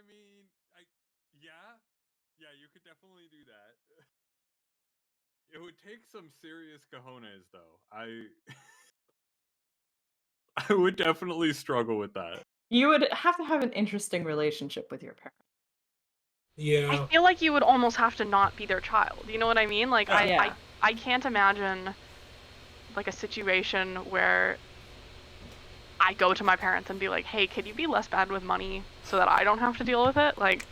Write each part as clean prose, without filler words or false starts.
mean, yeah, you could definitely do that. It would take some serious cojones, though. I would definitely struggle with that. You would have to have an interesting relationship with your parents. Yeah. I feel like you would almost have to not be their child. You know what I mean? Like, Yeah. I can't imagine, like, a situation where I go to my parents and be like, hey, could you be less bad with money so that I don't have to deal with it? Like,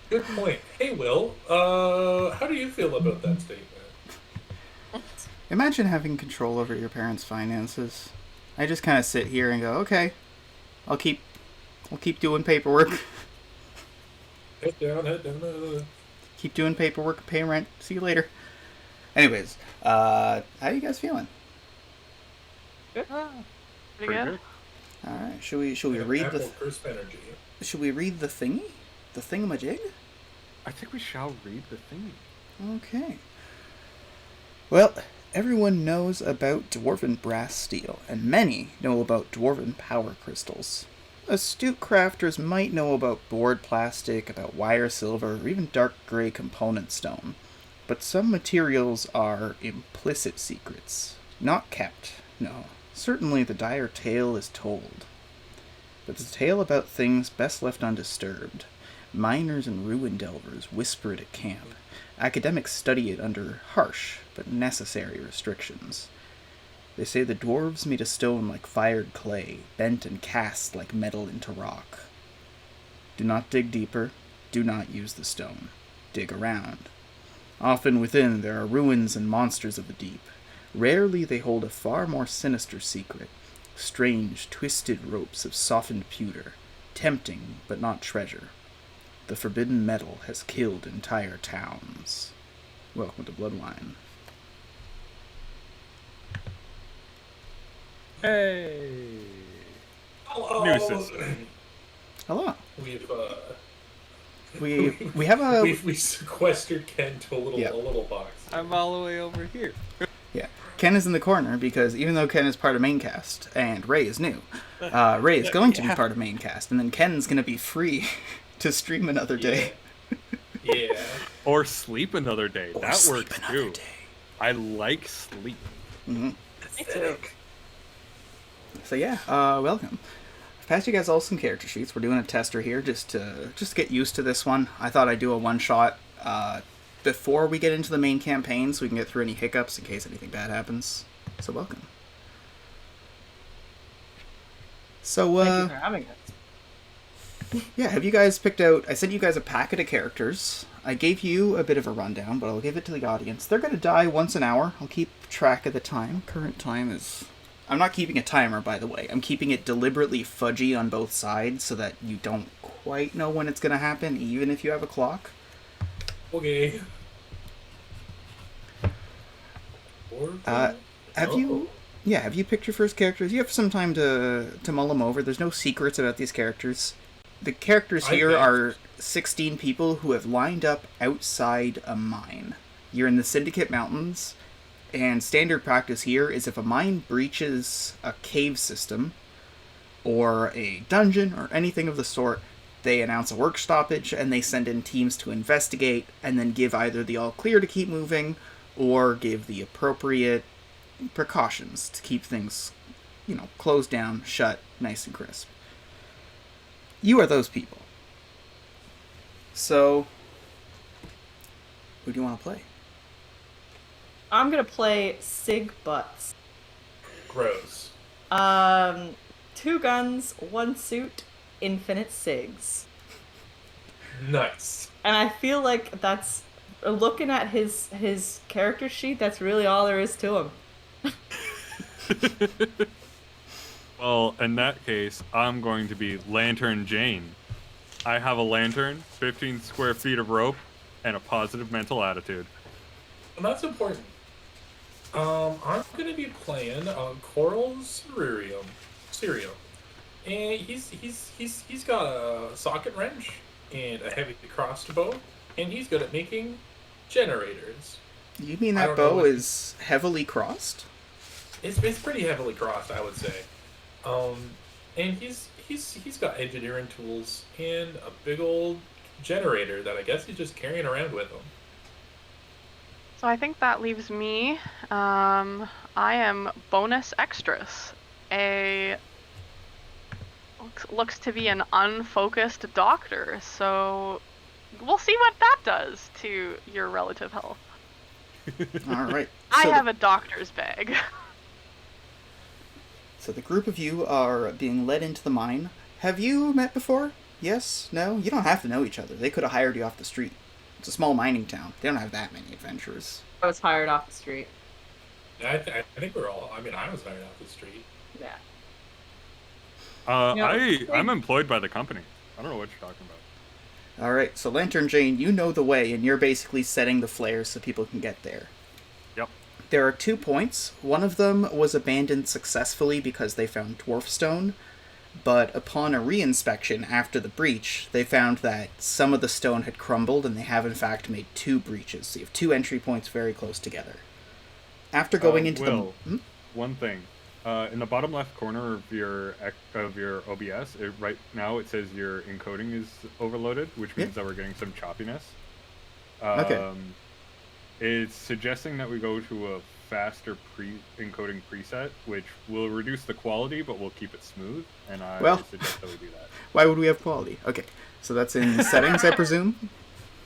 good point. Hey, Will, how do you feel about that statement? Imagine having control over your parents' finances. I just kind of sit here and go, okay, I'll keep doing paperwork. Head down. Keep doing paperwork, pay rent. See you later. Anyways, how are you guys feeling? pretty good. All right, should we read the crisp energy? Should we read the thingy? The thingamajig? I think we shall read the thingy. Okay. Well, everyone knows about dwarven brass steel, and many know about dwarven power crystals. Astute crafters might know about board plastic, about wire silver, or even dark gray component stone. But some materials are implicit secrets, not kept, no. Certainly the dire tale is told. But it's a tale about things best left undisturbed. Miners and ruin delvers whisper it at camp. Academics study it under harsh but necessary restrictions. They say the dwarves made a stone like fired clay, bent and cast like metal into rock. Do not dig deeper. Do not use the stone. Dig around. Often within there are ruins and monsters of the deep. Rarely they hold a far more sinister secret. Strange, twisted ropes of softened pewter. Tempting, but not treasure. The forbidden metal has killed entire towns. Welcome to Bloodwine. Hey! Hello. New system. Hello. We've We have a we sequestered Ken to a little box. I'm all the way over here. Yeah, Ken is in the corner because even though Ken is part of Maincast and Ray is new, Ray is going to be part of Maincast, and then Ken's going to be free to stream another day. Yeah. Or sleep another day. Or that sleep works another too. day. I like sleep. Mm-hmm. Me too. So yeah, welcome. I've passed you guys all some character sheets. We're doing a tester here just to get used to this one. I thought I'd do a one-shot before we get into the main campaign so we can get through any hiccups in case anything bad happens. So welcome. So, Thank you for having us. yeah, have you guys picked out... I sent you guys a packet of characters. I gave you a bit of a rundown, but I'll give it to the audience. They're going to die once an hour. I'll keep track of the time. Current time is... I'm not keeping a timer, by the way. I'm keeping it deliberately fudgy on both sides so that you don't quite know when it's going to happen, even if you have a clock. Okay. Have you picked your first characters? You have some time to mull them over. There's no secrets about these characters. The characters here are 16 people who have lined up outside a mine. You're in the Syndicate Mountains, and standard practice here is if a mine breaches a cave system, or a dungeon, or anything of the sort, they announce a work stoppage, and they send in teams to investigate, and then give either the all clear to keep moving, or give the appropriate precautions to keep things, closed down, shut, nice and crisp. You are those people. So, who do you want to play? I'm gonna play Sig Butts. Gross. 2 guns, 1 suit, infinite Sigs. Nice. And I feel like that's... Looking at his character sheet, that's really all there is to him. Well, in that case, I'm going to be Lantern Jane. I have a lantern, 15 square feet of rope, and a positive mental attitude. And that's important. I'm gonna be playing Coral Cereal. And he's got a socket wrench and a heavy crossbow, and he's good at making generators. You mean that bow is heavily crossed? It's pretty heavily crossed, I would say. And he's got engineering tools and a big old generator that I guess he's just carrying around with him. So I think that leaves me. I am bonus extras. A looks to be an unfocused doctor. So we'll see what that does to your relative health. All right. I So have a doctor's bag. So the group of you are being led into the mine. Have you met before? Yes? No? You don't have to know each other. They could have hired you off the street. It's a small mining town. They don't have that many adventurers. I was hired off the street. I think we're all. I mean, I was hired off the street. Yeah. I'm employed by the company. I don't know what you're talking about. Alright, so Lantern Jane, you know the way, and you're basically setting the flares so people can get there. Yep. There are 2 points. One of them was abandoned successfully because they found dwarf stone, but upon a reinspection after the breach, they found that some of the stone had crumbled, and they have in fact made 2 breaches. So you have 2 entry points very close together. After going into the... One thing. In the bottom left corner of your OBS, right now it says your encoding is overloaded, which means that we're getting some choppiness. Okay. It's suggesting that we go to a faster encoding preset, which will reduce the quality, but will keep it smooth, and I suggest that we do that. Why would we have quality? Okay, so that's in settings, I presume?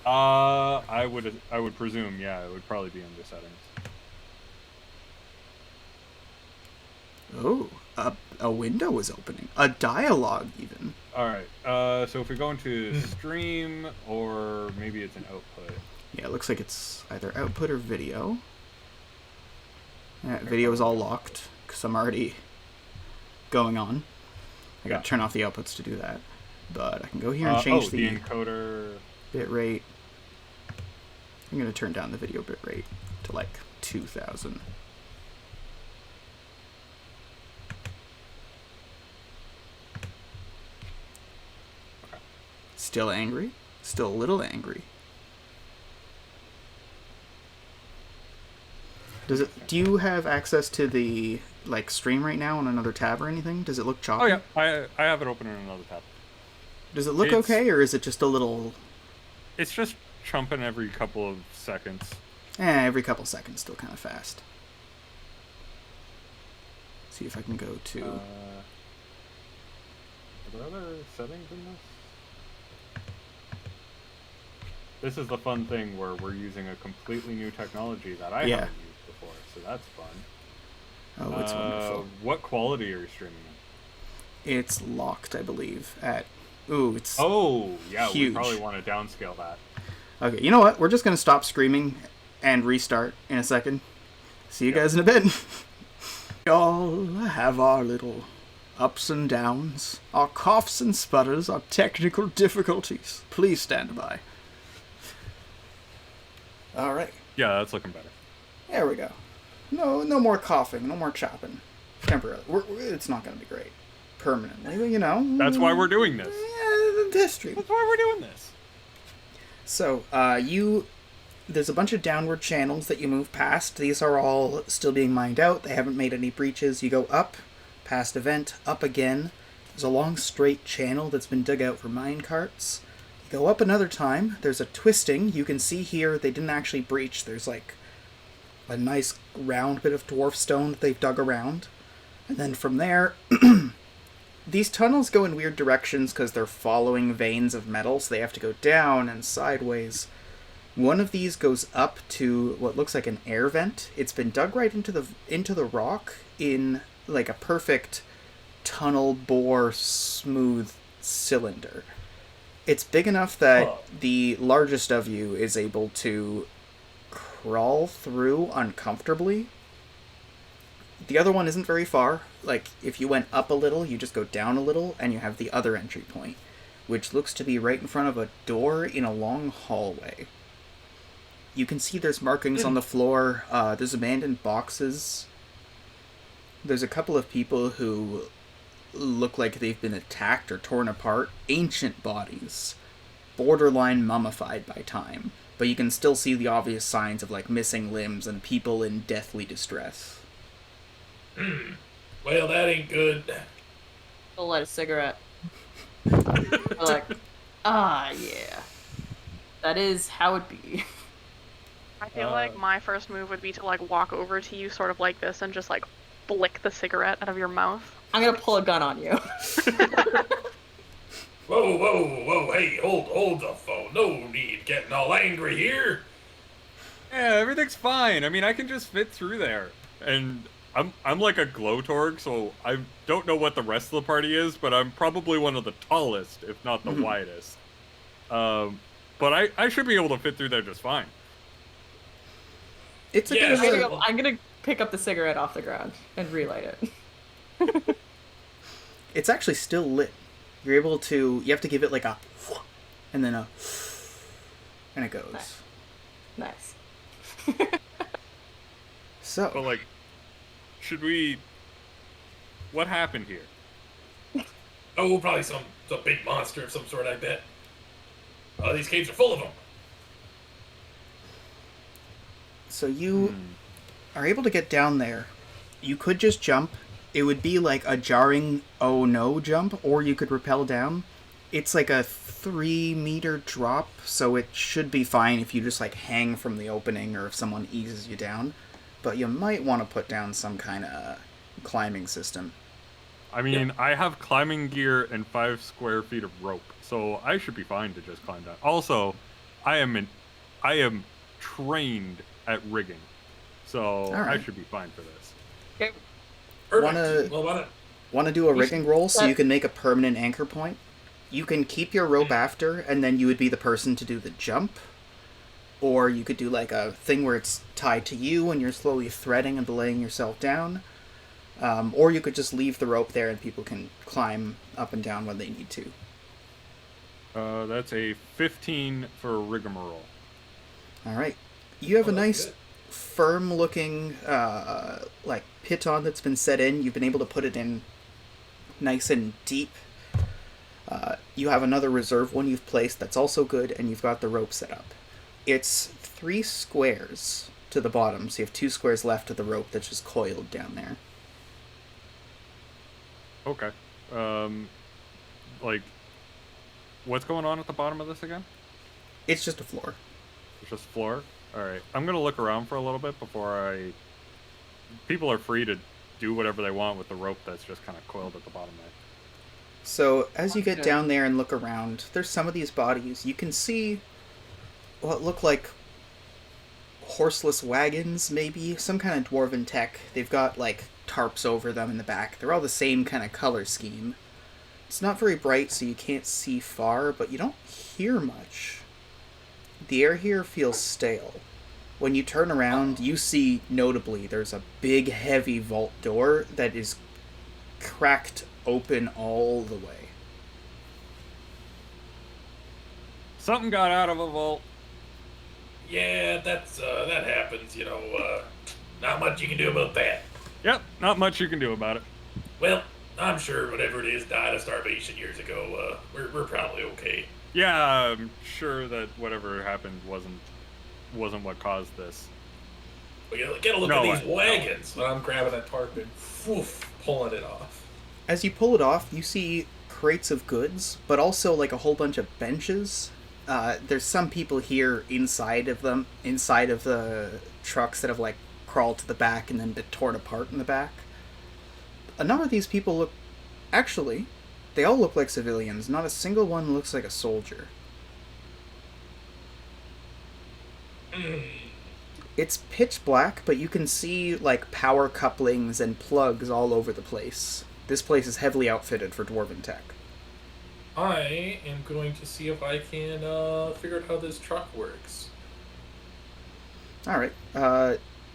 I would presume, yeah, it would probably be under settings. Oh, a window is opening. A dialogue, even. Alright, so if we go into stream, or maybe it's an output. Yeah, it looks like it's either output or video. Video is all locked, because I'm already going on. I gotta turn off the outputs to do that. But I can go here and change the encoder bitrate. I'm gonna turn down the video bitrate to like 2000. Still angry? Still a little angry. Do you have access to the stream right now on another tab or anything? Does it look choppy? Oh yeah, I have it open in another tab. Does it look okay, or is it just a little... It's just chumping every couple of seconds. Every couple seconds, still kind of fast. See if I can go to... Are there other settings in this? This is the fun thing where we're using a completely new technology that I haven't used before, so that's fun. Oh, it's wonderful. What quality are you streaming in? It's locked, I believe, at... Ooh, it's huge. We probably want to downscale that. Okay, you know what? We're just going to stop screaming and restart in a second. See you guys in a bit. We all have our little ups and downs, our coughs and sputters, our technical difficulties. Please stand by. All right. Yeah, that's looking better. There we go. No more coughing, no more chopping. Temporarily. It's not going to be great. Permanently, you know. That's why we're doing this. Yeah, history. That's why we're doing this. So, there's a bunch of downward channels that you move past. These are all still being mined out. They haven't made any breaches. You go up, past a vent, up again. There's a long straight channel that's been dug out for mine carts. You go up another time. There's a twisting. You can see here they didn't actually breach. There's like a nice round bit of dwarf stone that they've dug around. And then from there, these tunnels go in weird directions because they're following veins of metal, so they have to go down and sideways. One of these goes up to what looks like an air vent. It's been dug right into the rock in like a perfect tunnel bore smooth cylinder. It's big enough that the largest of you is able to crawl through uncomfortably. The other one isn't very far. Like, if you went up a little, you just go down a little, and you have the other entry point, which looks to be right in front of a door in a long hallway. You can see there's markings on the floor. There's abandoned boxes. There's a couple of people who look like they've been attacked or torn apart. Ancient bodies. Borderline mummified by time. But you can still see the obvious signs of, like, missing limbs and people in deathly distress. Well, that ain't good. I'll light a cigarette. We're like, ah, yeah. That is how it be. I feel like my first move would be to like walk over to you sort of like this and just like flick the cigarette out of your mouth. I'm gonna pull a gun on you. Whoa, whoa, whoa! Hey, hold the phone. No need getting all angry here. Yeah, everything's fine. I mean, I can just fit through there. And I'm like a glowtorg, so I don't know what the rest of the party is, but I'm probably one of the tallest, if not the widest. But I should be able to fit through there just fine. It's a Yeah, bit of sure. a, I'm gonna pick up the cigarette off the ground and relight it. it's actually still lit. You're able to, you have to give it like a, and then a, and it goes. Nice. So, But like, should we... What happened here? Oh, probably some big monster of some sort, I bet. These caves are full of them. so you are able to get down there. You could just jump. It would be like a jarring oh no jump, or you could rappel down. It's like a 3-meter drop, so it should be fine if you just like hang from the opening or if someone eases you down. But you might want to put down some kind of climbing system. I mean, I have climbing gear and 5 square feet of rope, so I should be fine to just climb down. Also, I am trained at rigging, so I right. should be fine for this. Okay. Perfect. Wanna- Well, why not? Want to do a rigging roll so that- you can make a permanent anchor point? You can keep your rope after, and then you would be the person to do the jump. Or you could do like a thing where it's tied to you and you're slowly threading and belaying yourself down. Or you could just leave the rope there and people can climb up and down when they need to. That's a 15 for a rigmarole. Alright. You have a Oh, that's nice, good. firm-looking, like, piton that's been set in. You've been able to put it in nice and deep. You have another reserve one you've placed that's also good, and you've got the rope set up. It's 3 squares to the bottom, so you have 2 squares left of the rope that's just coiled down there. Okay. Like, what's going on at the bottom of this again? It's just a floor. It's just floor? Alright. I'm gonna look around for a little bit before I... People are free to do whatever they want with the rope that's just kind of coiled at the bottom there. So, as you get Okay. down there and look around, there's some of these bodies. You can see what look like horseless wagons, maybe. Some kind of dwarven tech. They've got, like, tarps over them in the back. They're all the same kind of color scheme. It's not very bright, so you can't see far, but you don't hear much. The air here feels stale. When you turn around, you see, notably, there's a big, heavy vault door that is cracked open all the way. Something got out of a vault. Yeah, that happens. Not much you can do about that. Yep, not much you can do about it. Well, I'm sure whatever it is died of starvation years ago. We're probably okay. Yeah, I'm sure that whatever happened wasn't what caused this. We gotta get a look No at these way. wagons. But I'm grabbing a tarp and pulling it off. As you pull it off, you see crates of goods, but also like a whole bunch of benches. There's some people here inside of the trucks that have like crawled to the back and then been torn apart in the back. A number of these people actually, they all look like civilians. Not a single one looks like a soldier. It's pitch black, but you can see like power couplings and plugs all over the place. This place is heavily outfitted for dwarven tech. I am going to see if I can figure out how this truck works. Alright,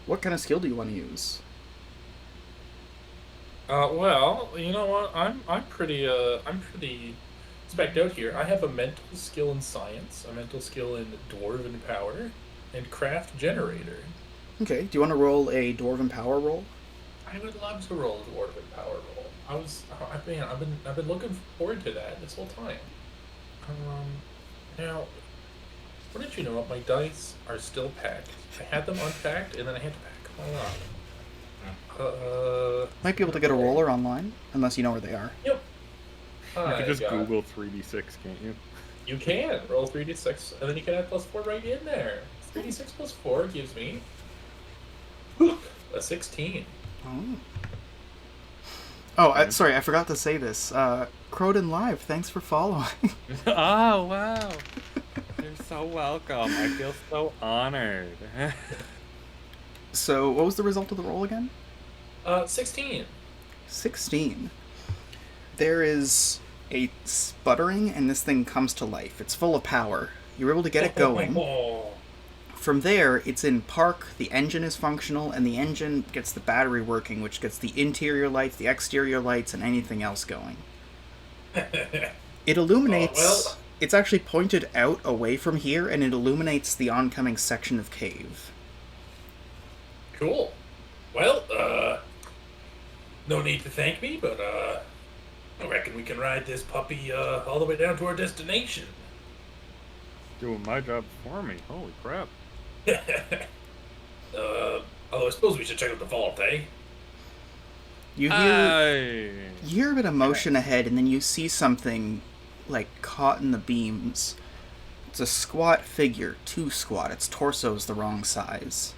what kind of skill do you want to use? Well, you know what? I'm pretty specced out here. I have a mental skill in science, a mental skill in dwarven power, and craft generator. Okay, do you want to roll a dwarven power roll? I would love to roll a dwarven power roll. I've been looking forward to that this whole time. Now, what did you know? My dice are still packed. I had them unpacked, and then I had to pack them all up. Might be able to get a roller online, unless you know where they are. Yep. You can just got- Google 3d6, can't you? You can roll 3d6, and then you can add +4 right in there. 3d6 +4 gives me a 16. Sorry, I forgot to say this. Croden Live, thanks for following. Oh, wow. You're so welcome. I feel so honored. So, what was the result of the roll again? 16. 16. There is a sputtering, and this thing comes to life. It's full of power. You're able to get it going. From there, it's in park, the engine is functional, and the engine gets the battery working, which gets the interior lights, the exterior lights, and anything else going. It illuminates... well. It's actually pointed out away from here, and it illuminates the oncoming section of cave. Cool. Well, no need to thank me, but I reckon we can ride this puppy all the way down to our destination. Doing my job for me. Holy crap. Although I suppose we should check out the vault, eh? You hear a bit of motion ahead, and then you see something, like, caught in the beams. It's a squat figure, too squat. Its torso's the wrong size.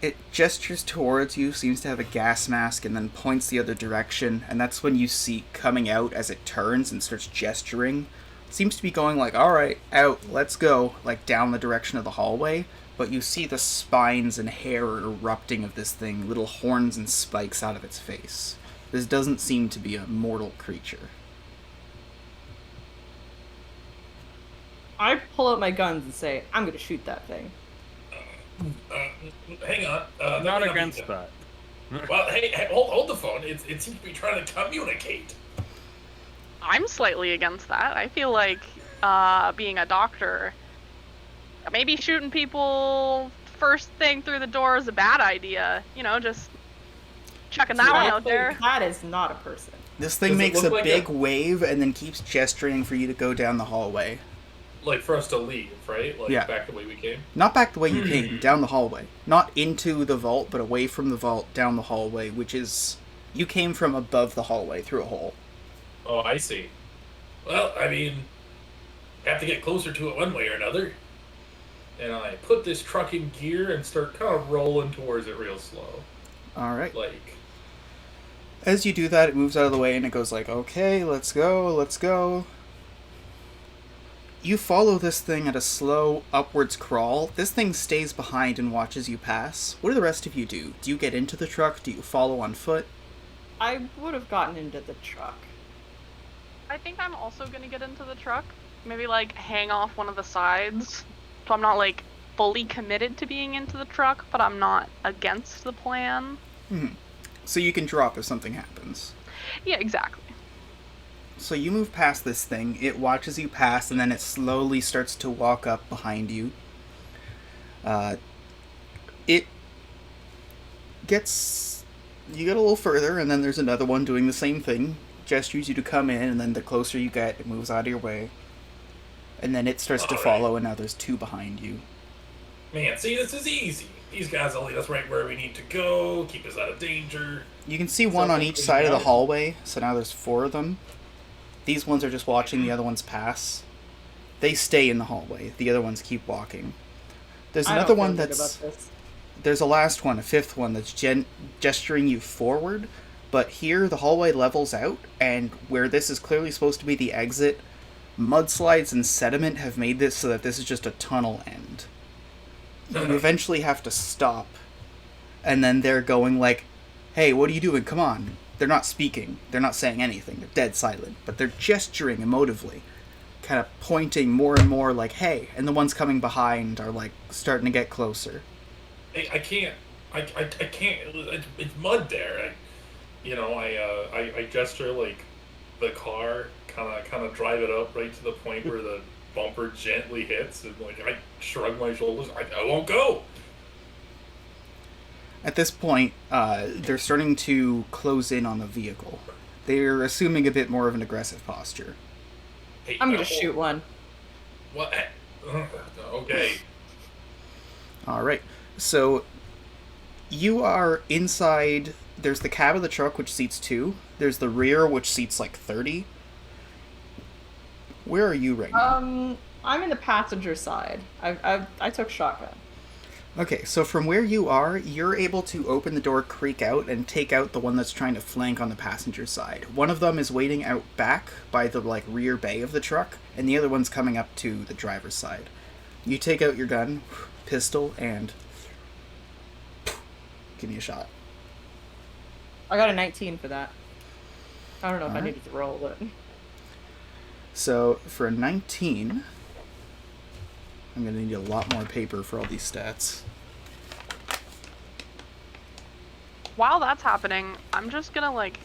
It gestures towards you, seems to have a gas mask, and then points the other direction, and that's when you see coming out as it turns and starts gesturing. It seems to be going like, alright, out, let's go, like down the direction of the hallway, but you see the spines and hair erupting of this thing, little horns and spikes out of its face. This doesn't seem to be a mortal creature. I pull out my guns and say, I'm gonna shoot that thing. Hang on. I'm not against that. that. Well, hey, hold the phone. It seems to be trying to communicate. I'm slightly against that. I feel like being a doctor, maybe shooting people first thing through the door is a bad idea. You know, just chucking that one out there. That is not a person. This thing Does it makes a look like big wave and then keeps gesturing for you to go down the hallway. Like for us to leave, right? Like Yeah. back the way we came. Not back the way you came, down the hallway. Not into the vault, but away from the vault, down the hallway, which is... You came from above the hallway, through a hole. Oh, I see. Well, I mean, have to get closer to it one way or another. And I put this truck in gear and start kind of rolling towards it real slow. Alright. Like, As you do that, it moves out of the way and it goes like, okay, let's go, let's go. You follow this thing at a slow upwards crawl. This thing stays behind and watches you pass. What do the rest of you do? Do you get into the truck? Do you follow on foot? I would have gotten into the truck. I think I'm also gonna get into the truck. Maybe like hang off one of the sides. So I'm not like fully committed to being into the truck, but I'm not against the plan. So you can drop if something happens. Yeah, exactly. So you move past this thing, it watches you pass, and then it slowly starts to walk up behind you. It gets... You get a little further, and then there's another one doing the same thing. Gestures you to come in, and then the closer you get, it moves out of your way. And then it starts to follow, and now there's two behind you. man, see, this is easy. These guys will lead us right where we need to go, keep us out of danger. You can see one on each side of the hallway, so now there's 4 of them. These ones are just watching the other ones pass. They stay in the hallway. The other ones keep walking. There's another one that's... There's a last one, a 5th one, that's gesturing you forward. But here, the hallway levels out, and where this is clearly supposed to be the exit, mudslides and sediment have made this so that this is just a tunnel end. You eventually have to stop. And then they're going like, hey, what are you doing? Come on. They're not speaking. They're not saying anything. They're dead silent. But they're gesturing emotively. Kind of pointing more and more like, hey. And the ones coming behind are like starting to get closer. Hey, I can't. It's mud there. I gesture like the car, kind of drive it up right to the point where the bumper gently hits, and like I shrug my shoulders. I won't go. At this point, they're starting to close in on the vehicle. They're assuming a bit more of an aggressive posture. Hey, I'm gonna shoot one. What? Okay. Alright, so you are inside. There's the cab of the truck, which seats 2. There's the rear, which seats like 30. Where are you right now? I'm in the passenger side. I took shotgun. Okay, so from where you are, you're able to open the door, creak out, and take out the one that's trying to flank on the passenger side. One of them is waiting out back by the rear bay of the truck, and the other one's coming up to the driver's side. You take out your gun, pistol, and give me a shot. I got a 19 for that. I don't know if I Alright. needed to roll it. So for a 19, I'm going to need a lot more paper for all these stats. While that's happening, I'm just gonna like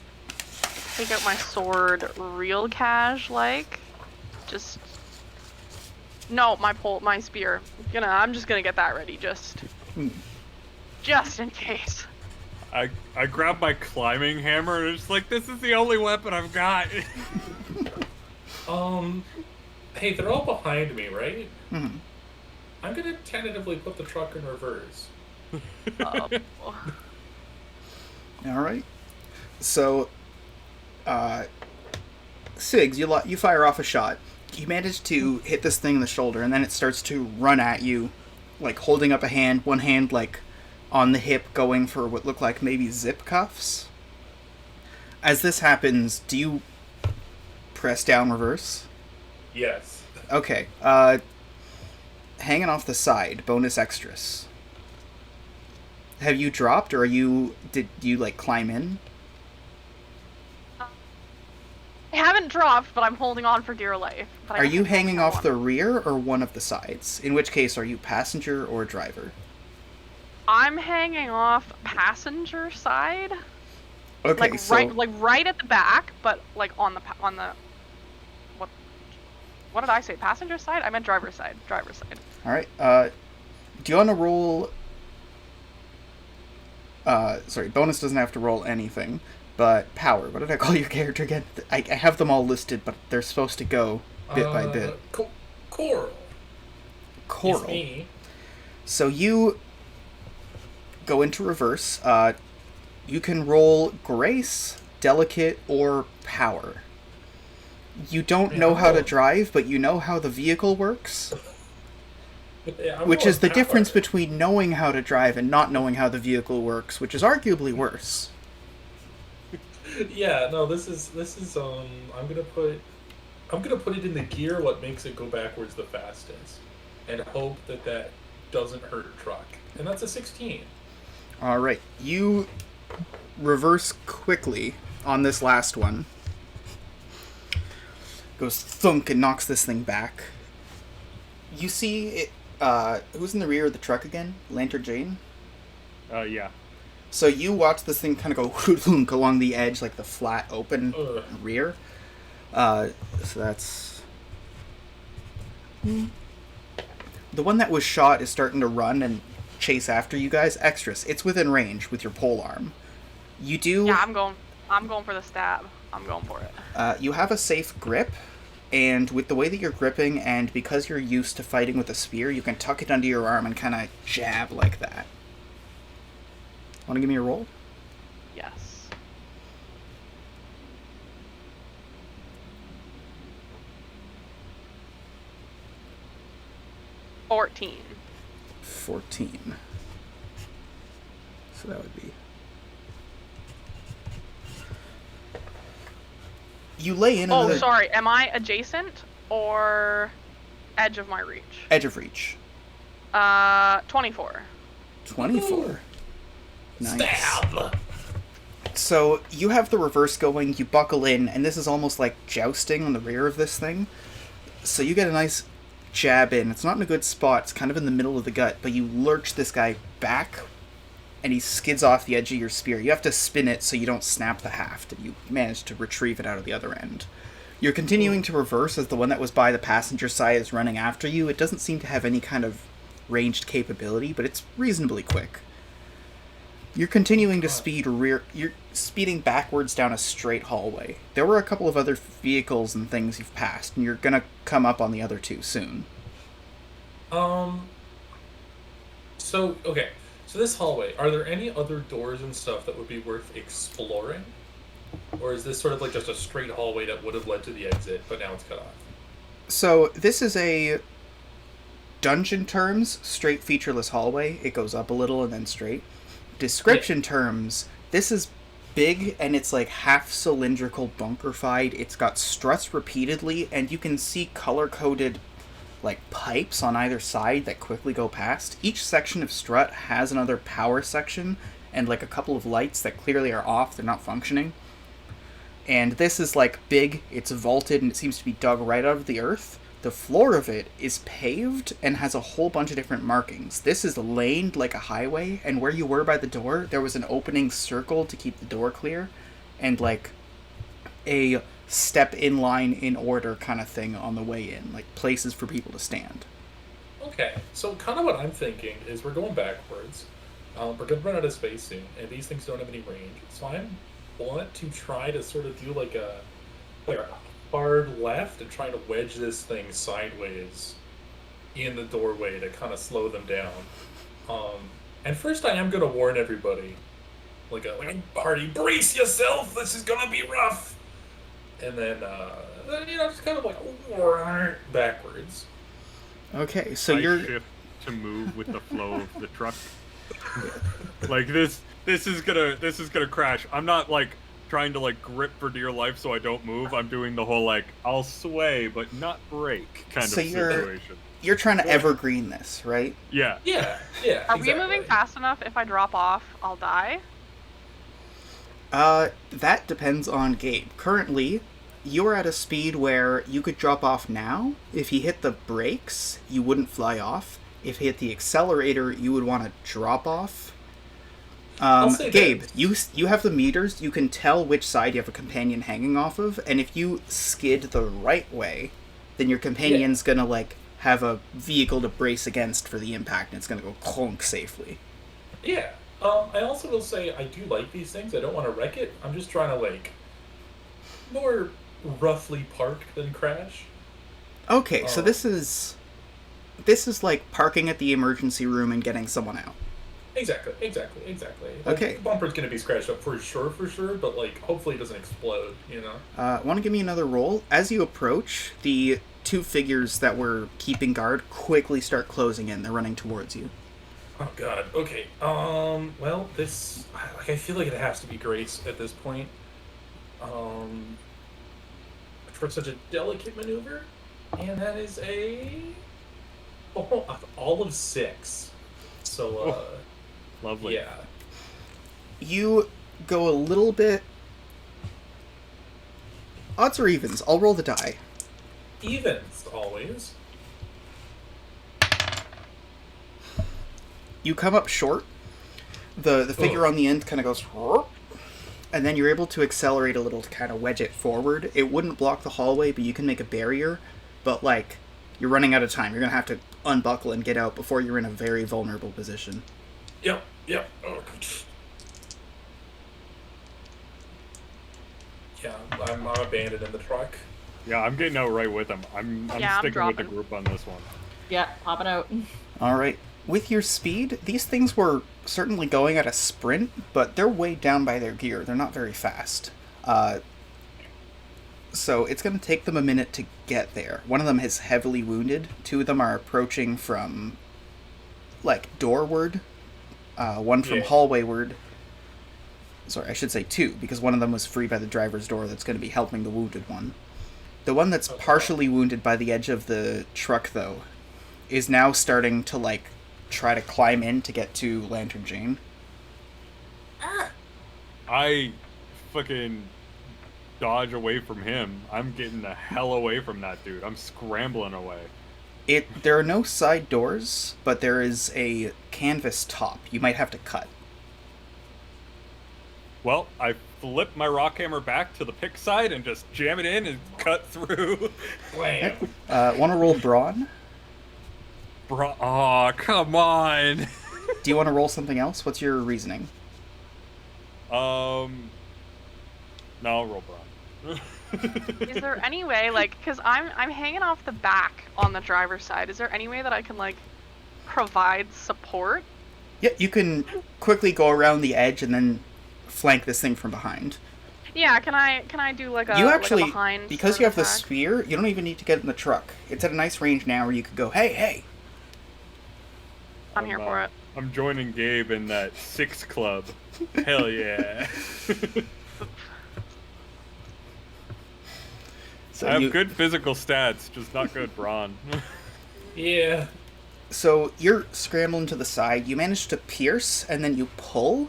take out my sword real cash just no, my spear. I'm just gonna get that ready just in case. I grab my climbing hammer and it's like, this is the only weapon I've got. Hey, they're all behind me, right? Mm-hmm. I'm gonna tentatively put the truck in reverse. Alright. So, Sigs, you fire off a shot. You manage to hit this thing in the shoulder, and then it starts to run at you, holding up a hand, one hand, on the hip, going for what look like maybe zip cuffs. As this happens, do you press down reverse? Yes. Okay, hanging off the side, bonus extras. Have you dropped, or did you climb in? I haven't dropped, but I'm holding on for dear life. Are you hanging off the rear or one of the sides? In which case, are you passenger or driver? I'm hanging off passenger side. Okay, right at the back, but on the what did I say? Passenger side? I meant driver's side. Driver's side. All right. Do you want to roll? Sorry, bonus doesn't have to roll anything, but power. What did I call your character again? I have them all listed, but they're supposed to go bit by bit. Coral. Coral. It's me. So you go into reverse. You can roll grace, delicate, or power. You don't know how to drive, but you know how the vehicle works. Yeah, Which is the power. difference between knowing how to drive and not knowing how the vehicle works, which is arguably worse. Yeah, no, this is I'm gonna put it in the gear what makes it go backwards the fastest, and hope that doesn't hurt a truck. And that's a 16. All right, you reverse quickly on this last one. Goes thunk and knocks this thing back. You see it. Who's in the rear of the truck again? Lantern Jane? Yeah. So you watch this thing kind of go thunk along the edge, like the flat open rear. So that's... The one that was shot is starting to run and chase after you guys. Extras. It's within range with your pole arm. You do... Yeah, I'm going for the stab. I'm going for it. You have a safe grip, and with the way that you're gripping, and because you're used to fighting with a spear, you can tuck it under your arm and kind of jab like that. Want to give me a roll? Yes. $14. 14. So that would be... You lay in another... Oh, sorry. Am I adjacent or edge of my reach? Edge of reach. 24. 24. Nice. Stab! So you have the reverse going, you buckle in, and this is almost like jousting on the rear of this thing. So you get a nice jab in. It's not in a good spot, it's kind of in the middle of the gut, but you lurch this guy back, and he skids off the edge of your spear. You have to spin it so you don't snap the haft, and you manage to retrieve it out of the other end. You're continuing to reverse as the one that was by the passenger side is running after you. It doesn't seem to have any kind of ranged capability, but it's reasonably quick. You're continuing to you're speeding backwards down a straight hallway. There were a couple of other vehicles and things you've passed, and you're gonna come up on the other two soon. So, okay. So this hallway, are there any other doors and stuff that would be worth exploring? Or is this sort of like just a straight hallway that would have led to the exit, but now it's cut off? So this is a dungeon terms straight featureless hallway. It goes up a little and then straight. Description terms, this is big and it's like half cylindrical bunkerfied. It's got struts repeatedly and you can see color coded like pipes on either side that quickly go past. Each section of strut has another power section and like a couple of lights that clearly are off, they're not functioning. And this is like big, it's vaulted and it seems to be dug right out of the earth. The floor of it is paved and has a whole bunch of different markings. This is laned like a highway, and where you were by the door, there was an opening circle to keep the door clear, and like a step in line in order kind of thing on the way in, like places for people to stand. Okay, so kind of what I'm thinking is we're going backwards. We're going to run out of space soon, and these things don't have any range. So I want to try to sort of do like a hard left and trying to wedge this thing sideways in the doorway to kind of slow them down. And first I am going to warn everybody, like a party, brace yourself, this is going to be rough. And then, just kind of like backwards. Okay, so I you're... shift to move with the flow of the truck. Like this is gonna crash. I'm not like trying to like grip for dear life so I don't move. I'm doing the whole like I'll sway but not break kind of situation. You're trying to evergreen this, right? Yeah. Yeah. Are exactly. we moving fast enough? If I drop off, I'll die. That depends on Gabe. Currently, you're at a speed where you could drop off now. If you hit the brakes, you wouldn't fly off. If you hit the accelerator, you would want to drop off. Gabe, you have the meters. You can tell which side you have a companion hanging off of, and if you skid the right way, then your companion's gonna like have a vehicle to brace against for the impact, and it's gonna go clunk safely. Yeah. I also will say I do like these things. I don't want to wreck it. I'm just trying to like more roughly park than crash. Okay, so this is like parking at the emergency room and getting someone out. Exactly. Like, Okay. the bumper's going to be scratched up for sure, but like hopefully it doesn't explode, you know? Want to give me another roll? As you approach, the two figures that were keeping guard quickly start closing in. They're running towards you. Oh god. Okay. Well, this I feel like it has to be Grace at this point. For such a delicate maneuver, and that is all of 6. So Lovely. yeah. You go a little bit... Odds or evens? I'll roll the die. Evens always. You come up short. The figure on the end kind of goes... And then you're able to accelerate a little to kind of wedge it forward. It wouldn't block the hallway, but you can make a barrier. But, like, you're running out of time. You're going to have to unbuckle and get out before you're in a very vulnerable position. Yep. Oh, yeah, I'm abandoned in the truck. Yeah, I'm getting out right with him. I'm Yeah, I'm sticking with the dropping. group on this one. Yeah, popping out. Alright. With your speed, these things were certainly going at a sprint, but they're weighed down by their gear. They're not very fast. So it's going to take them a minute to get there. One of them is heavily wounded. 2 of them are approaching from, like, doorward. One from hallwayward. Sorry, I should say 2, because one of them was free by the driver's door that's going to be helping the wounded one. The one that's partially wounded by the edge of the truck, though, is now starting to, like, try to climb in to get to Lantern Jane. I fucking dodge away from him. I'm getting the hell away from that dude. I'm scrambling away. There are no side doors, but there is a canvas top. You might have to cut. Well, I flip my rock hammer back to the pick side and just jam it in and cut through. Wham. Want to roll Brawn? Oh, come on. Do you want to roll something else? What's your reasoning? No, I'll roll Brawn. Is there any way, like, because I'm hanging off the back on the driver's side. Is there any way that I can like provide support? Yeah, you can quickly go around the edge and then flank this thing from behind. Yeah, can I do like a You actually, like a behind because sort you of have the attack? spear, you don't even need to get in the truck. It's at a nice range now where you could go, hey, hey. I'm here for it. I'm joining Gabe in that 6 club. Hell yeah. So I have you, good physical stats, just not good brawn. Yeah. So you're scrambling to the side. You manage to pierce, and then you pull,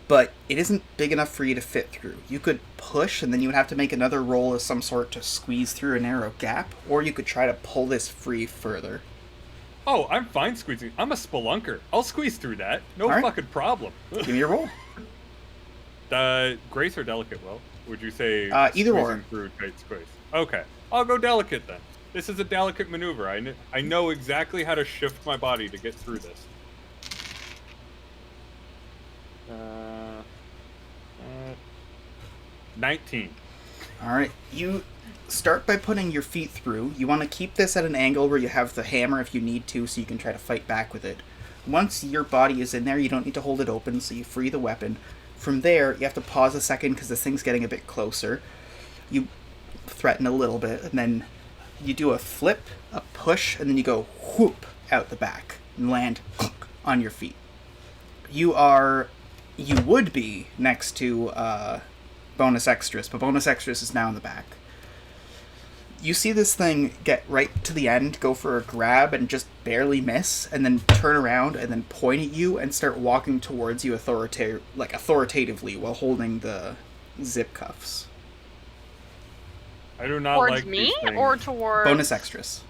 but it isn't big enough for you to fit through. You could push, and then you would have to make another roll of some sort to squeeze through a narrow gap, or you could try to pull this free further. Oh, I'm fine squeezing. I'm a spelunker. I'll squeeze through that. No All right. fucking problem. Give me your roll. Grace or delicate, Will? Would you say Either or. squeezing through tight squeeze? Okay, I'll go delicate then. This is a delicate maneuver. I know exactly how to shift my body to get through this. 19. All right. You start by putting your feet through. You want to keep this at an angle where you have the hammer if you need to, so you can try to fight back with it. Once your body is in there, you don't need to hold it open, so you free the weapon. From there, you have to pause a second because this thing's getting a bit closer. You threaten a little bit, and then you do a flip, a push, and then you go whoop out the back and land on your feet. You would be next to bonus extras, but bonus extras is now in the back. You see this thing get right to the end, go for a grab, and just barely miss, and then turn around and then point at you and start walking towards you authoritatively while holding the zip cuffs. I do not Towards like me these things. or towards Bonus extras.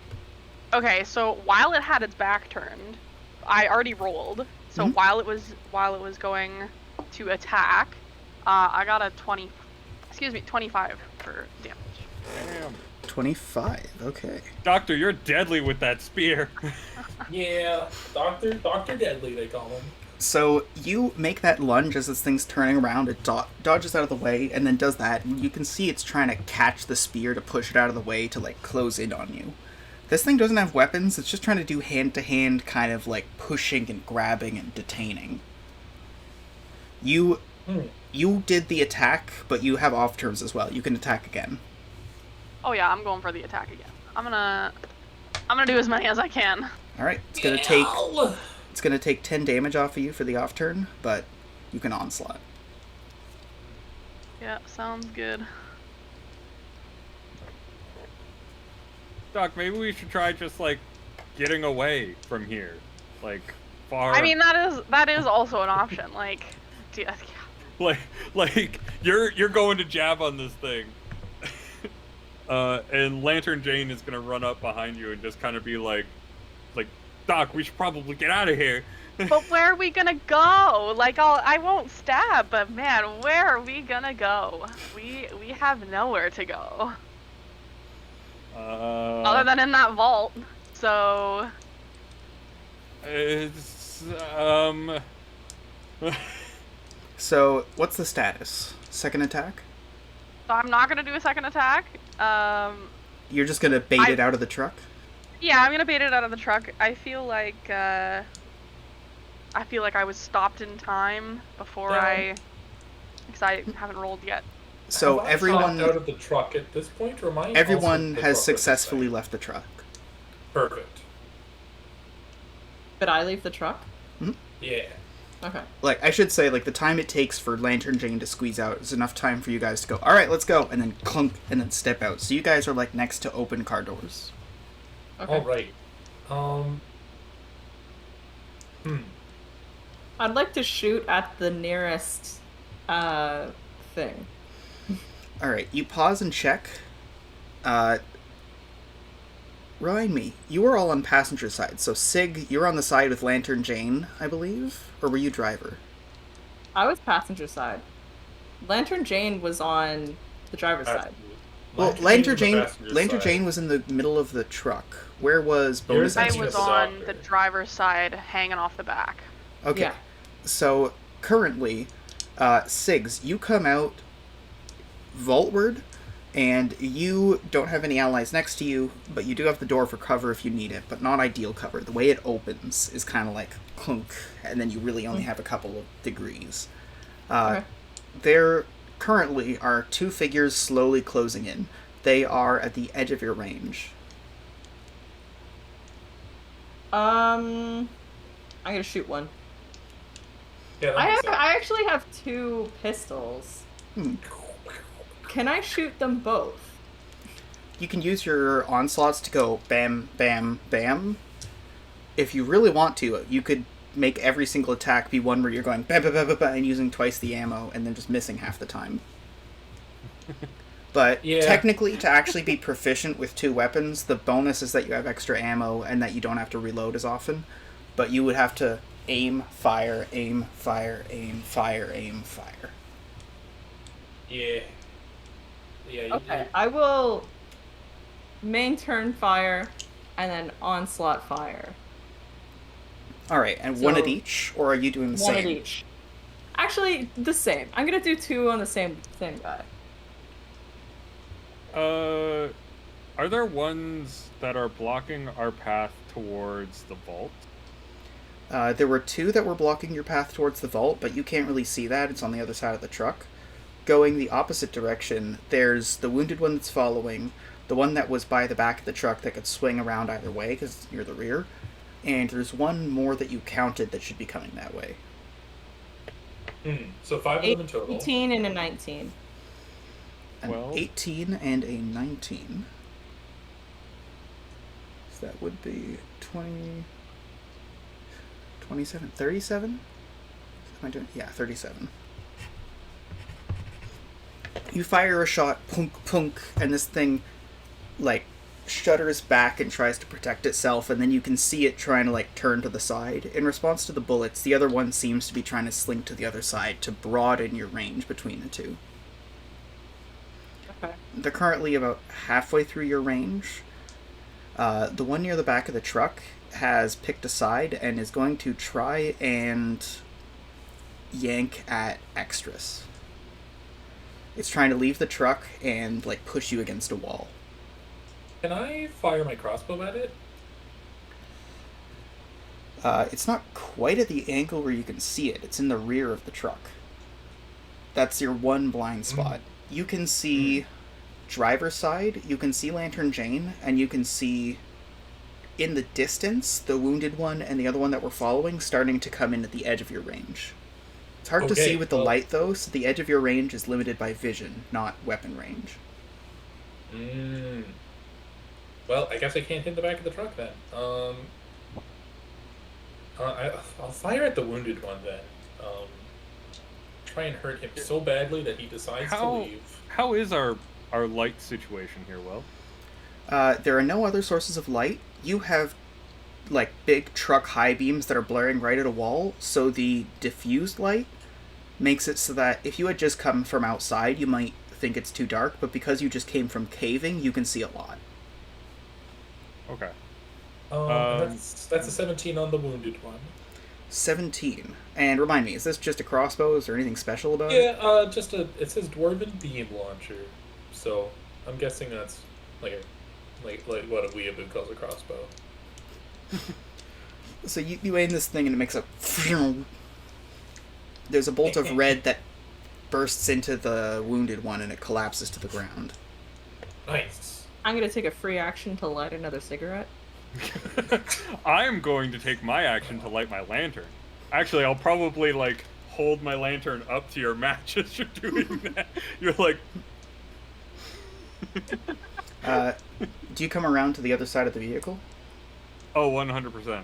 Okay, so while it had its back turned, I already rolled. So Mhm. while it was going to attack, I got a 25 for damage. Damn. 25, okay. Doctor, you're deadly with that spear. Yeah. Dr. Deadly, they call him. So you make that lunge as this thing's turning around, it dodges out of the way, and then does that, and you can see it's trying to catch the spear to push it out of the way to, close in on you. This thing doesn't have weapons, it's just trying to do hand-to-hand kind of, pushing and grabbing and detaining. You did the attack, but you have off turns as well. You can attack again. Oh yeah, I'm going for the attack again. I'm gonna do as many as I can. Alright, it's gonna take 10 damage off of you for the off turn, but you can onslaught. Yeah, sounds good. Doc, maybe we should try just getting away from here, far. I mean, that is also an option. Yeah. You're going to jab on this thing, and Lantern Jane is gonna run up behind you and just kind of be like, Doc, we should probably get out of here. But where are we gonna go? I won't stab, but man, where are we gonna go? We have nowhere to go. Other than in that vault. So It's So, what's the status? Second attack? I'm not gonna do a second attack. You're just gonna bait it out of the truck? Yeah, I'm gonna bait it out of the truck. I feel like I was stopped in time before because I haven't rolled yet. So Have I everyone dropped out of the truck at this point, or am I everyone also the has truck successfully at this left the truck. point? Perfect. Did I leave the truck? Yeah. Okay. I should say, the time it takes for Lantern Jane to squeeze out is enough time for you guys to go, alright, let's go, and then clunk, and then step out. So you guys are, next to open car doors. Okay. All right. I'd like to shoot at the nearest thing. Alright, you pause and check. Remind me, you were all on passenger side, so Sig, you're on the side with Lantern Jane, I believe? Or were you driver? I was passenger side. Lantern Jane was on the driver's side. Well, Lantern Jane was in the middle of the truck. Where was bonus I extras? was on the driver's side, hanging off the back. Okay. Yeah. So currently, Sigs, you come out vaultward, and you don't have any allies next to you, but you do have the door for cover if you need it, but not ideal cover. The way it opens is kind of clunk, and then you really only have a couple of degrees. Okay. There currently are two figures slowly closing in. They are at the edge of your range. I'm gonna shoot one. Yeah, that makes sense. I actually have 2 pistols. Can I shoot them both? You can use your onslaughts to go bam, bam, bam. If you really want to, you could make every single attack be one where you're going bam, bam, bam, bam, bam, and using twice the ammo, and then just missing half the time. But technically, to actually be proficient with 2 weapons, the bonus is that you have extra ammo and that you don't have to reload as often. But you would have to aim, fire, aim, fire, aim, fire, aim, fire. Yeah. Yeah. Okay, I will main turn fire and then onslaught fire. Alright, and So, one at each, or are you doing the same? One at each. Actually, the same. I'm gonna do 2 on the same guy. Are there ones that are blocking our path towards the vault? There were 2 that were blocking your path towards the vault, but you can't really see that. It's on the other side of the truck. Going the opposite direction, there's the wounded one that's following, the one that was by the back of the truck that could swing around either way because you're the rear, and there's one more that you counted that should be coming that way. So 5 of them in total. 18 and a 19. An 18 and a 19. So that would be 20... 27? 37? Am I doing? Yeah, 37. You fire a shot, punk, punk, and this thing, like, shudders back and tries to protect itself, and then you can see it trying to, like, turn to the side. In response to the bullets, the other one seems to be trying to slink to the other side to broaden your range between the 2. Okay. They're currently about halfway through your range. The one near the back of the truck has picked a side and is going to try and yank at extras. It's trying to leave the truck and, like, push you against a wall. Can I fire my crossbow at it? It's not quite at the angle where you can see it. It's in the rear of the truck. That's your one blind spot. You can see driver's side, you can see Lantern Jane, and you can see in the distance the wounded one and the other one that we're following starting to come in at the edge of your range. It's hard to see with the light, though, so the edge of your range is limited by vision, not weapon range. Well, I guess I can't hit the back of the truck then. I'll fire at the wounded one then. Try and hurt him so badly that he decides to leave. How is our light situation here, Will? There are no other sources of light. You have, like, big truck high beams that are blaring right at a wall, so the diffused light makes it so that if you had just come from outside, you might think it's too dark, but because you just came from caving, you can see a lot. Okay. That's a 17 on the wounded one. 17. And remind me, is this just a crossbow? Is there anything special about it? Yeah, it says Dwarven Beam Launcher, so I'm guessing that's like what a weeaboo calls a crossbow. So you aim this thing and it makes a... There's a bolt of red that bursts into the wounded one and it collapses to the ground. Nice. I'm gonna take a free action to light another cigarette. I'm going to take my action to light my lantern. Actually, I'll probably, like, hold my lantern up to your match as you're doing that. You're like... Do you come around to the other side of the vehicle? Oh, 100%.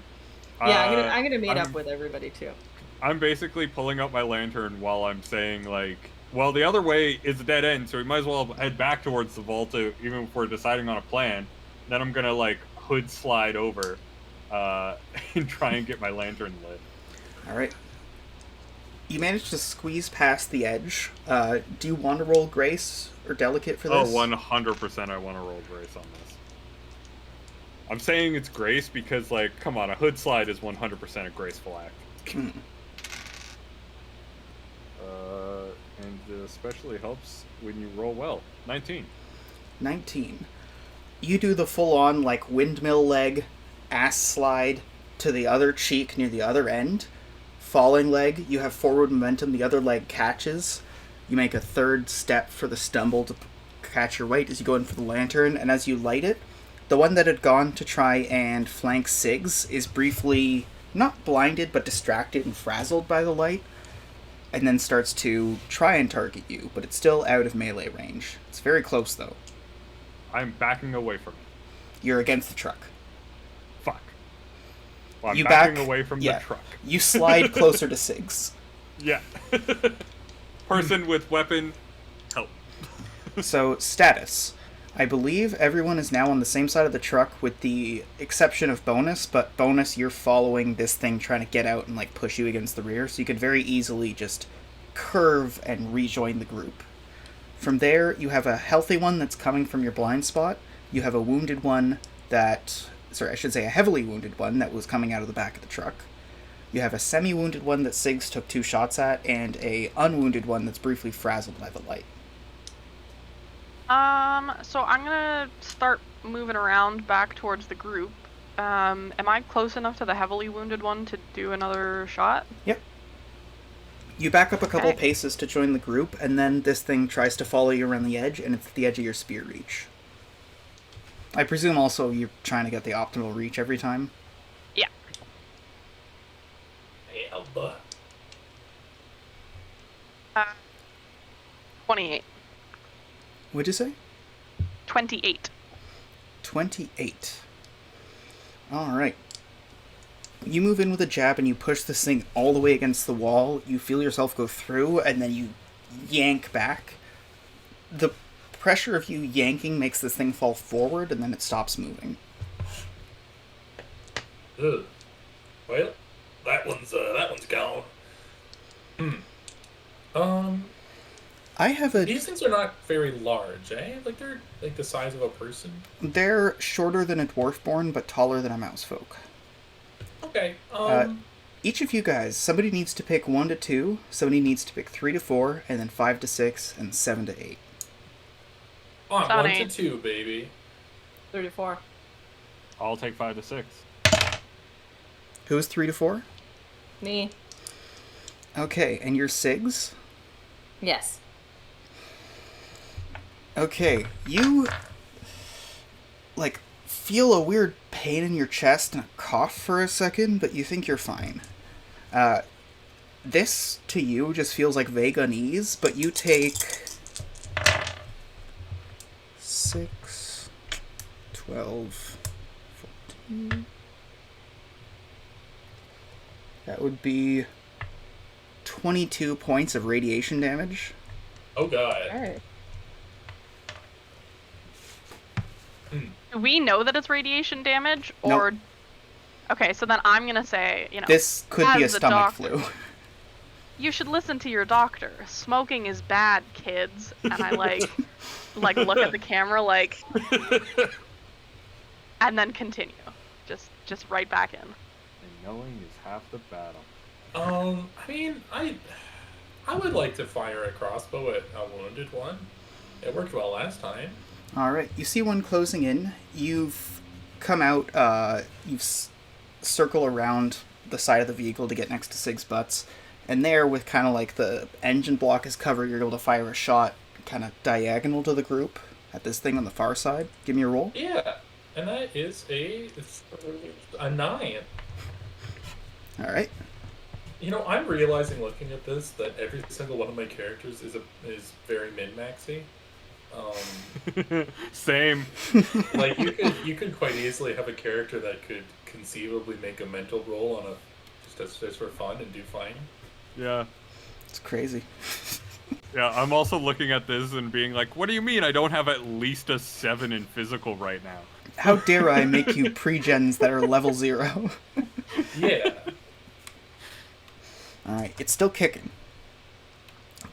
Yeah, I'm gonna meet up with everybody, too. I'm basically pulling up my lantern while I'm saying, like, well, the other way is a dead end, so we might as well head back towards the vault, even if we're deciding on a plan. Then I'm gonna, like, hood slide over and try and get my lantern lit. Alright. You managed to squeeze past the edge. Do you want to roll Grace or Delicate for this? Oh, 100% I want to roll Grace on this. I'm saying it's Grace because, like, come on, a hood slide is 100% a graceful act. And it especially helps when you roll well. 19. 19. You do the full-on, like, windmill leg, ass slide to the other cheek near the other end. Falling leg, you have forward momentum, the other leg catches, You make a third step for the stumble to catch your weight as you go in for the lantern, and as you light it, the one that had gone to try and flank Siggs is briefly not blinded but distracted and frazzled by the light, and then starts to try and target you, but it's still out of melee range. It's very close though. I'm backing away from it. You're against the truck. Fuck. Well, I'm You backing back- away from yeah. the truck. You slide closer to Siggs. Yeah. Person with weapon, help. So, status. I believe everyone is now on the same side of the truck with the exception of Bonus, but Bonus, you're following this thing trying to get out and like push you against the rear, so you could very easily just curve and rejoin the group. From there, you have a healthy one that's coming from your blind spot. You have a wounded one that... Sorry, I should say a heavily wounded one that was coming out of the back of the truck. You have a semi-wounded one that Siggs took 2 shots at, and a unwounded one that's briefly frazzled by the light. So I'm gonna start moving around back towards the group. Am I close enough to the heavily wounded one to do another shot? Yep. You back up a couple Okay. paces to join the group, and then this thing tries to follow you around the edge, and it's at the edge of your spear reach. I presume also you're trying to get the optimal reach every time? Yeah. Yeah, but 28. What'd you say? 28. 28. Alright. You move in with a jab and you push this thing all the way against the wall. You feel yourself go through, and then you yank back. The pressure of you yanking makes this thing fall forward, and then it stops moving. ugh. Well, that one's gone. I have a... These things are not very large, eh? Like they're like the size of a person. They're shorter than a dwarfborn, but taller than a mousefolk. Okay. Each of you guys, somebody needs to pick 1 to 2, somebody needs to pick 3 to 4, and then 5 to 6, and 7 to 8. On 1 to Sonny. 2, baby. 34. I'll take 5 to 6. Who's 3 to 4? Me. Okay, and you're Siggs? Yes. Okay, you, like, feel a weird pain in your chest and a cough for a second, but you think you're fine. This, to you, just feels like vague unease, but you take 6, 12, 14... That would be 22 points of radiation damage. Oh god. Alright. Do we know that it's radiation damage, Nope. or? Okay, so then I'm gonna say, This could be a as the stomach doctor. flu. You should listen to your doctor. Smoking is bad, kids. And I like look at the camera and then continue. Just right back in. And knowing is half the battle. I mean, I would like to fire a crossbow at a wounded one. It worked well last time. Alright, you see one closing in. You've come out, circle around the side of the vehicle to get next to Sig's butts. And there, with kind of like the engine block is covered, you're able to fire a shot kind of diagonal to the group at this thing on the far side. Give me a roll. Yeah, and that is a 9. Alright. You know, I'm realizing looking at this that every single one of my characters is very min-maxy. Same. Like you could quite easily have a character that could conceivably make a mental roll on just for fun and do fine. Yeah. It's crazy. Yeah, I'm also looking at this and being like, what do you mean I don't have at least a 7 in physical right now? How dare I make you pre-gens that are level 0? Yeah. Alright, it's still kicking.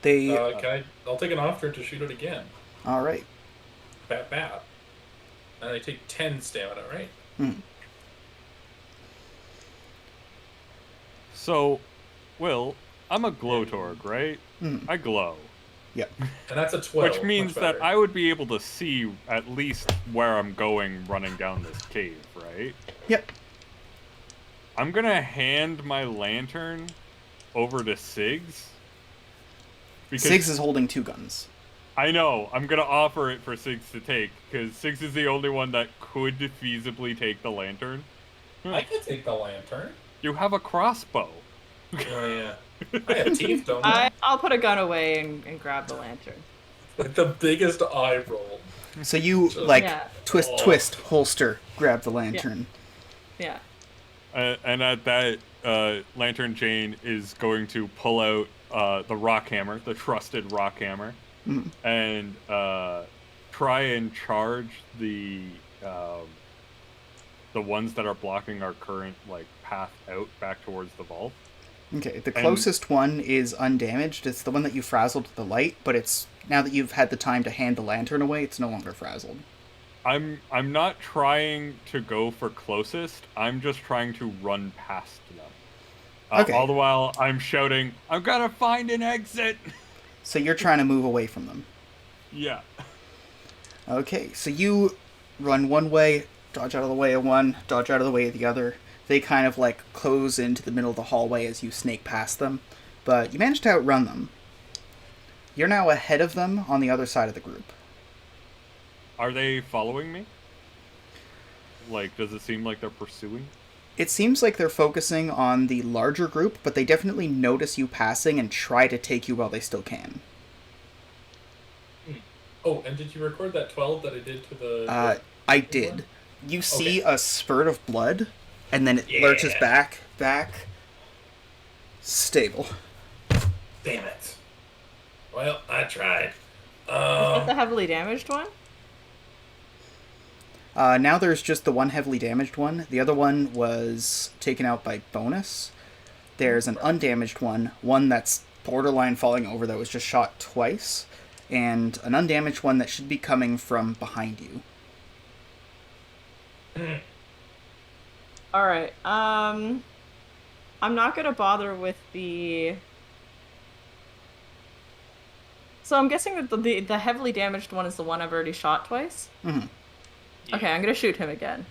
They... I'll take an off turn to shoot it again. Alright. Bat bat. And I take 10 stamina, right? So, Will, I'm a glowtorg, right? I glow. Yep. And that's a 12. Which means much that better. I would be able to see at least where I'm going running down this cave, right? Yep. I'm gonna hand my lantern over to Siggs Because Siggs is holding 2 guns. I know. I'm gonna offer it for Siggs to take, because Siggs is the only one that could feasibly take the lantern. I can take the lantern. You have a crossbow. Oh yeah. I have teeth, don't I? I'll put a gun away and grab the lantern. Like the biggest eye roll. So you, Yeah. twist, holster, grab the lantern. Yeah. And at that, Lantern Jane is going to pull out the rock hammer, the trusted rock hammer, and try and charge the ones that are blocking our current path out back towards the vault. Okay, the closest one is undamaged. It's the one that you frazzled with the light, but it's now that you've had the time to hand the lantern away, it's no longer frazzled. I'm not trying to go for closest. I'm just trying to run past them. Okay. All the while, I'm shouting, "I'm gonna find an exit!" So you're trying to move away from them. Yeah. Okay, so you run one way, dodge out of the way of one, dodge out of the way of the other. They kind of close into the middle of the hallway as you snake past them, but you manage to outrun them. You're now ahead of them on the other side of the group. Are they following me? Does it seem like they're pursuing? It seems like they're focusing on the larger group, but they definitely notice you passing and try to take you while they still can. Oh, and did you record that 12 that I did to the... I did. You see a spurt of blood, and then it lurches back. Stable. Damn it. Well, I tried. Is that the heavily damaged one? Now there's just the one heavily damaged one. The other one was taken out by bonus. There's an undamaged one that's borderline falling over that was just shot twice, and an undamaged one that should be coming from behind you. Alright, I'm not gonna bother with the... So I'm guessing that the heavily damaged one is the one I've already shot twice? Mm-hmm. Okay, I'm gonna shoot him again.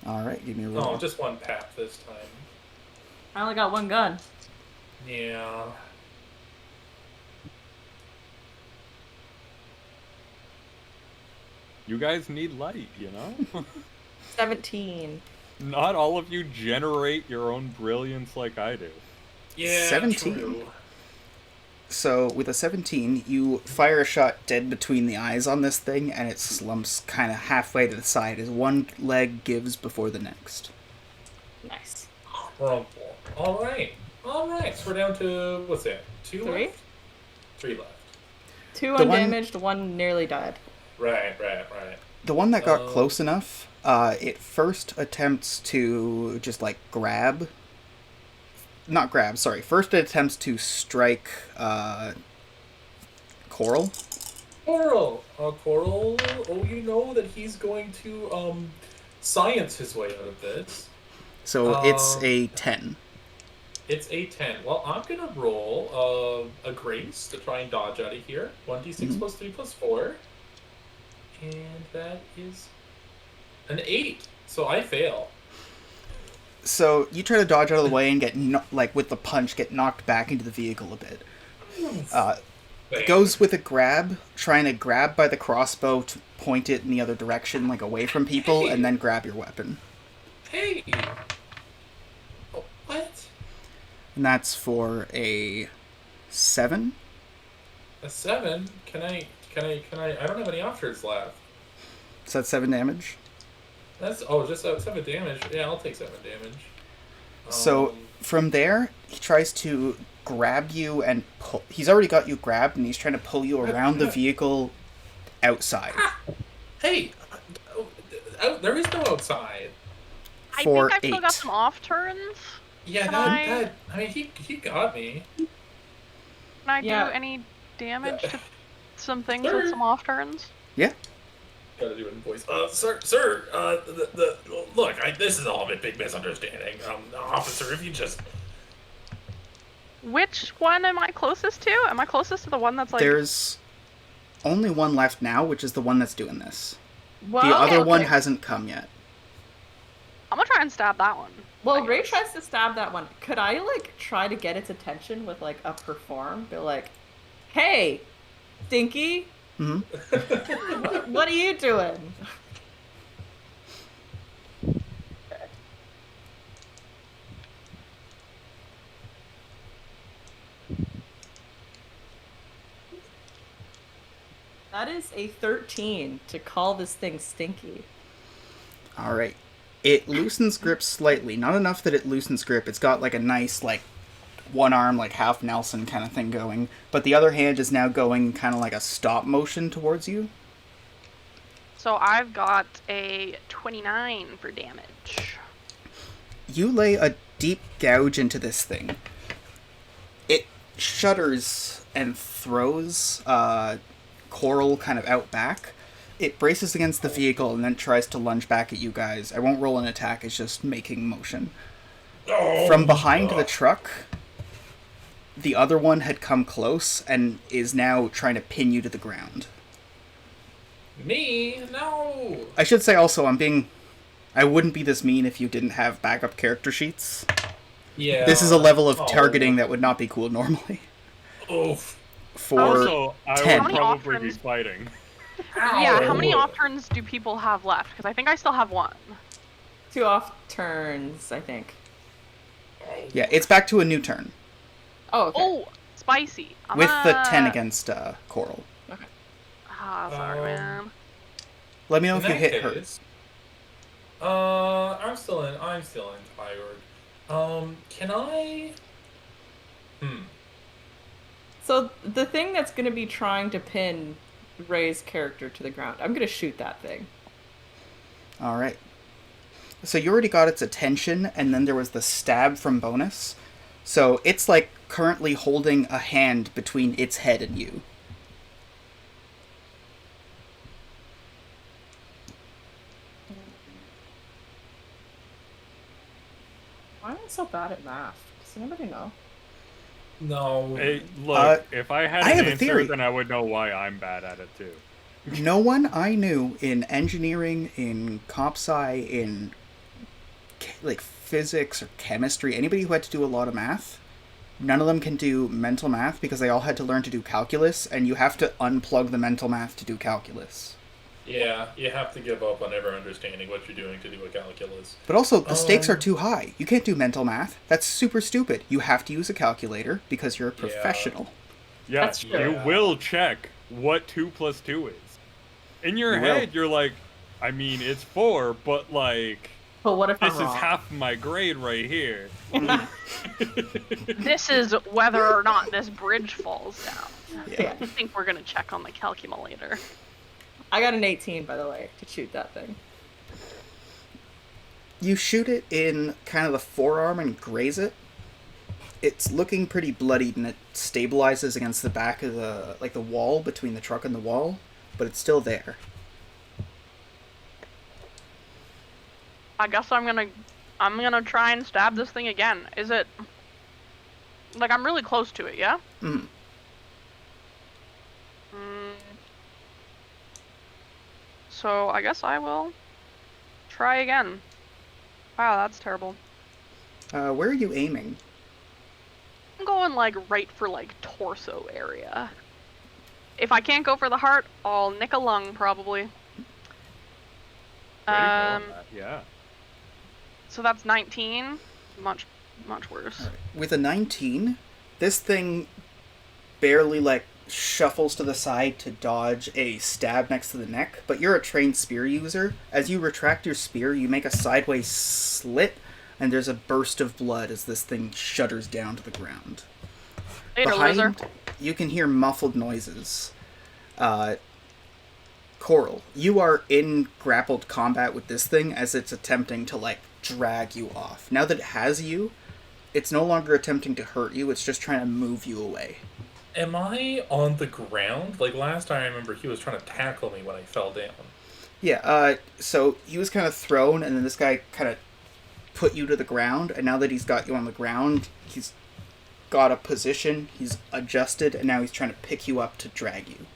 Alright, give me a roll. Oh, just one pap this time. I only got one gun. Yeah. You guys need light, you know? 17. Not all of you generate your own brilliance like I do. Yeah, 17. True. So, with a 17, you fire a shot dead between the eyes on this thing, and it slumps kind of halfway to the side as one leg gives before the next. Nice. Crumple. Alright. So we're down to, what's that? 2 3? left? 3 left. 2 The one- undamaged, one nearly died. Right. The one that got close enough, it first attempts to just grab. Not grab, sorry. First it attempts to strike Coral. Coral! Coral, you know that he's going to science his way out of this. So it's a 10. It's a 10. Well, I'm going to roll a grace to try and dodge out of here. 1d6 plus 3 plus 4. And that is an 8. So I fail. So you try to dodge out of the way and get, with the punch, get knocked back into the vehicle a bit. It goes with a grab, trying to grab by the crossbow to point it in the other direction, away from people, and then grab your weapon. Hey! Oh, what? And that's for a 7. A 7? Can I I don't have any options left. So that's 7 damage. Just 7 damage. Yeah, I'll take 7 damage. So from there, he tries to grab you and pull. He's already got you grabbed, and he's trying to pull you around the vehicle outside. Hey! There is no outside. I For think I've still got 8. some off turns. Yeah, Can I mean, he got me. Can I Yeah. do any damage to some things Sure. with some off turns? Yeah. Gotta do it in voice. Sir, look, this is all a big misunderstanding. Officer, if you just... Which one am I closest to? Am I closest to the one that's There's only one left now, which is the one that's doing this. Well, The other one okay. hasn't come yet. I'm gonna try and stab that one. Well, Ray tries to stab that one. Could I, like, try to get its attention with, like, a perform? Be like, hey, Stinky, what are you doing? That is a 13 to call this thing Stinky. All right. It loosens grip slightly. Not enough that it loosens grip. It's got like a nice, like, one arm, like half Nelson kind of thing going. But the other hand is now going kind of like a stop motion towards you. So I've got a 29 for damage. You lay a deep gouge into this thing. It shudders and throws Coral kind of out back. It braces against the vehicle and then tries to lunge back at you guys. I won't roll an attack, it's just making motion. From behind the truck, the other one had come close and is now trying to pin you to the ground. Me? No! I should say also, I wouldn't be this mean if you didn't have backup character sheets. Yeah. This is a level of targeting that would not be cool normally. Oof. For Also, I 10. would probably be fighting. Yeah, how many off turns do people have left? Because I think I still have one. 2 off turns, I think. Yeah, it's back to a new turn. Oh, okay. Oh, spicy. With the 10 against Coral. Ah, sorry, man. Let me know In if you that hit her. case, I'm still in tired. Can I? So the thing that's going to be trying to pin Ray's character to the ground, I'm going to shoot that thing. Alright. So you already got its attention, and then there was the stab from bonus. So it's like currently holding a hand between its head and you. Why am I so bad at math? Does anybody know? No. Hey, look, if I had I an have a answer, theory. then I would know why I'm bad at it too. No one I knew in engineering, in comp sci, in like physics or chemistry, anybody who had to do a lot of math, none of them can do mental math because they all had to learn to do calculus, and you have to unplug the mental math to do calculus. Yeah, you have to give up on ever understanding what you're doing to do a calculus. But also, the stakes are too high. You can't do mental math. That's super stupid. You have to use a calculator because you're a professional. Yeah, That's true. you will check what 2 plus 2 is. In your You head, will. you're like, I mean, it's 4, but like, But what if this I'm is wrong? half my grade right here. This is whether or not this bridge falls down. Yeah. I think we're gonna check on the calculator. I got an 18, by the way, to shoot that thing. You shoot it in kind of the forearm and graze it. It's looking pretty bloodied, and it stabilizes against the back of the wall between the truck and the wall, but it's still there. I guess I'm gonna try and stab this thing again. Is it like I'm really close to it? Yeah. Mm. So I guess I will try again. Wow, that's terrible. Where are you aiming? I'm going like right for like torso area. If I can't go for the heart, I'll nick a lung probably. Way to go on Um, that, yeah. so that's 19. Much worse. With a 19, this thing barely shuffles to the side to dodge a stab next to the neck, but you're a trained spear user. As you retract your spear, you make a sideways slit, and there's a burst of blood as this thing shudders down to the ground. Later, loser. You can hear muffled noises. Coral, you are in grappled combat with this thing as it's attempting to drag you off. Now that it has you, it's no longer attempting to hurt you, it's just trying to move you away. Am I on the ground? Like last time I remember he was trying to tackle me when I fell down. Yeah, so he was kind of thrown, and then this guy kind of put you to the ground, and now that he's got you on the ground, he's got a position, he's adjusted, and now he's trying to pick you up to drag you.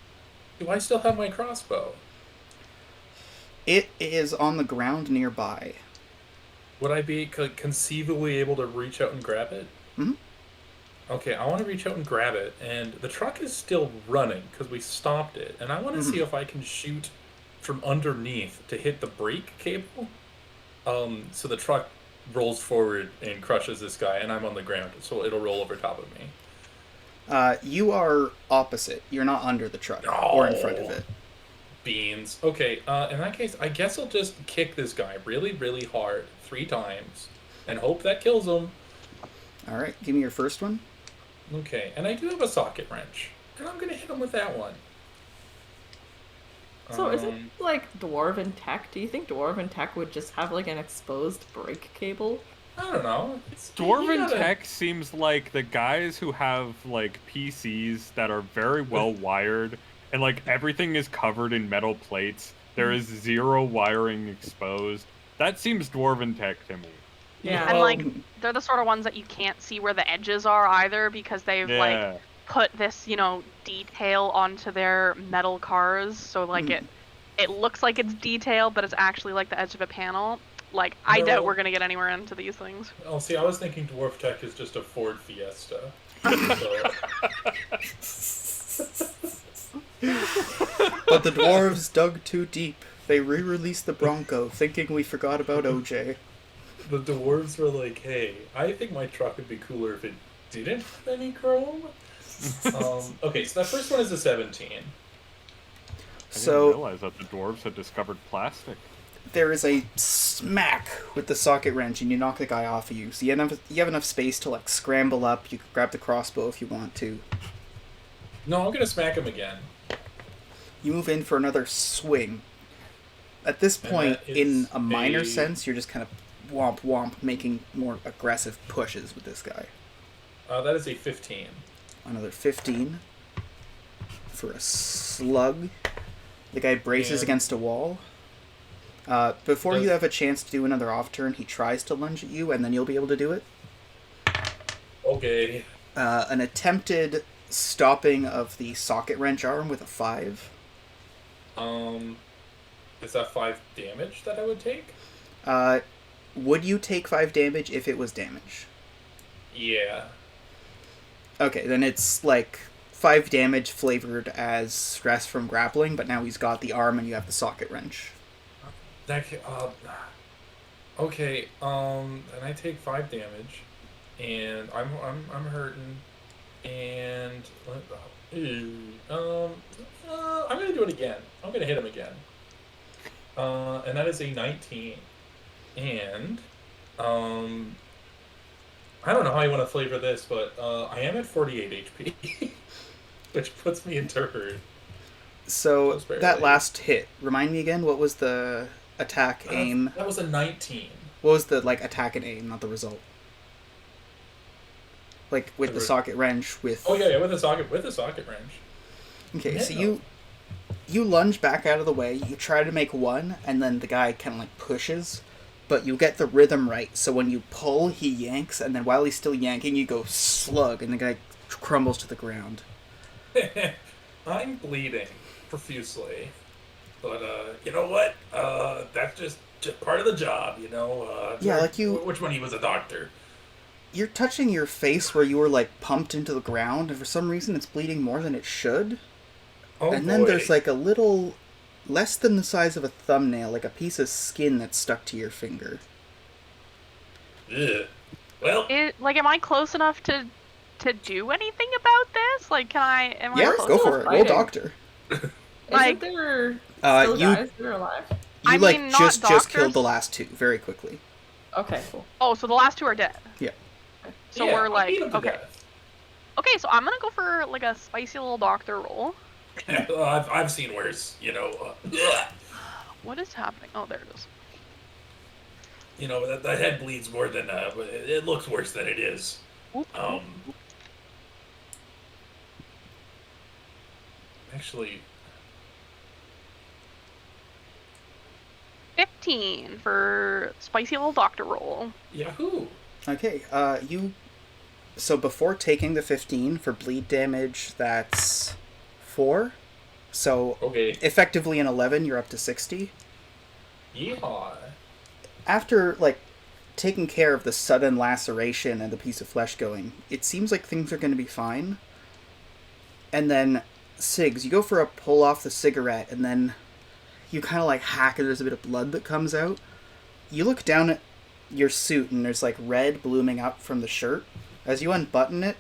Do I still have my crossbow? It is on the ground nearby. Would I be conceivably able to reach out and grab it? Mm-hmm. Okay, I want to reach out and grab it, and the truck is still running because we stopped it, and I want to see if I can shoot from underneath to hit the brake cable. So the truck rolls forward and crushes this guy, and I'm on the ground, so it'll roll over top of me. You are opposite. You're not under the truck or in front of it. Beans. Okay, in that case, I guess I'll just kick this guy really, really hard 3 times and hope that kills him. Alright, give me your first one. Okay, and I do have a socket wrench, and I'm going to hit him with that one. So is it like Dwarven tech? Do you think Dwarven tech would just have like an exposed brake cable? I don't know. Dwarven tech seems like the guys who have like PCs that are very well wired and like everything is covered in metal plates. There is 0 wiring exposed. That seems Dwarven tech to me. Yeah. And like they're the sort of ones that you can't see where the edges are either because they've like put this, detail onto their metal cars, so like it looks like it's detail, but it's actually like the edge of a panel. Like, I doubt we're gonna get anywhere into these things. Oh, see, I was thinking Dwarf Tech is just a Ford Fiesta. But the dwarves dug too deep. They re-released the Bronco, thinking we forgot about OJ. The dwarves were like, hey, I think my truck would be cooler if it didn't have any chrome. Okay, so that first one is a 17. I didn't realize that the dwarves had discovered plastic. There is a smack with the socket wrench, and you knock the guy off of you. So you have enough space to like scramble up. You can grab the crossbow if you want to. No, I'm gonna smack him again. You move in for another swing. At this point, in a minor sense, you're just kind of womp womp, making more aggressive pushes with this guy. That is a 15. Another 15 for a slug. The guy braces against a wall. Before you have a chance to do another off turn, he tries to lunge at you, and then you'll be able to do it. Okay. An attempted stopping of the socket wrench arm with a 5. Is that 5 damage that I would take? Would you take 5 damage if it was damage? Yeah. Okay, then it's like 5 damage flavored as stress from grappling, but now he's got the arm and you have the socket wrench. Okay, and I take 5 damage, and I'm hurting, and I'm gonna do it again. I'm gonna hit him again, and that is a 19, and I don't know how you want to flavor this, but I am at 48 HP, which puts me into hurt. So that last hit, remind me again, what was the attack aim? That was a 19. What was the attack and aim, not the result? Like with the socket wrench with. Oh yeah, with the socket wrench. Okay, yeah, so you lunge back out of the way. You try to make one, and then the guy kind of pushes, but you get the rhythm right. So when you pull, he yanks, and then while he's still yanking, you go slug, and the guy crumbles to the ground. I'm bleeding profusely, but you know what? That's just part of the job, Yeah, Which one? He was a doctor. You're touching your face where you were pumped into the ground, and for some reason it's bleeding more than it should. Oh, and then there's a little less than the size of a thumbnail, like a piece of skin that's stuck to your finger. Ugh. Well, am I close enough to do anything about this? Like, am I Yeah, close go enough? for it. Roll doctor. Isn't there still guys that are alive? You just doctors. killed the last 2 very quickly. Okay, cool. Oh, so the last 2 are dead. Yeah. So yeah, we're I beat him to okay. death. Okay, so I'm gonna go for a spicy little doctor roll. I've seen worse, What is happening? Oh, there it is. The head bleeds more than it looks worse than it is. Actually, 15 for spicy little doctor roll. Yahoo! Okay, so before taking the 15 for bleed damage, that's 4. So effectively an 11, you're up to 60. Yeehaw! After taken care of the sudden laceration and the piece of flesh going, it seems like things are going to be fine. And then, Sigs, you go for a pull off the cigarette, and then you kind of like hack, and there's a bit of blood that comes out. You look down at your suit, and there's like red blooming up from the shirt. As you unbutton it,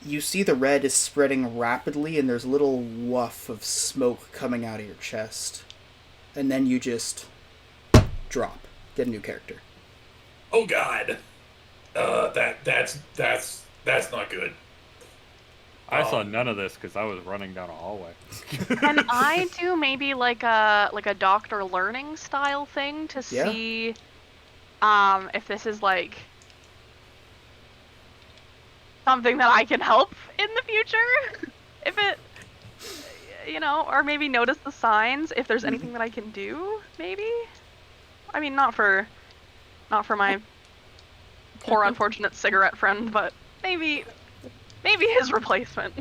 you see the red is spreading rapidly, and there's a little woof of smoke coming out of your chest. And then you just drop. Get a new character. Oh God, that's not good. I saw none of this because I was running down a hallway. Can I do maybe like a doctor learning style thing to see if this is like something that I can help in the future? If it, or maybe notice the signs, if there's anything that I can do, maybe? I mean, not for my poor unfortunate cigarette friend, but maybe his replacement.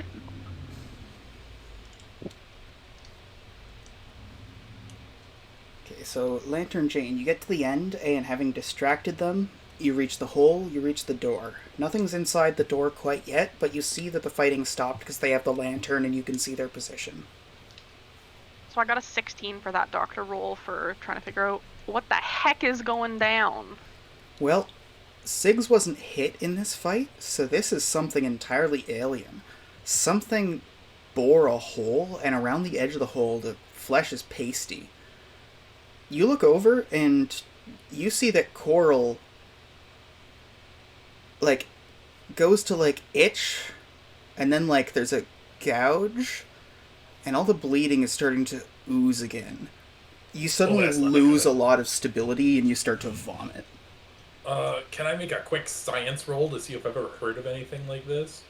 Okay, so Lantern Jane, you get to the end, and having distracted them, you reach the hole, you reach the door. Nothing's inside the door quite yet, but you see that the fighting stopped because they have the lantern and you can see their position. So I got a 16 for that doctor roll for trying to figure out what the heck is going down. Well, Sigs wasn't hit in this fight, so this is something entirely alien. Something bore a hole, and around the edge of the hole, the flesh is pasty. You look over, and you see that Coral, goes to, itch, and then, there's a gouge, and all the bleeding is starting to ooze again. You suddenly lose a lot of stability, and you start to vomit. Can I make a quick science roll to see if I've ever heard of anything like this?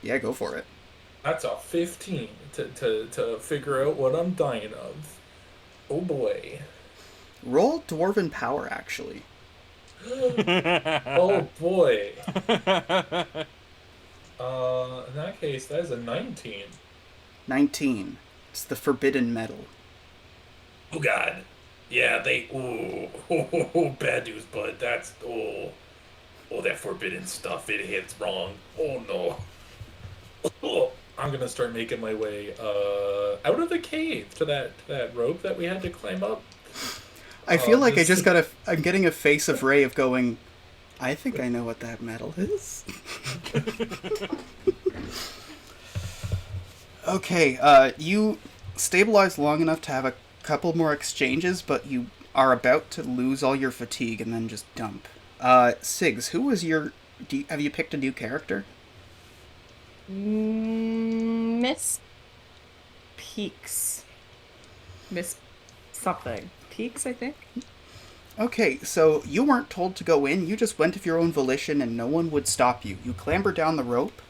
Yeah, go for it. That's a 15 to figure out what I'm dying of. Oh boy. Roll Dwarven Power, actually. Oh boy. In that case, that is a 19. 19. It's the Forbidden Metal. Oh God. Yeah, bad news, bud. That's, that forbidden stuff, it hits wrong. Oh, no. Oh, I'm gonna start making my way, out of the cave to that rope that we had to climb up. I feel like I'm getting a face of Ray of going, I think I know what that metal is. Okay, you stabilize long enough to have a couple more exchanges, but you are about to lose all your fatigue and then just dump. Sigs, who was have you picked a new character? Miss Peaks. Miss something. Peaks, I think? Okay, so you weren't told to go in, you just went of your own volition and no one would stop you. You clamber down the rope,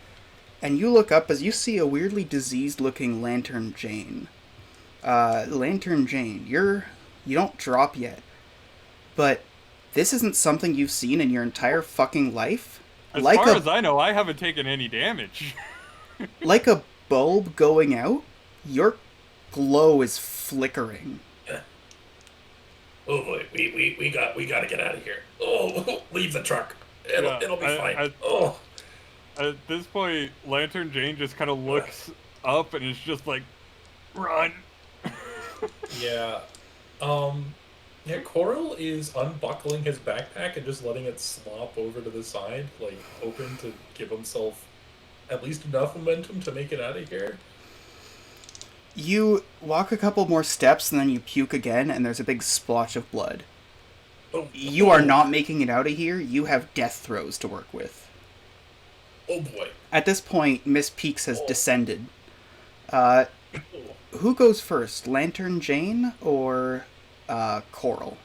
and you look up as you see a weirdly diseased-looking Lantern Jane. Lantern Jane, you don't drop yet, but this isn't something you've seen in your entire fucking life. As far as I know, I haven't taken any damage. Like a bulb going out, your glow is flickering. Oh boy, we gotta get out of here. Oh, leave the truck. It'll be fine. At this point, Lantern Jane just kind of looks up and is just like, run. Yeah. Coral is unbuckling his backpack and just letting it slop over to the side, hoping to give himself at least enough momentum to make it out of here. You walk a couple more steps and then you puke again and there's a big splotch of blood. You are not making it out of here. You have death throws to work with. Oh boy. At this point, Miss Peaks has descended. Who goes first? Lantern Jane or Coral?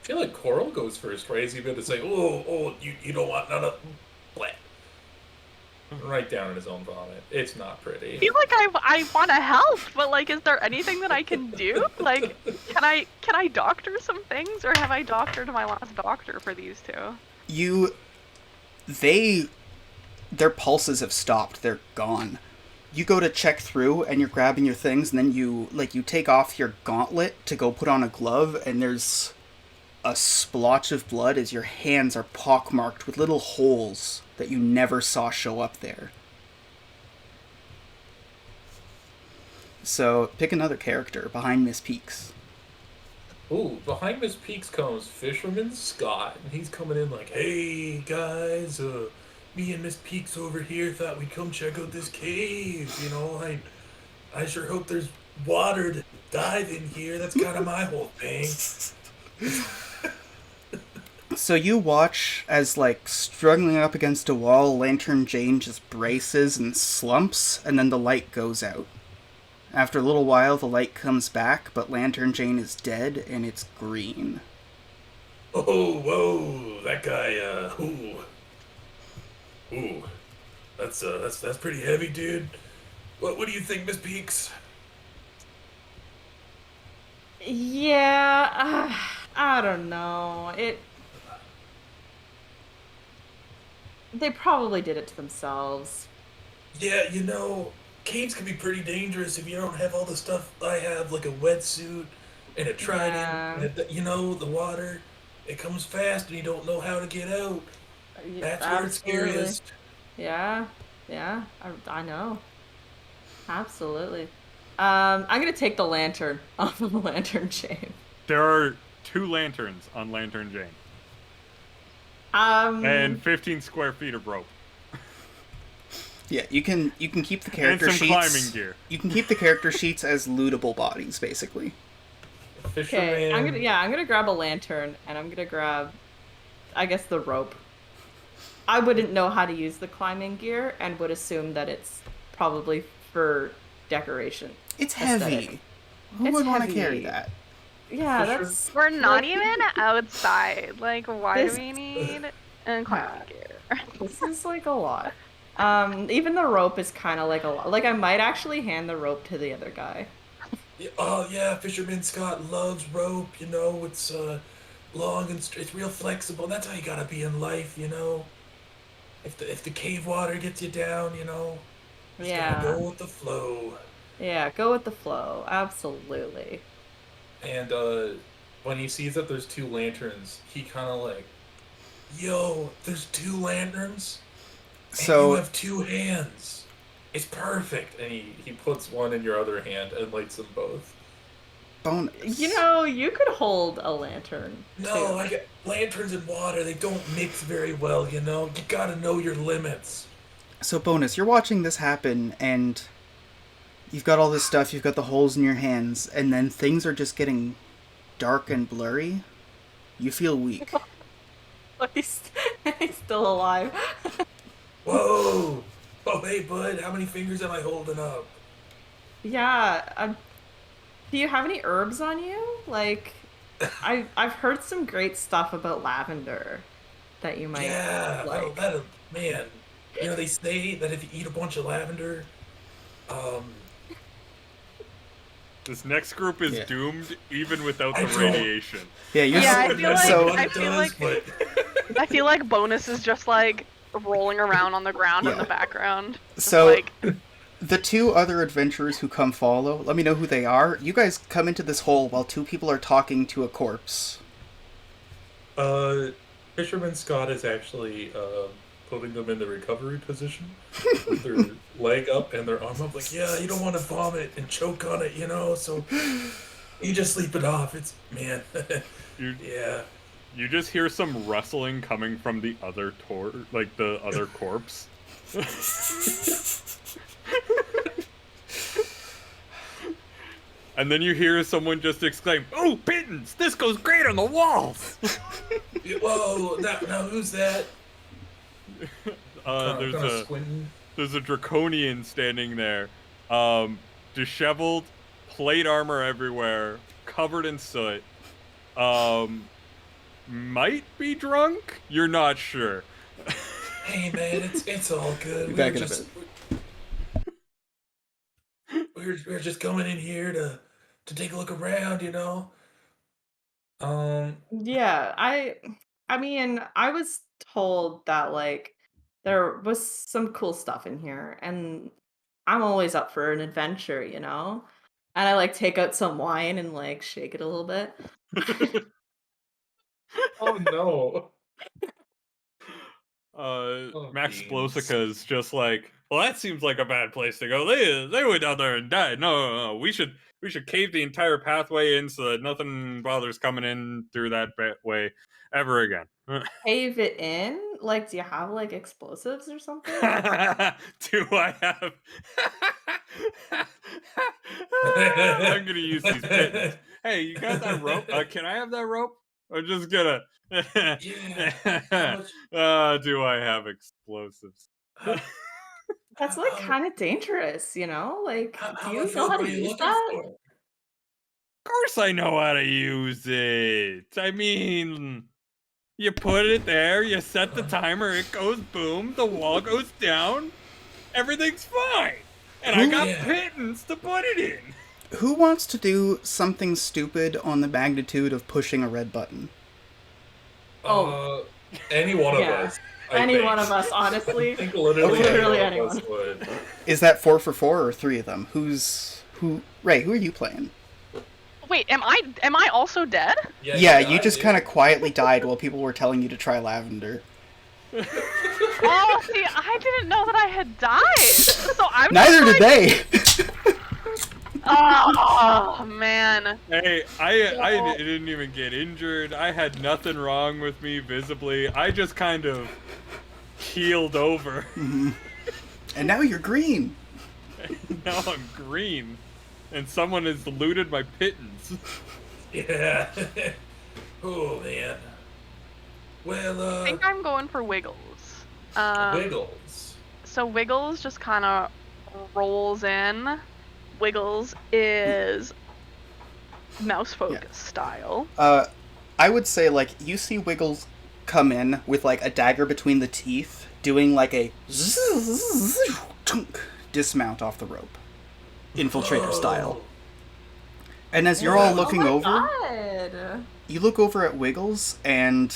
I feel like Coral goes first, right? Is he going to say, you don't want none of... Blah. Right down in his own vomit. It's not pretty. I feel like I want to help, but is there anything that I can do? Can I doctor some things, or have I doctored my last doctor for these two? Their pulses have stopped. They're gone. you go to check through and you're grabbing your things, and then you take off your gauntlet to go put on a glove, and there's a splotch of blood as your hands are pockmarked with little holes that you never saw show up there. So pick another character behind Miss Peaks. Ooh, behind Miss Peaks comes Fisherman Scott, and he's coming in like, "Hey guys, me and Miss Peaks over here thought we'd come check out this cave. You know, I sure hope there's water to dive in here. That's kind of my whole thing." So you watch as, like, struggling up against a wall, Lantern Jane just braces and slumps, and then the light goes out. After a little while, the light comes back, but Lantern Jane is dead, and it's green. Oh, whoa, that guy, ooh, that's pretty heavy, dude. What do you think, Miss Peaks? Yeah, I don't know. They probably did it to themselves. Yeah, you know, caves can be pretty dangerous if you don't have all the stuff I have, like a wetsuit and a trident. Yeah. And you know, the water, it comes fast and you don't know how to get out. That's where it's Absolutely. scariest. Yeah, I know. Absolutely. I'm gonna take the lantern off of the Lantern Jane. There are 2 lanterns on Lantern Jane. And 15 square feet of rope. Yeah, you can keep the character and some sheets. climbing gear. You can keep the character sheets as lootable bodies, basically. Okay, I'm gonna grab a lantern, and I'm gonna grab, I guess, the rope. I wouldn't know how to use the climbing gear, and would assume that it's probably for decoration. It's heavy. Who would want to carry that? Yeah, Fisher? that's. We're not like, even outside. Like, why This- do we need a climbing gear? This is like a lot. Even the rope is kind of like a lot. Like, I might actually hand the rope to the other guy. Oh yeah, Fisherman Scott loves rope. You know, it's long and it's real flexible. That's how you gotta be in life. You know, if the cave water gets you down, you know, just gotta go with the flow. Yeah, go with the flow. Absolutely. And when he sees that there's 2 lanterns, he kind of like, "Yo, there's 2 lanterns, and So you have 2 hands. It's perfect." And he puts one in your other hand and lights them both. bonus. You know, you could hold a lantern. No, too. I get lanterns and water. They don't mix very well. You know, you gotta know your limits. So bonus, you're watching this happen, and you've got all this stuff. You've got the holes in your hands, and then things are just getting dark and blurry. You feel weak. He's still alive. Whoa! Oh, hey, bud. How many fingers am I holding up? Yeah. Do you have any herbs on you? Like, I've heard some great stuff about lavender that you might Yeah, like. man. You know, they say that if you eat a bunch of lavender, This next group is Yeah. doomed even without I the don't- radiation. Yeah, you're Yeah, I so, feel like- so I feel like- I feel like Bonus is just like rolling around on the ground in Yeah. the background. Just So- like, the 2 other adventurers who come follow, let me know who they are. You guys come into this hole while 2 people are talking to a corpse. Fisherman Scott is actually putting them in the recovery position with their leg up and their arm up. Like, yeah, you don't want to vomit and choke on it, you know. So you just sleep it off. It's man, You yeah. you just hear some rustling coming from the other the other corpse. And then you hear someone just exclaim, "Oh, pittance! This goes great on the walls!" Whoa, now who's that? There's Squinting. a draconian standing there, disheveled, plate armor everywhere, covered in soot. Might be drunk. You're not sure. Hey man, it's all good. Be back in a bit. We're just coming in here to take a look around, you know. Yeah, I mean, I was told that like there was some cool stuff in here, and I'm always up for an adventure, you know? And I like take out some wine and like shake it a little bit. Oh no. Oh, Max beans. Splosica is just like, well, that seems like a bad place to go. They went down there and died. No. We should cave the entire pathway in so that nothing bothers coming in through that way ever again. Cave it in? Like, do you have like explosives or something? Do I have? I'm gonna use these pittons. Hey, you got that rope? Can I have that rope? I'm just gonna. Do I have explosives? That's like kind of dangerous, you know? Like, do you much know how rope to are you use looking that? for? Of course I know how to use it. I mean, you put it there, you set the timer, it goes boom, the wall goes down, everything's fine. And I got pittance to put it in. Who wants to do something stupid on the magnitude of pushing a red button? Any one of us. Any one of us, honestly. I think literally any one of us would. Is that 4 for 4 or 3 of them? Ray, who are you playing? Wait, am I also dead? Yeah, you just kind of quietly died while people were telling you to try lavender. Oh, see, I didn't know that I had died. So I'm Neither did they. Oh man. Hey, I didn't even get injured. I had nothing wrong with me visibly. I just kind of keeled over. Mm-hmm. And now you're green. Now I'm green. And someone has looted my pittance. Yeah. Oh man. Well, I think I'm going for Wiggles. Wiggles. So Wiggles just kind of rolls in. Wiggles is mouse focus style. I would say, like, you see Wiggles come in with, like, a dagger between the teeth, doing, like, a dismount off the rope. Infiltrator style. And as you're all looking over, you look over at Wiggles, and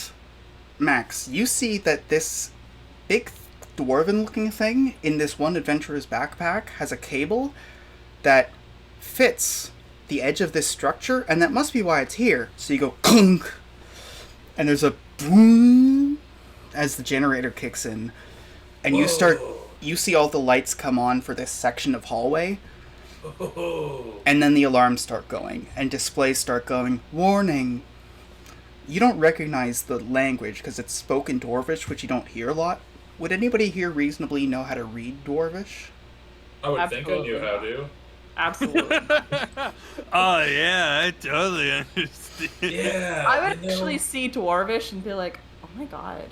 Max, you see that this big dwarven-looking thing in this one adventurer's backpack has a cable that fits the edge of this structure, and that must be why it's here. So you go clunk, and there's a boom as the generator kicks in, and you see all the lights come on for this section of hallway, and then the alarms start going, and displays start going, warning. You don't recognize the language because it's spoken Dwarvish, which you don't hear a lot. Would anybody here reasonably know how to read Dwarvish? I would think I knew how to. Absolutely. Oh yeah, I totally understand. Yeah. I would actually see Dwarvish and be like, oh my god,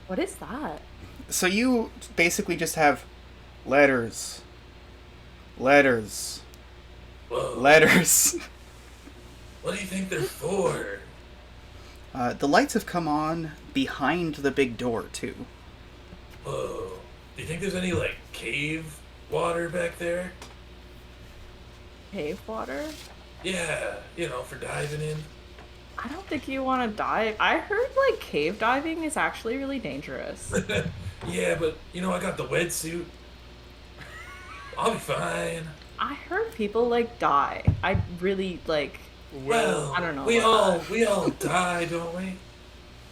what is that? So you basically just have letters. Letters. Whoa. Letters. What do you think they're for? The lights have come on behind the big door, too. Whoa. Do you think there's any, like, cave water back there? Cave water? Yeah, for diving in. I don't think you want to dive. I heard, like, cave diving is actually really dangerous. Yeah, but, I got the wetsuit. I'll be fine. I heard people, like, die. I really, like... Well, I don't know. We all die, don't we?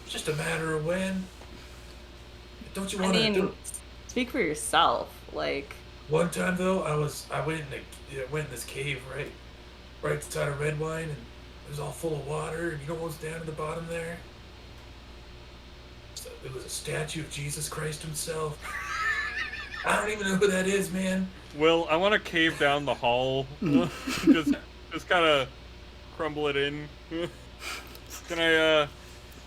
It's just a matter of when. Don't you want to do? Speak for yourself. Like, one time though, I went in this cave right beside of Redwine, and it was all full of water, and you know what was down at the bottom there? It was a statue of Jesus Christ himself. I don't even know who that is, man. Will, I want to cave down the hall. just kind of crumble it in. Can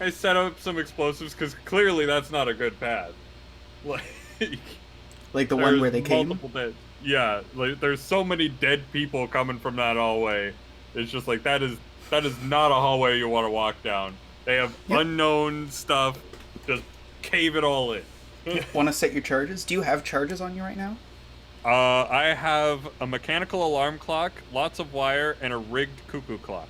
I set up some explosives? Because clearly that's not a good path. Like the one where they came? Dead. Yeah, like there's so many dead people coming from that hallway. It's just like that is not a hallway you want to walk down. They have unknown stuff. Just cave it all in. Want to set your charges? Do you have charges on you right now? I have a mechanical alarm clock, lots of wire, and a rigged cuckoo clock.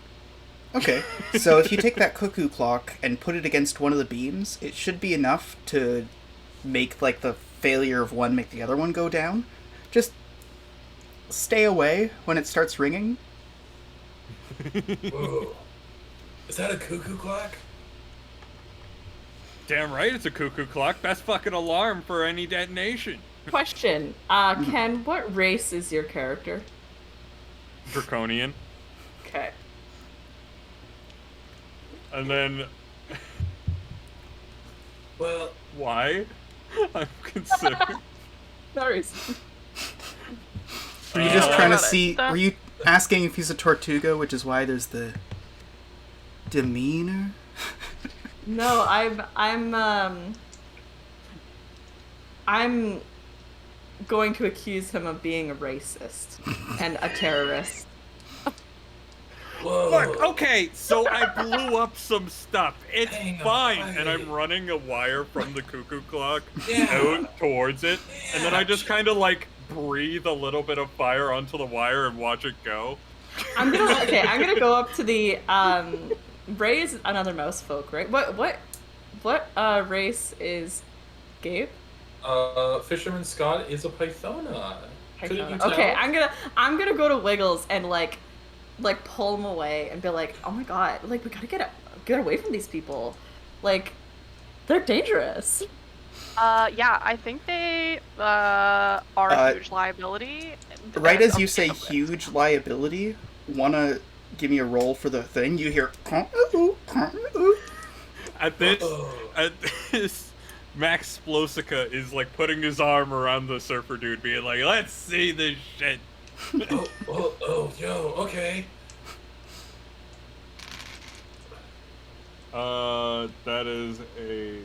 Okay, so if you take that cuckoo clock and put it against one of the beams, it should be enough to make, like, the failure of one make the other one go down. Just stay away when it starts ringing. Whoa. Is that a cuckoo clock? Damn right, it's a cuckoo clock. Best fucking alarm for any detonation. Question. Ken, what race is your character? Draconian. Okay. And then... Well, Why? I'm considering... No reason. Were you just trying to Got it. see... Were you asking if he's a Tortuga, which is why there's the demeanor? No, I'm going to accuse him of being a racist and a terrorist. whoa. Look, okay, so I blew up some stuff. It's Hang on, fine. wait. And I'm running a wire from the cuckoo clock Yeah. out towards it. And then I Yeah. just kind of like breathe a little bit of fire onto the wire and watch it go. I'm gonna go up to the Ray is another mouse folk, right? What race is Gabe? Fisherman Scott is a Pythona. Couldn't you tell? Okay, I'm gonna go to Wiggles and like pull him away and be like, oh my god, like we gotta get away from these people, like they're dangerous. Yeah, I think they are a huge liability. Right and as you a say big risk. huge liability, wanna give me a roll for the thing? You hear... At this, Max Splosica is like putting his arm around the surfer dude, being like, let's see this shit. Yo, okay. That is a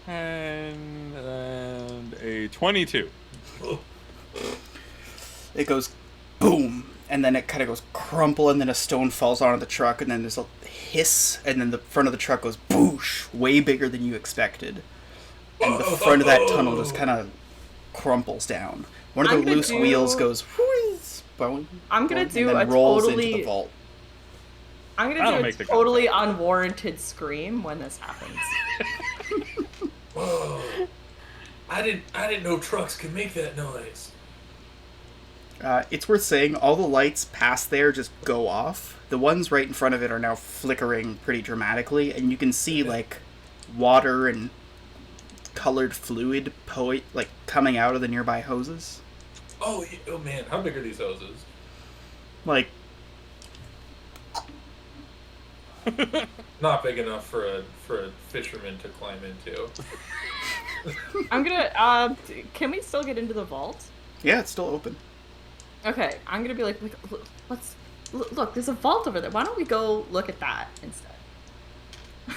10 and a 22. It goes boom, and then it kind of goes crumple, and then a stone falls onto the truck, and then there's a hiss, and then the front of the truck goes boosh, way bigger than you expected. And the front of that tunnel just kind of crumples down. One of I'm the gonna loose do- wheels goes whiz, boing, I'm gonna boing, do and then a rolls totally- into the vault. I'm That'll gonna do make a the totally unwarranted scream when this happens. Whoa. I didn't know trucks could make that noise. It's worth saying, all the lights past there just go off. The ones right in front of it are now flickering pretty dramatically, and you can see, like, water and colored fluid coming out of the nearby hoses. Oh man, how big are these hoses? Like, Not big enough for a fisherman to climb into. I'm gonna can we still get into the vault? yeah, it's still open. Okay, I'm gonna be like, let's look. There's a vault over there. Why don't we go look at that instead?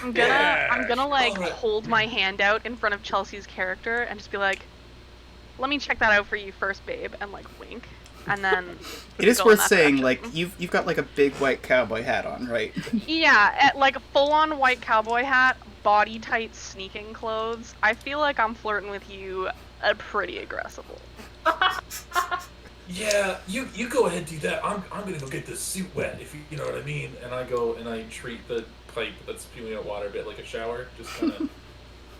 I'm Yeah. gonna like Alright. hold my hand out in front of Chelsea's character and just be like, let me check that out for you first, babe, and like wink. And then It is go in worth that saying, direction. like, you've got, like, a big white cowboy hat on, right? Yeah, like a full-on white cowboy hat, body-tight sneaking clothes. I feel like I'm flirting with you pretty aggressively. Yeah, you go ahead do that. I'm gonna go get this suit wet, if you know what I mean. And I go and I treat the pipe that's spewing out water a bit like a shower, just kind of,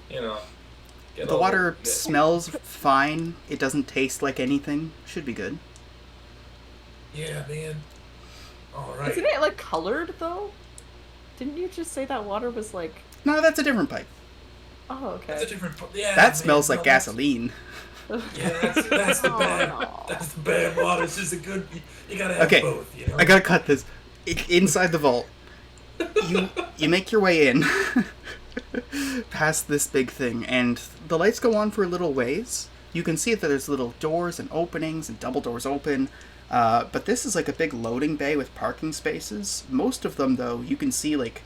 get The all water get- smells fine. It doesn't taste like anything. Should be good. Yeah, man. All right. Isn't it like colored though? Didn't you just say that water was like? No, that's a different pipe. Oh, That's a okay. different. Yeah. That man, smells no, like that's- gasoline. Yeah, that's the Oh, bad. no. That's the bad water. It's just a good. You gotta have Okay, both. You know. I gotta cut this. Inside the vault, you make your way in past this big thing, and the lights go on for a little ways. You can see that there's little doors and openings and double doors open, but this is like a big loading bay with parking spaces. Most of them, though, you can see like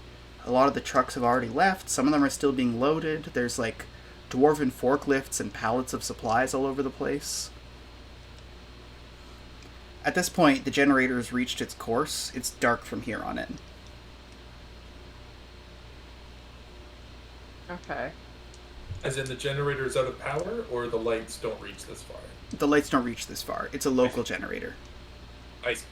a lot of the trucks have already left. Some of them are still being loaded. There's like dwarven forklifts and pallets of supplies all over the place. At this point, the generator has reached its course. It's dark from here on in. Okay. As in the generator is out of power, or the lights don't reach this far. The lights don't reach this far. It's a local generator. I see.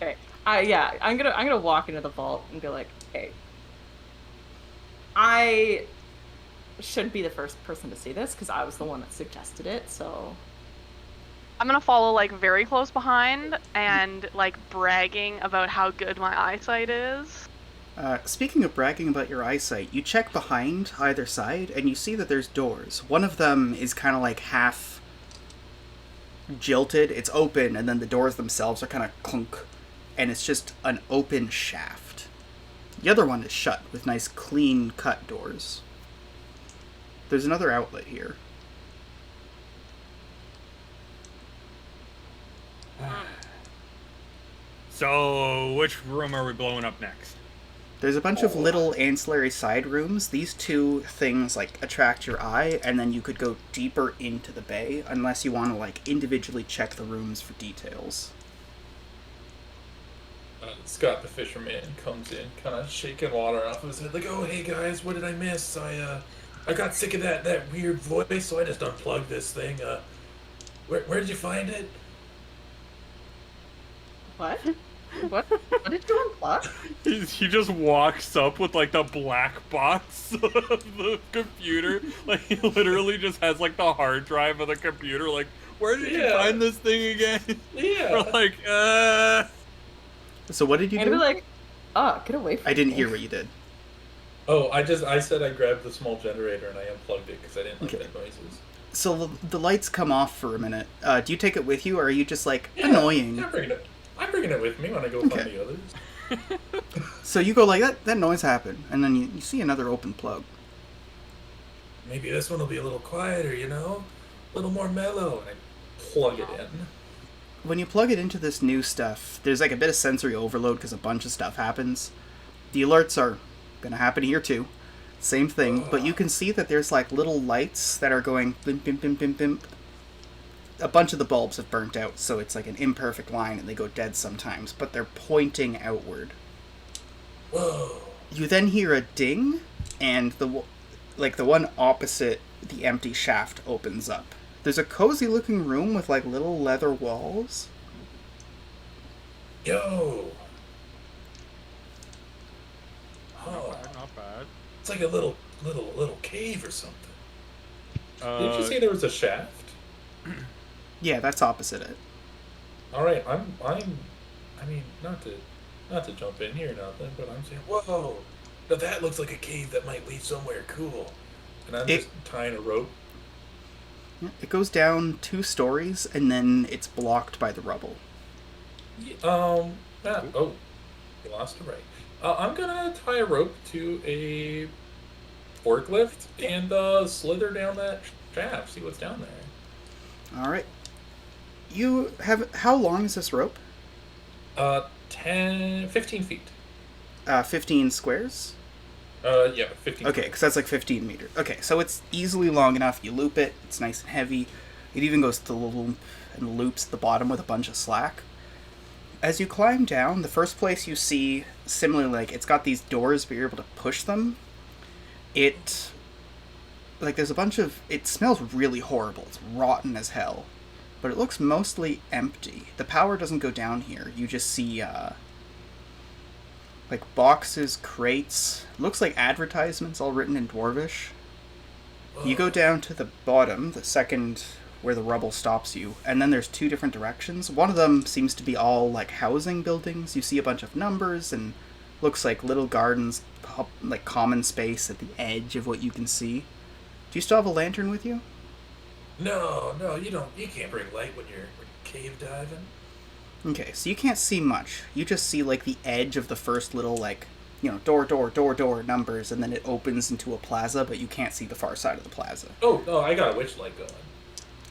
Okay. Yeah, I'm gonna walk into the vault and be like, hey, I should be the first person to see this because I was the one that suggested it, so... I'm gonna follow, like, very close behind and, like, bragging about how good my eyesight is. Speaking of bragging about your eyesight, you check behind either side, and you see that there's doors. One of them is kind of like half jilted. It's open, and then the doors themselves are kind of clunk, and it's just an open shaft. The other one is shut, with nice clean-cut doors. There's another outlet here. So, which room are we blowing up next? There's a bunch of little ancillary side rooms. These two things, like, attract your eye, and then you could go deeper into the bay, unless you want to, like, individually check the rooms for details. Scott the fisherman comes in, kind of shaking water off of his head, like, "Oh, hey guys, what did I miss? I got sick of that weird voice, so I just unplugged this thing. Where did you find it?" What? What did you unplug? He just walks up with, like, the black box of the computer. Like, he literally just has, like, the hard drive of the computer. Like, where did you find this thing again? Yeah. We're like, So what did you do? I'd be like, oh, get away from me. I didn't hear what you did. Oh, I said I grabbed the small generator and I unplugged it because I didn't like Okay. that noises. So the lights come off for a minute. Do you take it with you, or are you just, like, annoying? Yeah, I'm bringing it with me when I go Okay. find the others. So you go like, that noise happened, and then you see another open plug. Maybe this one will be a little quieter, a little more mellow. And I plug it in. When you plug it into this new stuff, there's like a bit of sensory overload because a bunch of stuff happens. The alerts are going to happen here too. Same thing, but you can see that there's like little lights that are going bimp, bimp, bimp, bimp, bimp. A bunch of the bulbs have burnt out, so it's like an imperfect line and they go dead sometimes, but they're pointing outward. Whoa. You then hear a ding, and the one opposite the empty shaft opens up. There's a cozy looking room with like little leather walls. Yo. Oh, not bad. it's like a little cave or something. Did you Uh, say there was a shaft? Yeah, that's opposite it. All right, I mean, not to jump in here or nothing, but I'm saying, whoa, now that looks like a cave that might lead somewhere cool. And I'm just tying a rope. It goes down 2 stories, and then it's blocked by the rubble. Oh, you lost it right. I'm gonna tie a rope to a forklift and slither down that shaft, see what's down there. All right. You have... How long is this rope? 15 feet. 15 squares? Yeah, 15 Okay, feet. because that's like 15 meters. Okay, so it's easily long enough. You loop it. It's nice and heavy. It even goes to loop and loops at the bottom with a bunch of slack. As you climb down, the first place you see, similarly, like, it's got these doors, but you're able to push them. It... Like, there's a bunch of... It smells really horrible. It's rotten as hell. But it looks mostly empty. The power doesn't go down here. You just see, like, boxes, crates. Looks like advertisements all written in Dwarvish. You go down to the bottom, the second where the rubble stops you, and then there's 2 different directions. One of them seems to be all, like, housing buildings. You see a bunch of numbers, and looks like little gardens, like, common space at the edge of what you can see. Do you still have a lantern with you? No, you can't bring light when you're cave diving. Okay, so you can't see much. You just see, like, the edge of the first little, like, door numbers, and then it opens into a plaza, but you can't see the far side of the plaza. Oh, no, I got a witch light going.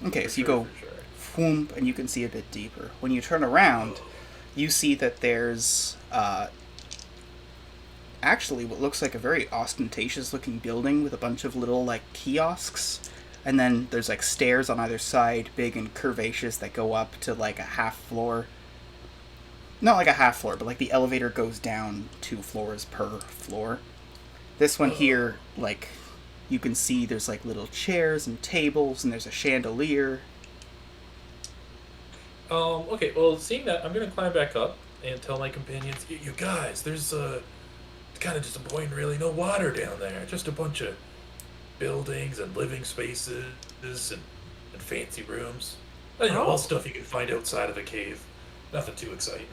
Okay, For so you sure, go, for sure. whoomp, and you can see a bit deeper. When you turn around, you see that there's, actually what looks like a very ostentatious-looking building with a bunch of little, like, kiosks. And then there's, like, stairs on either side, big and curvaceous, that go up to, like, a half floor. Not like a half floor, but, like, the elevator goes down 2 floors per floor. This one here, like, you can see there's, like, little chairs and tables, and there's a chandelier. Okay, well, seeing that, I'm gonna climb back up and tell my companions, you guys, there's It's kind of disappointing, really. No water down there. Just a bunch of buildings and living spaces and fancy rooms. All stuff you can find outside of a cave. Nothing too exciting.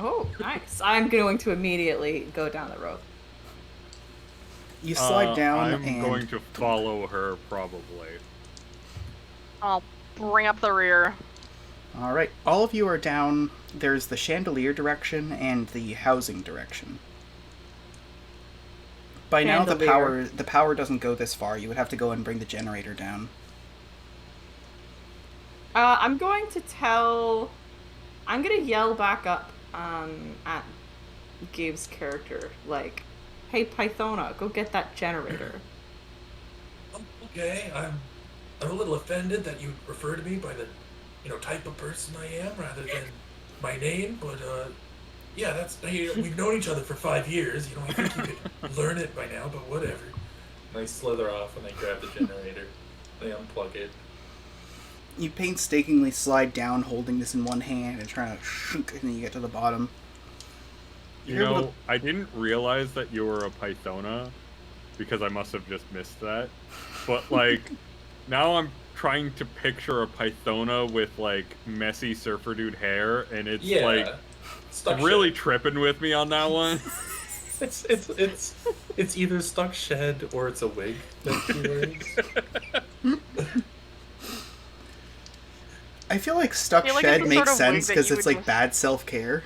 Oh, nice. I'm going to immediately go down the road. You slide down I'm going to follow her, probably. I'll bring up the rear. Alright, all of you are down. There's the chandelier direction and the housing direction. By now the power doesn't go this far. You would have to go and bring the generator down. I'm going to yell back up at Gabe's character, like, hey Pythona, go get that generator. Okay, I'm a little offended that you refer to me by the type of person I am rather than my name, but yeah, we've known each other for 5 years. I think you could learn it by now, but whatever. And I slither off and I grab the generator. They unplug it. You painstakingly slide down, holding this in one hand and trying to shunk, and then you get to the bottom. I didn't realize that you were a Pythona, because I must have just missed that. But, now I'm trying to picture a Pythona with, messy surfer dude hair, and it's, really tripping with me on that one. It's either stuck shed or it's a wig that she wears. I feel like stuck shed makes sense because it's bad self-care.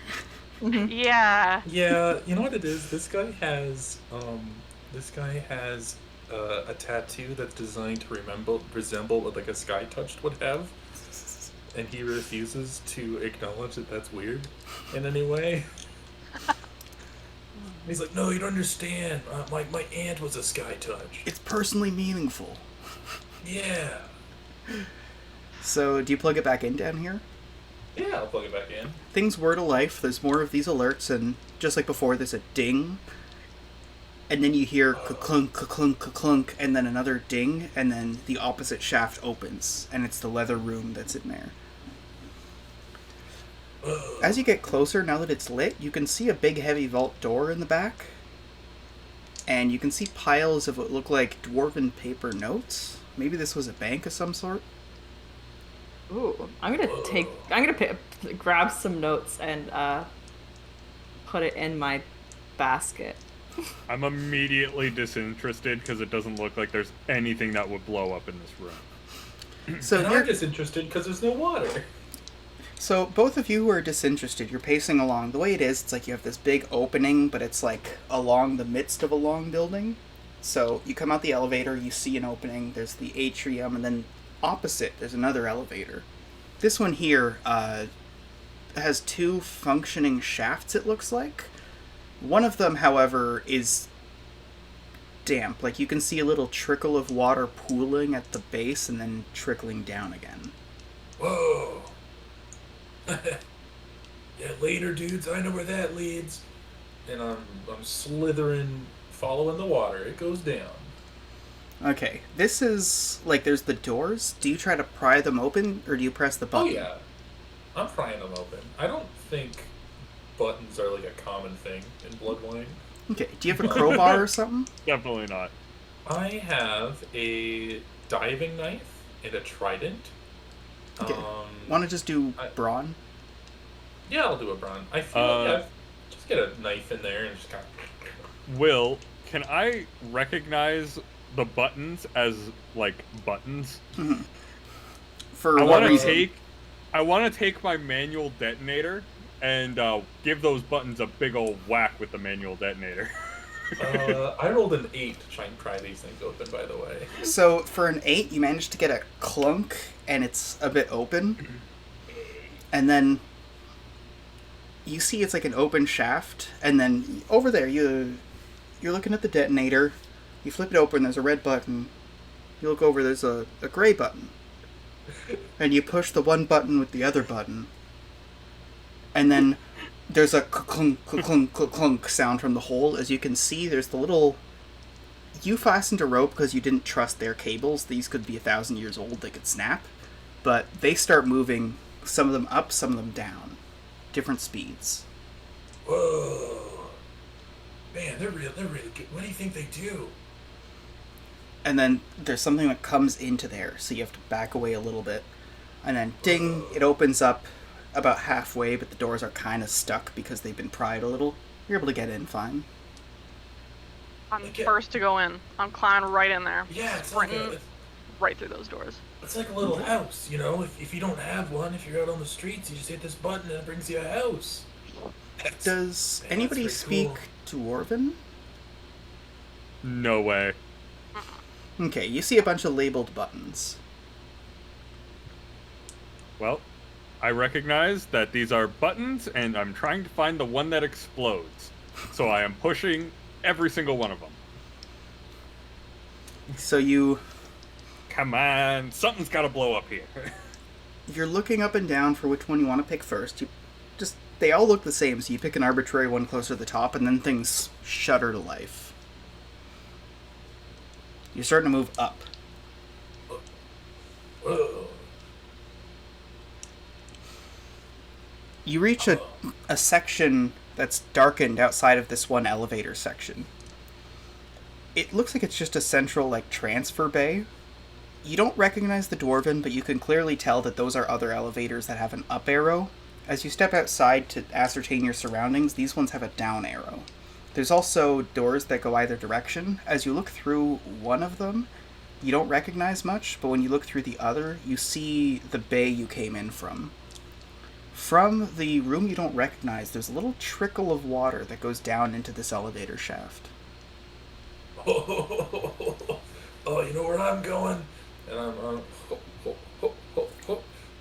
Mm-hmm. Yeah. Yeah, you know what it is? This guy has a tattoo that's designed to resemble what a Sky Touched would have, and he refuses to acknowledge that that's weird in any way. He's like, no, you don't understand. My aunt was a Sky Touch. It's personally meaningful. Yeah. So, do you plug it back in down here? Yeah, I'll plug it back in. Things were to life. There's more of these alerts, and just like before, there's a ding. And then you hear ka-clunk, ka-clunk, ka-clunk, and then another ding, and then the opposite shaft opens, and it's the leather room that's in there. As you get closer, now that it's lit, you can see a big heavy vault door in the back. And you can see piles of what look like dwarven paper notes. Maybe this was a bank of some sort. Ooh, I'm gonna grab some notes and put it in my basket. I'm immediately disinterested because it doesn't look like there's anything that would blow up in this room. So I'm disinterested because there's no water. So both of you who are disinterested, you're pacing along. The way it is, it's you have this big opening, but it's along the midst of a long building. So you come out the elevator, you see an opening, there's the atrium, and then opposite, there's another elevator. This one here has 2 functioning shafts, it looks like. One of them, however, is damp. You can see a little trickle of water pooling at the base and then trickling down again. Whoa. Yeah, later, dudes. I know where that leads. And I'm slithering, following the water. It goes down. Okay, this is, there's the doors. Do you try to pry them open, or do you press the button? Oh, yeah. I'm prying them open. I don't think buttons are, a common thing in Bloodwine. Okay, do you have a crowbar or something? Definitely not. I have a diving knife and a trident. Okay. Want to just do brawn? Yeah, I'll do a brawn. I feel just get a knife in there and just kind of... Will, can I recognize the buttons as buttons? Mm-hmm. I want to take my manual detonator and give those buttons a big old whack with the manual detonator. I rolled an 8 to try and pry these things open, by the way. So for an 8, you managed to get a clunk, and it's a bit open. And then you see it's an open shaft, and then over there you're looking at the detonator. You flip it open, there's a red button. You look over, there's a gray button. And you push the one button with the other button. And then there's a clunk, clunk, clunk sound from the hole. As you can see, there's the little... You fastened a rope because you didn't trust their cables. These could be 1,000 years old. They could snap. But they start moving, some of them up, some of them down. Different speeds. Whoa. Man, they're really good. What do you think they do? And then there's something that comes into there, so you have to back away a little bit. And then ding, it opens up about halfway, but the doors are kind of stuck because they've been pried a little. You're able to get in fine. I'm first to go in. I'm climbing right in there. Yeah, it's sprinting right through those doors. It's like a little house, you know? If you don't have one, if you're out on the streets, you just hit this button and it brings you a house. Does anybody speak Dwarven? No way. Okay, you see a bunch of labeled buttons. Well, I recognize that these are buttons, and I'm trying to find the one that explodes. So I am pushing every single one of them. So you... Come on, something's gotta blow up here. You're looking up and down for which one you want to pick first. They all look the same, so you pick an arbitrary one closer to the top, and then things shudder to life. You're starting to move up. You reach a section that's darkened outside of this one elevator section. It looks like it's just a central, transfer bay. You don't recognize the Dwarven, but you can clearly tell that those are other elevators that have an up arrow. As you step outside to ascertain your surroundings, these ones have a down arrow. There's also doors that go either direction. As you look through one of them, you don't recognize much, but when you look through the other, you see the bay you came in from. From the room you don't recognize, there's a little trickle of water that goes down into this elevator shaft. Oh, you know where I'm going?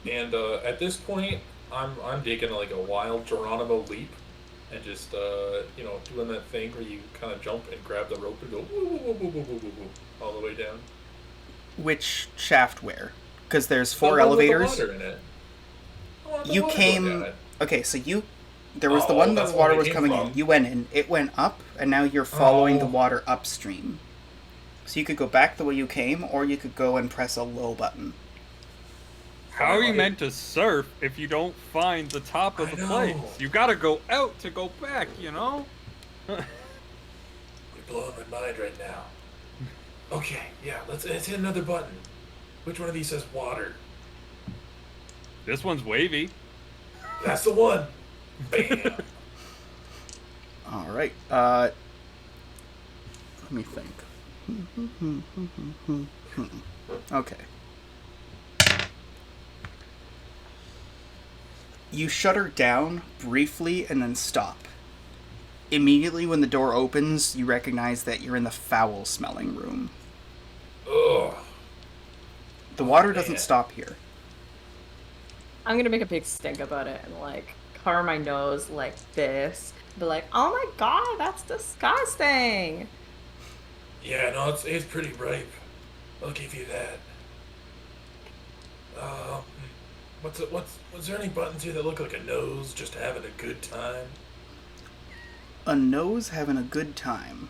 And at this point, I'm taking like a wild Geronimo leap, and just doing that thing where you kind of jump and grab the rope and go woo, woo, woo, woo, woo, woo, woo, woo, all the way down. Which shaft where? Because there's four The one with the elevators. water in it. You came. Okay, so there was the one that the water was coming in. You went in. It went up, and now you're following the water upstream. So you could go back the way you came, or you could go and press a low button. How are you meant to surf if you don't find the top of the place? You gotta go out to go back, you know? You're blowing my mind right now. Okay, yeah, let's hit another button. Which one of these says water? This one's wavy. That's the one. Bam. All right. Let me think. Okay. You shudder down briefly and then stop. Immediately when the door opens, you recognize that you're in the foul-smelling room. Ugh. The water doesn't stop here. I'm gonna make a big stink about it and cover my nose like this. Be like, oh my god, that's disgusting. Yeah, no, it's pretty ripe. I'll give you that. Was there any buttons here that look like a nose, just having a good time? A nose having a good time.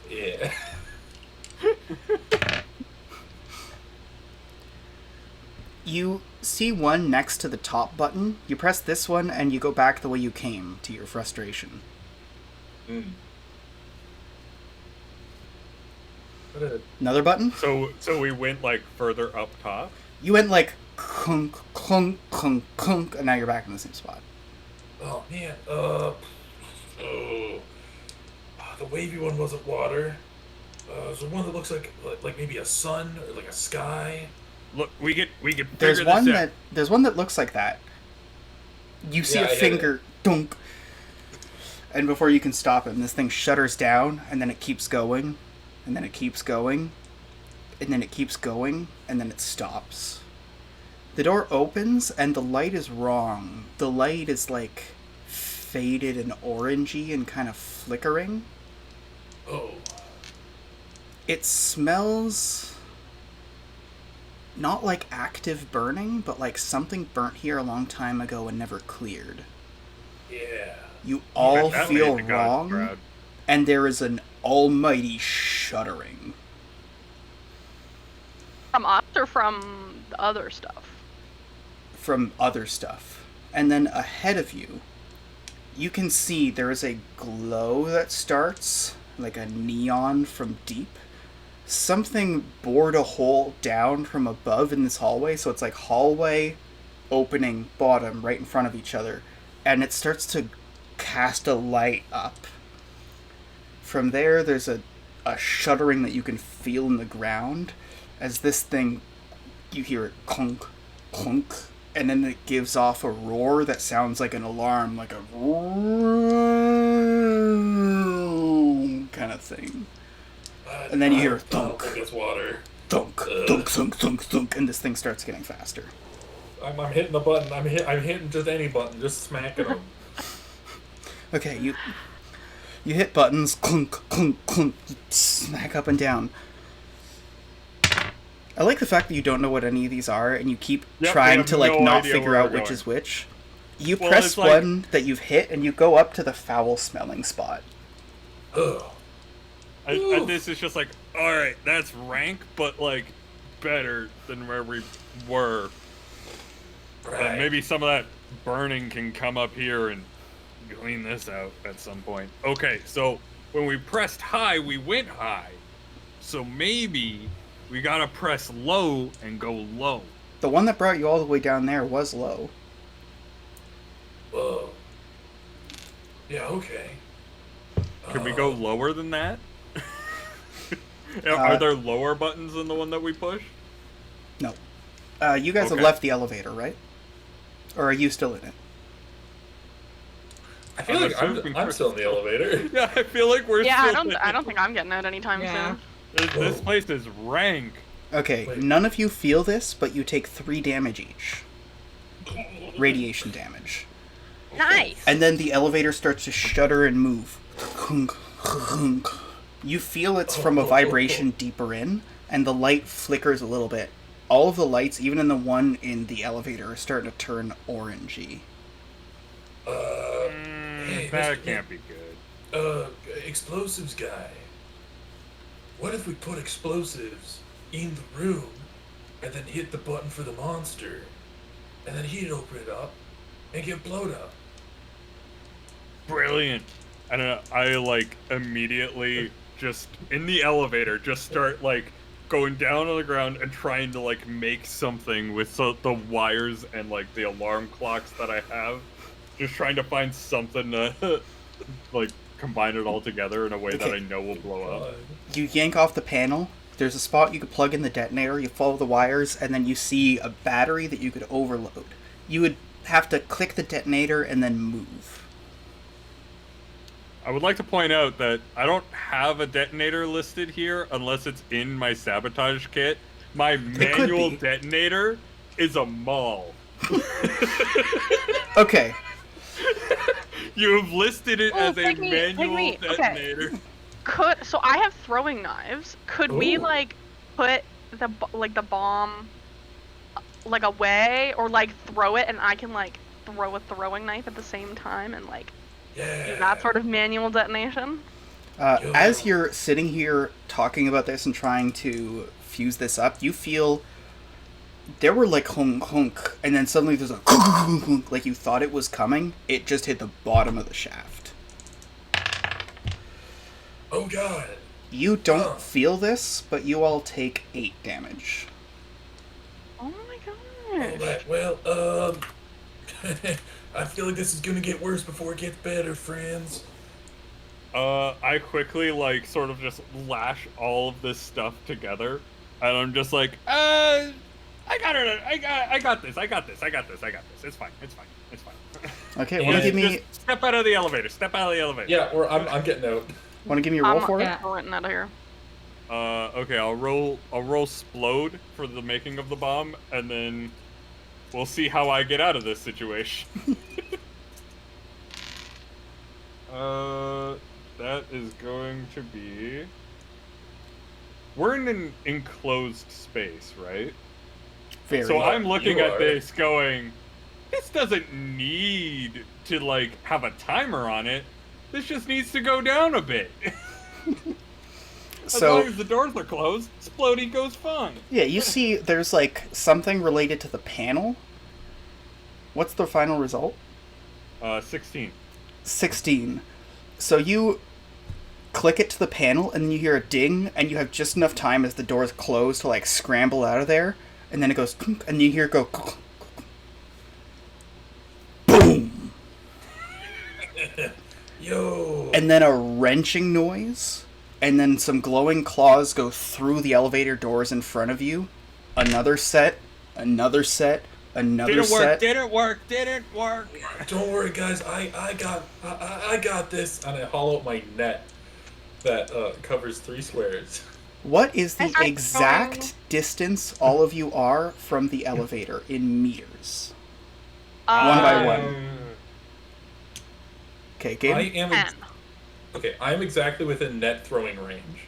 Yeah. You see one next to the top button. You press this one and you go back the way you came, to your frustration. Another button? So we went further up top? You went clunk, clunk, clunk, clunk, and now you're back in the same spot. Oh man, the wavy one wasn't water. There's one that looks like maybe a sun or like a sky. Look, we could figure this out. There's one that looks like that. You see a finger, dunk, and before you can stop him, this thing shudders down, and then it keeps going, and then it keeps going, and then it keeps going, and then it stops. The door opens, and the light is wrong. The light is faded and orangey and kind of flickering. Oh. It smells not like active burning, but like something burnt here a long time ago and never cleared. Yeah. You all That feel made the gods wrong, proud. and there is an almighty shuddering. From us or from the other stuff? From other stuff. And then ahead of you, you can see there is a glow that starts, like a neon from deep. Something bored a hole down from above in this hallway, so it's like hallway, opening, bottom, right in front of each other. And it starts to cast a light up. From there, there's a shuddering that you can feel in the ground. As this thing, you hear it clunk, clunk, and then it gives off a roar that sounds like an alarm, like a kind of thing. And then you hear thunk, water. thunk, thunk, thunk, thunk, thunk, and this thing starts getting faster. I'm hitting the button. I'm hitting just any button, just smacking them. Okay, you hit buttons, clunk, clunk, clunk, smack up and down. I like the fact that you don't know what any of these are, and you keep trying to like not figure out which is which. You press one that you've hit, and you go up to the foul-smelling spot. Ugh. And this is just like, alright, that's rank, but like, better than where we were. Right. Maybe some of that burning can come up here and clean this out at some point. Okay, so when we pressed high, we went high. So maybe we gotta press low and go low. The one that brought you all the way down there was low. Whoa. Yeah, okay. Can we go lower than that? Are there lower buttons than the one that we push? No. You guys have left the elevator, right? Or are you still in it? I feel like I'm still in the elevator. Yeah, I feel like we're Yeah, still I don't think I'm getting it anytime soon. This place is rank. Okay, Wait. None of you feel this, but you take 3 damage each. Radiation damage. Nice! And then the elevator starts to shudder and move. You feel it's from a vibration deeper in, and the light flickers a little bit. All of the lights, even in the one in the elevator, are starting to turn orangey. Hey, That can't be good. Explosives guy. What if we put explosives in the room and then hit the button for the monster, and then he'd open it up and get blown up? Brilliant. I don't know. I like immediately just in the elevator just start like going down on the ground and trying to like make something with the wires and like the alarm clocks that I have. Just trying to find something to like combine it all together in a way that I know will blow up. You yank off the panel. There's a spot you could plug in the detonator. You follow the wires, and then you see a battery that you could overload. You would have to click the detonator and then move. I would like to point out that I don't have a detonator listed here unless it's in my sabotage kit. My manual detonator is a maul. Okay. You have listed it as a take manual me. detonator. Okay. So I have throwing knives. Could we like put the bomb like away, or like throw it and I can like throw a throwing knife at the same time and like do that sort of manual detonation? As you're sitting here talking about this and trying to fuse this up, you feel there were like honk honk, and then suddenly there's a honk, like you thought it was coming. It just hit the bottom of the shaft. Oh god. You don't feel this, but you all take 8 damage. Oh my god. Alright, well, I feel like this is gonna get worse before it gets better, friends. I quickly like sort of just lash all of this stuff together, and I'm just like, I got it. I got this. It's fine. Okay, want to give me? Just step out of the elevator. Yeah, or I'm getting out. Want to give me a roll for it? I'm getting out of here. Okay, I'll roll Splode for the making of the bomb, and then we'll see how I get out of this situation. That is going to be... We're in an enclosed space, right? Very. So I'm looking You at are. this going, this doesn't need to, like, have a timer on it. This just needs to go down a bit. As long as the doors are closed, Splody goes fine. Yeah, you see there's, like, something related to the panel. What's the final result? 16. 16. So you click it to the panel, and then you hear a ding, and you have just enough time as the doors close to, like, scramble out of there, and then it goes, and you hear it go, boom! Yo! And then a wrenching noise, and then some glowing claws go through the elevator doors in front of you. Another set, another set, another set. Didn't work. Don't worry, guys. I got this. And I hollow out my net that covers 3 squares. What is the exact distance all of you are from the elevator in meters? One by one. Okay, Gabe? I am exactly within net throwing range.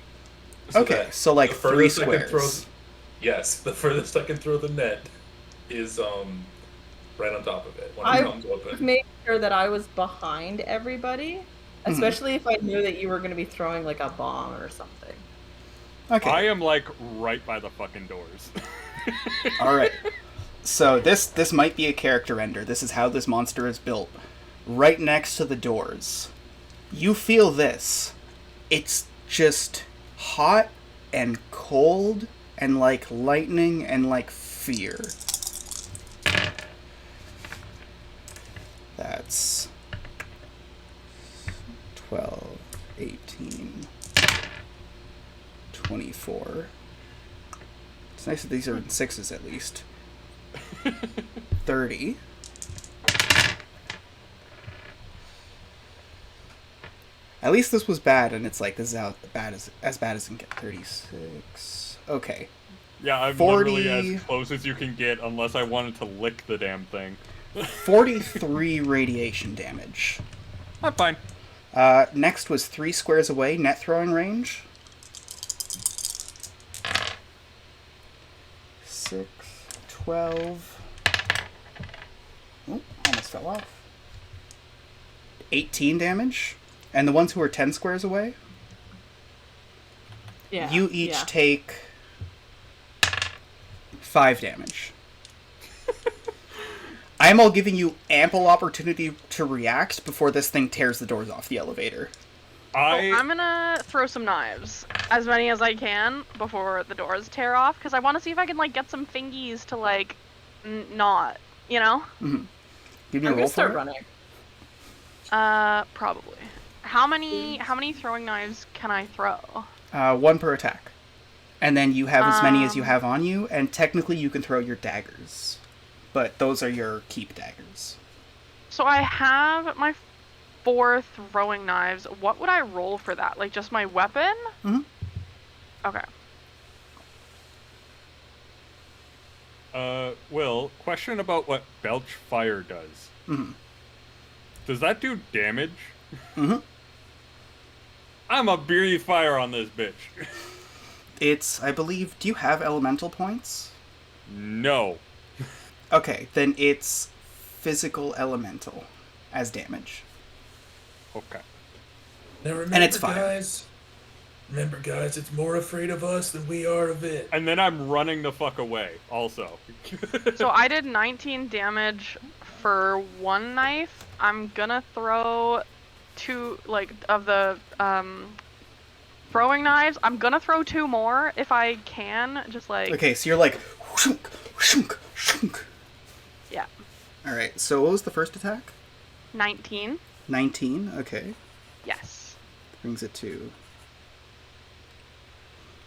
So like 3 squares. Yes, the furthest I can throw the net is right on top of it when it comes open. I made sure that I was behind everybody, especially if I knew that you were going to be throwing like a bomb or something. Okay. I am like right by the fucking doors. All right. So this might be a character ender. This is how this monster is built. Right next to the doors. You feel this. It's just hot and cold and like lightning and like fear. That's 12, 18, 24. It's nice that these are in 6s at least. 30. At least this was bad, and it's like, this is as bad as it can get. 36. Okay. Yeah, I'm 40... literally as close as you can get, unless I wanted to lick the damn thing. 43 radiation damage. I'm fine. Next was 3 squares away, net throwing range. 6, 12. Oh, almost fell off. 18 damage. And the ones who are 10 squares away, you each take 5 damage. I am all giving you ample opportunity to react before this thing tears the doors off the elevator. I'm gonna throw some knives, as many as I can, before the doors tear off, because I want to see if I can like get some fingies to like not, you know. Mm-hmm. Give me a roll for it. Running. Probably. How many throwing knives can I throw? 1 per attack. And then you have as many as you have on you, and technically you can throw your daggers. But those are your keep daggers. So I have my 4 throwing knives. What would I roll for that? Like just my weapon? Mm-hmm. Okay. Will, question about what belch fire does. Mm-hmm. Does that do damage? Mm-hmm. I'm a breathe fire on this bitch. It's, I believe, do you have elemental points? No. Okay, then it's physical elemental as damage. Okay. Now remember, and it's fire. Guys, it's more afraid of us than we are of it. And then I'm running the fuck away, also. So I did 19 damage for 1 knife. I'm gonna throw 2, like, of the, throwing knives. I'm gonna throw 2 more if I can, just like... Okay, so you're like, shunk, shunk, shunk. Yeah. Alright, so what was the first attack? 19. 19, okay. Yes. Brings it to...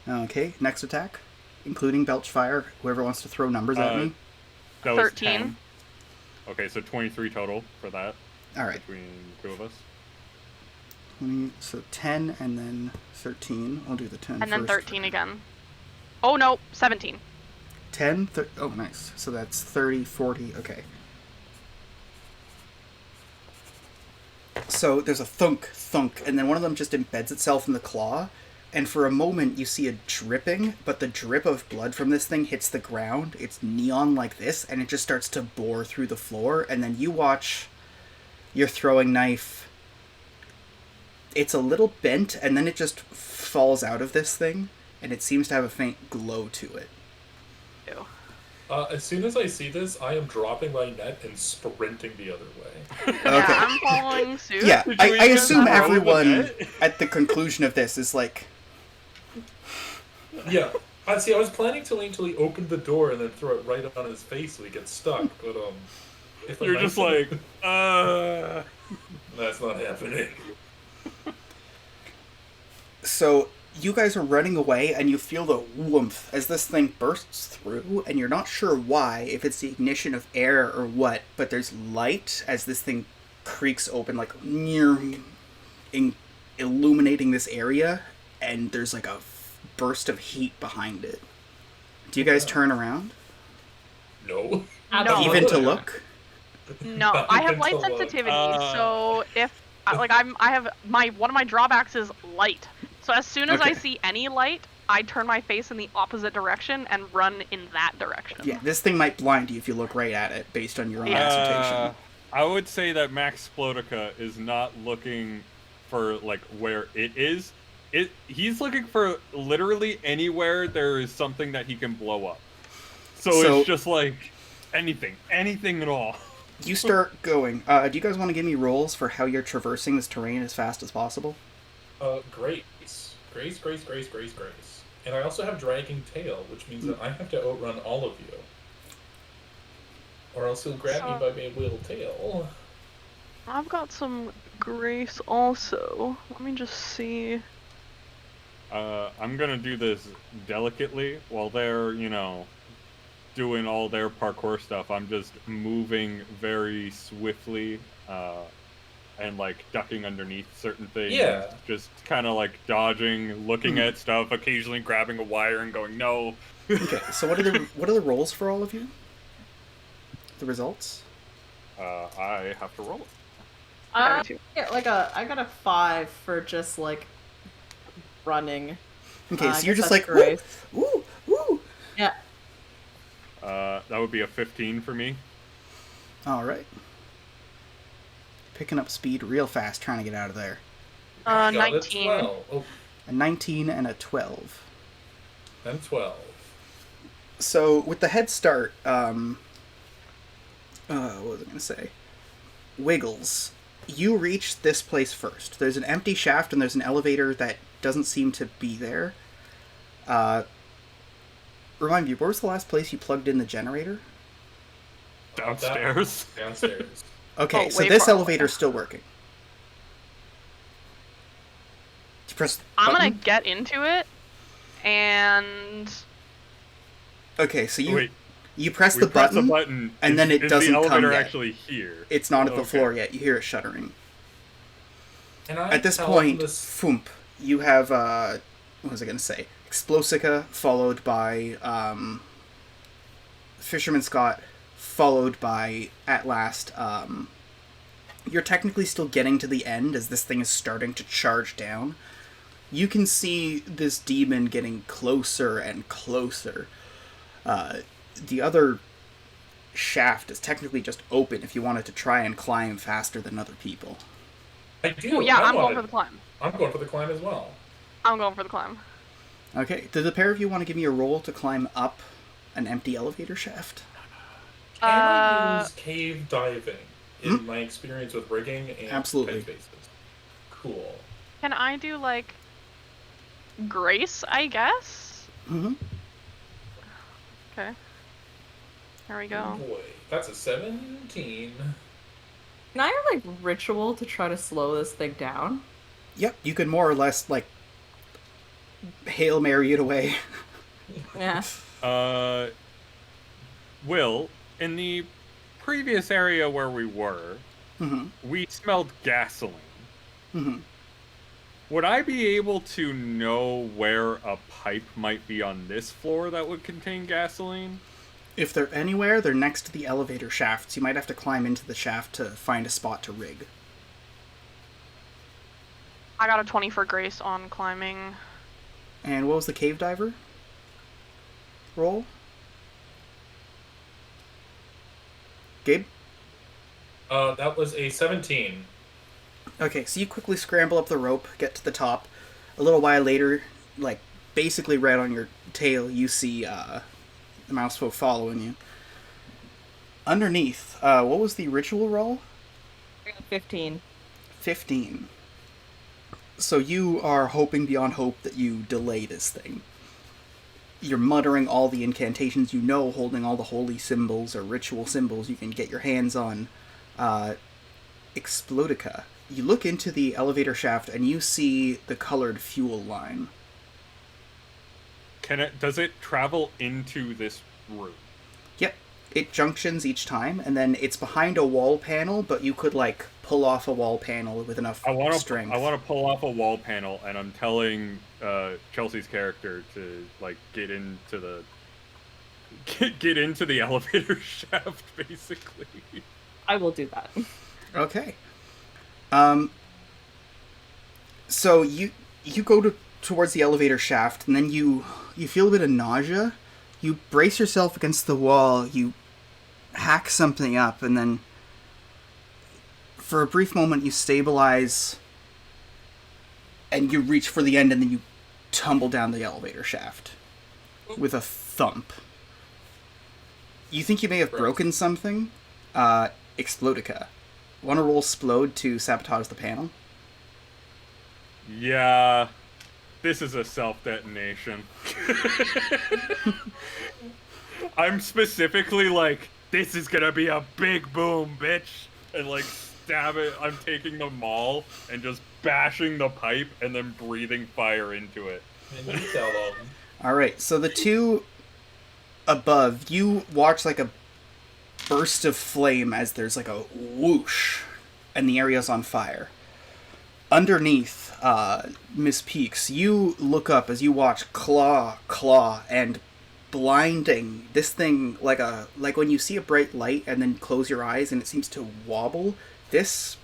Okay, next attack, including belch fire. Whoever wants to throw numbers at me. That was 13. 10. Okay, so 23 total for that. Alright. Between 2 of us. 20, so 10 and then 13. I'll do the 10 And then first. 13 again. Oh no, 17. 10? Oh, nice. So that's 30, 40, okay. So there's a thunk, thunk, and then one of them just embeds itself in the claw, and for a moment you see a dripping, but the drip of blood from this thing hits the ground. It's neon like this, and it just starts to bore through the floor, and then you watch your throwing knife. It's a little bent, and then it just falls out of this thing, and it seems to have a faint glow to it. Ew. As soon as I see this, I am dropping my net and sprinting the other way. Yeah, Okay. I'm following suit. Yeah, Did I you even assume throw the everyone net? at the conclusion of this is like, Yeah. I was planning to wait until he opened the door and then throw it right on his face so he gets stuck, but if You're just like, that's not happening. so you guys are running away and you feel the woomph as this thing bursts through, and you're not sure why, if it's the ignition of air or what, but there's light as this thing creaks open, like near illuminating this area, and there's like a burst of heat behind it. Do you guys turn around? No. No. Even to look? No, I have light Until, sensitivity, so if I have one of my drawbacks is light. So as soon as I Okay. see any light, I turn my face in the opposite direction and run in that direction. Yeah, this thing might blind you if you look right at it, based on your own assertion. I would say that Max Splodica is not looking for like where it is. He's looking for literally anywhere there is something that he can blow up. So it's just like anything at all. You start going. Do you guys want to give me rolls for how you're traversing this terrain as fast as possible? Grace. And I also have Dragging Tail, which means that I have to outrun all of you. Or else he'll grab me by my wheel tail. I've got some grace also. Let me just see. I'm gonna do this delicately while they're, doing all their parkour stuff. I'm just moving very swiftly, and like ducking underneath certain things. Yeah. Just kind of like dodging, looking at stuff, occasionally grabbing a wire and going no. Okay, so what are the rolls for all of you? The results? I have to roll it. I got a 5 for just like running. Okay, so you're guess just that's like, grace. woo, woo. Yeah. That would be a 15 for me. All right. Picking up speed real fast, trying to get out of there. Got a 19. 12. Oh, A 19 and a 12. and 12. So with the head start, what was I going to say? Wiggles. You reach this place first. There's an empty shaft and there's an elevator that doesn't seem to be there. Remind me, where was the last place you plugged in the generator? Downstairs. Downstairs. Okay, Oh, so way this far away. elevator's still working. You press the I'm gonna button? get into it, and Okay, so you Wait, you press we the press button, the button, and then it is doesn't the come elevator yet. actually here? It's not at the Okay. floor yet. You hear it shuddering. And I At this tell point, this- foomp, you have, what was I going to say? Explosica, followed by, Fisherman Scott, followed by, at last, you're technically still getting to the end as this thing is starting to charge down. You can see this demon getting closer and closer. The other shaft is technically just open if you wanted to try and climb faster than other people. I do. oh yeah, I I'm going wanted- for the climb. I'm going for the climb as well. I'm going for the climb. Okay, do the pair of you want to give me a roll to climb up an empty elevator shaft? Can I use cave diving in my experience with rigging and Absolutely. pit spaces? Cool. Can I do like grace? I guess. Mm-hmm. Okay. There we Oh go. boy, that's a 17. Can I like ritual to try to slow this thing down? Yep, you could more or less, like, Hail Mary it away. Yeah. Will, in the previous area where we were, Mm-hmm. we smelled gasoline. Mm-hmm. Would I be able to know where a pipe might be on this floor that would contain gasoline? If they're anywhere, they're next to the elevator shafts. You might have to climb into the shaft to find a spot to rig. I got a 20 for grace on climbing. And what was the cave diver roll? Gabe? That was a 17. Okay, so you quickly scramble up the rope, get to the top. A little while later, like, basically right on your tail, you see, the mouse folk following you. Underneath, what was the ritual roll? 15. 15. So you are hoping beyond hope that you delay this thing. You're muttering all the incantations you know, holding all the holy symbols or ritual symbols you can get your hands on. Explodica. You look into the elevator shaft and you see the colored fuel line. Does it travel into this room? Yep. It junctions each time, and then it's behind a wall panel, but you could, like, pull off a wall panel with enough strength. I want to pull off a wall panel, and I'm telling Chelsea's character to, like, get into the elevator shaft, basically. I will do that. Okay. So you go towards the elevator shaft, and then you feel a bit of nausea. You brace yourself against the wall, you hack something up, and then for a brief moment you stabilize, and you reach for the end, and then you tumble down the elevator shaft with a thump. You think you may have broken something? Explodica. Want to roll Explode to sabotage the panel? Yeah, this is a self-detonation. I'm specifically like, this is gonna be a big boom, bitch! And like, stab it. I'm taking the maul and just bashing the pipe and then breathing fire into it. And you tell them. Alright, so the two above, you watch like a burst of flame as there's like a whoosh and the area's on fire. Underneath, Miss Peaks, you look up as you watch claw, and blinding. This thing, like when you see a bright light and then close your eyes and it seems to wobble, this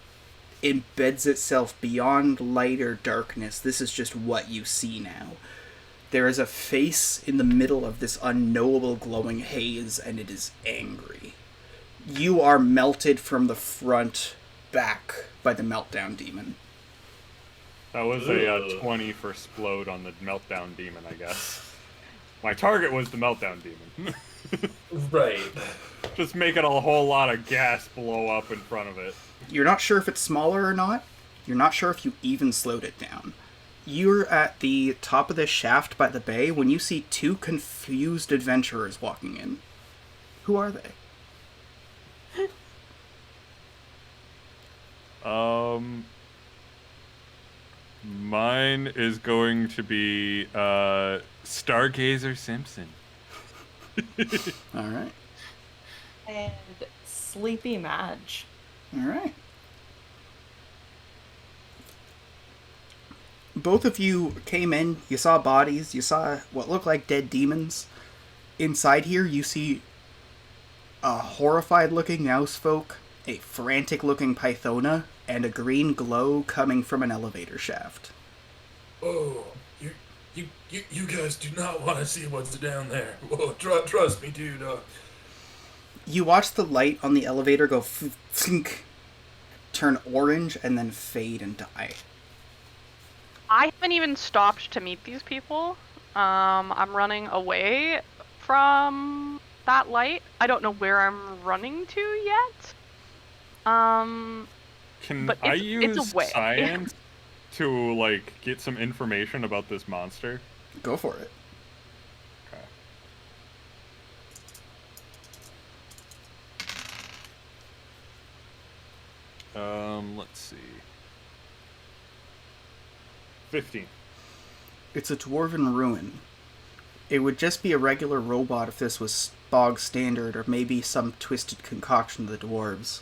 embeds itself beyond light or darkness. This is just what you see now. There is a face in the middle of this unknowable glowing haze, and it is angry. You are melted from the front back by the meltdown demon. That was a 20 for Explode on the meltdown demon, I guess. My target was the meltdown demon. Right. Just making a whole lot of gas blow up in front of it. You're not sure if it's smaller or not. You're not sure if you even slowed it down. You're at the top of this shaft by the bay when you see two confused adventurers walking in. Who are they? Mine is going to be Stargazer Simpson. Alright. And Sleepy Madge. Alright. Both of you came in, you saw bodies, you saw what looked like dead demons. Inside here, you see a horrified-looking mouse folk, a frantic-looking Pythona, and a green glow coming from an elevator shaft. Oh, you guys do not want to see what's down there. Whoa, trust me, dude. You watch the light on the elevator go flink, turn orange, and then fade and die. I haven't even stopped to meet these people. I'm running away from that light. I don't know where I'm running to yet. Can I use science to, like, get some information about this monster? Go for it. Okay. Let's see. 15. It's a dwarven ruin. It would just be a regular robot if this was bog standard, or maybe some twisted concoction of the dwarves.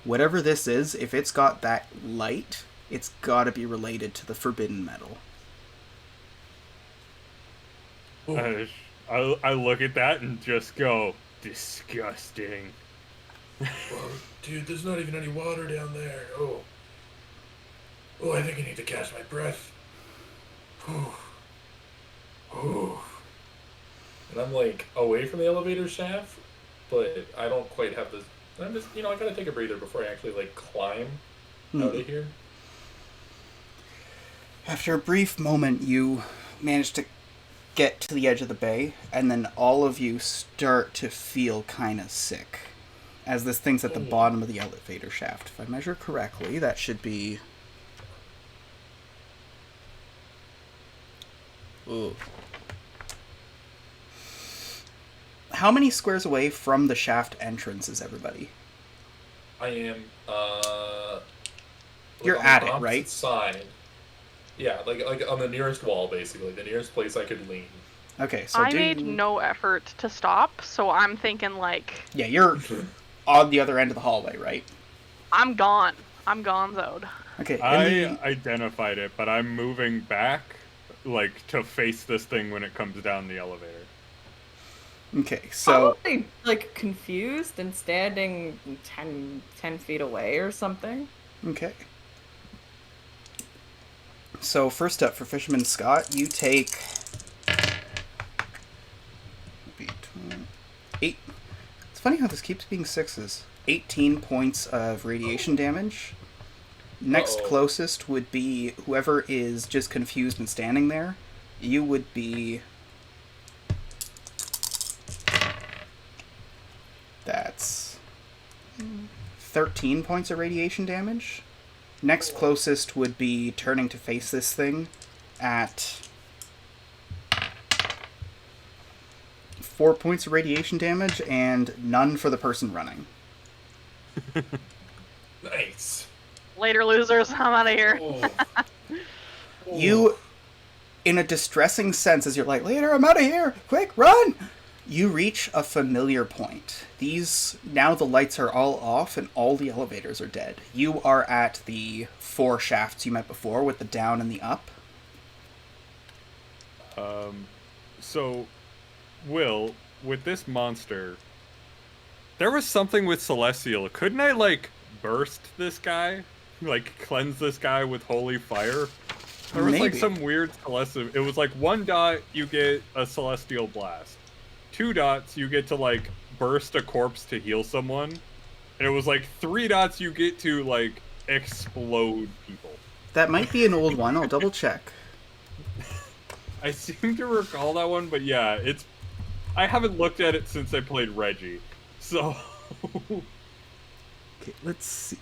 Whatever this is, if it's got that light, it's gotta be related to the forbidden metal. I look at that and just go, disgusting. Well, dude, there's not even any water down there. Oh, I think I need to catch my breath. And I'm like away from the elevator shaft, but I don't quite have this. I'm just, I gotta take a breather before I actually like climb out of here. After a brief moment, you manage to get to the edge of the bay, and then all of you start to feel kind of sick. As this thing's at the bottom of the elevator shaft. If I measure correctly, that should be... Ooh. How many squares away from the shaft entrance is everybody? I am, You're on at the it, opposite right? side. Yeah, like on the nearest wall, basically. The nearest place I could lean. Okay, so I made no effort to stop, so I'm thinking, like... Yeah, you're on the other end of the hallway, right? I'm gone. I'm gonzoed. Okay, I identified it, but I'm moving back, like, to face this thing when it comes down the elevator. Okay, so... Probably, like, confused and standing 10 feet away or something. Okay. So, first up for Fisherman Scott, you take... 8. It's funny how this keeps being 6s. 18 points of radiation damage. Next closest would be whoever is just confused and standing there. You would be... That's 13 points of radiation damage. Next closest would be turning to face this thing at 4 points of radiation damage and none for the person running. Nice. Later, losers. I'm out of here. You, in a distressing sense, as you're like, later, I'm out of here! Quick, run! You reach a familiar point. Now the lights are all off and all the elevators are dead. You are at the 4 shafts you met before with the down and the up. So, Will, with this monster, there was something with Celestial. Couldn't I, like, burst this guy? Like, cleanse this guy with holy fire? There was, like, some weird celestial... It was, like, 1 dot, you get a Celestial Blast. 2 dots, you get to, like, burst a corpse to heal someone. And it was, like, 3 dots, you get to, like, explode people. That might be an old one. I'll double check. I seem to recall that one, but yeah, it's... I haven't looked at it since I played Reggie, so... Okay, let's see.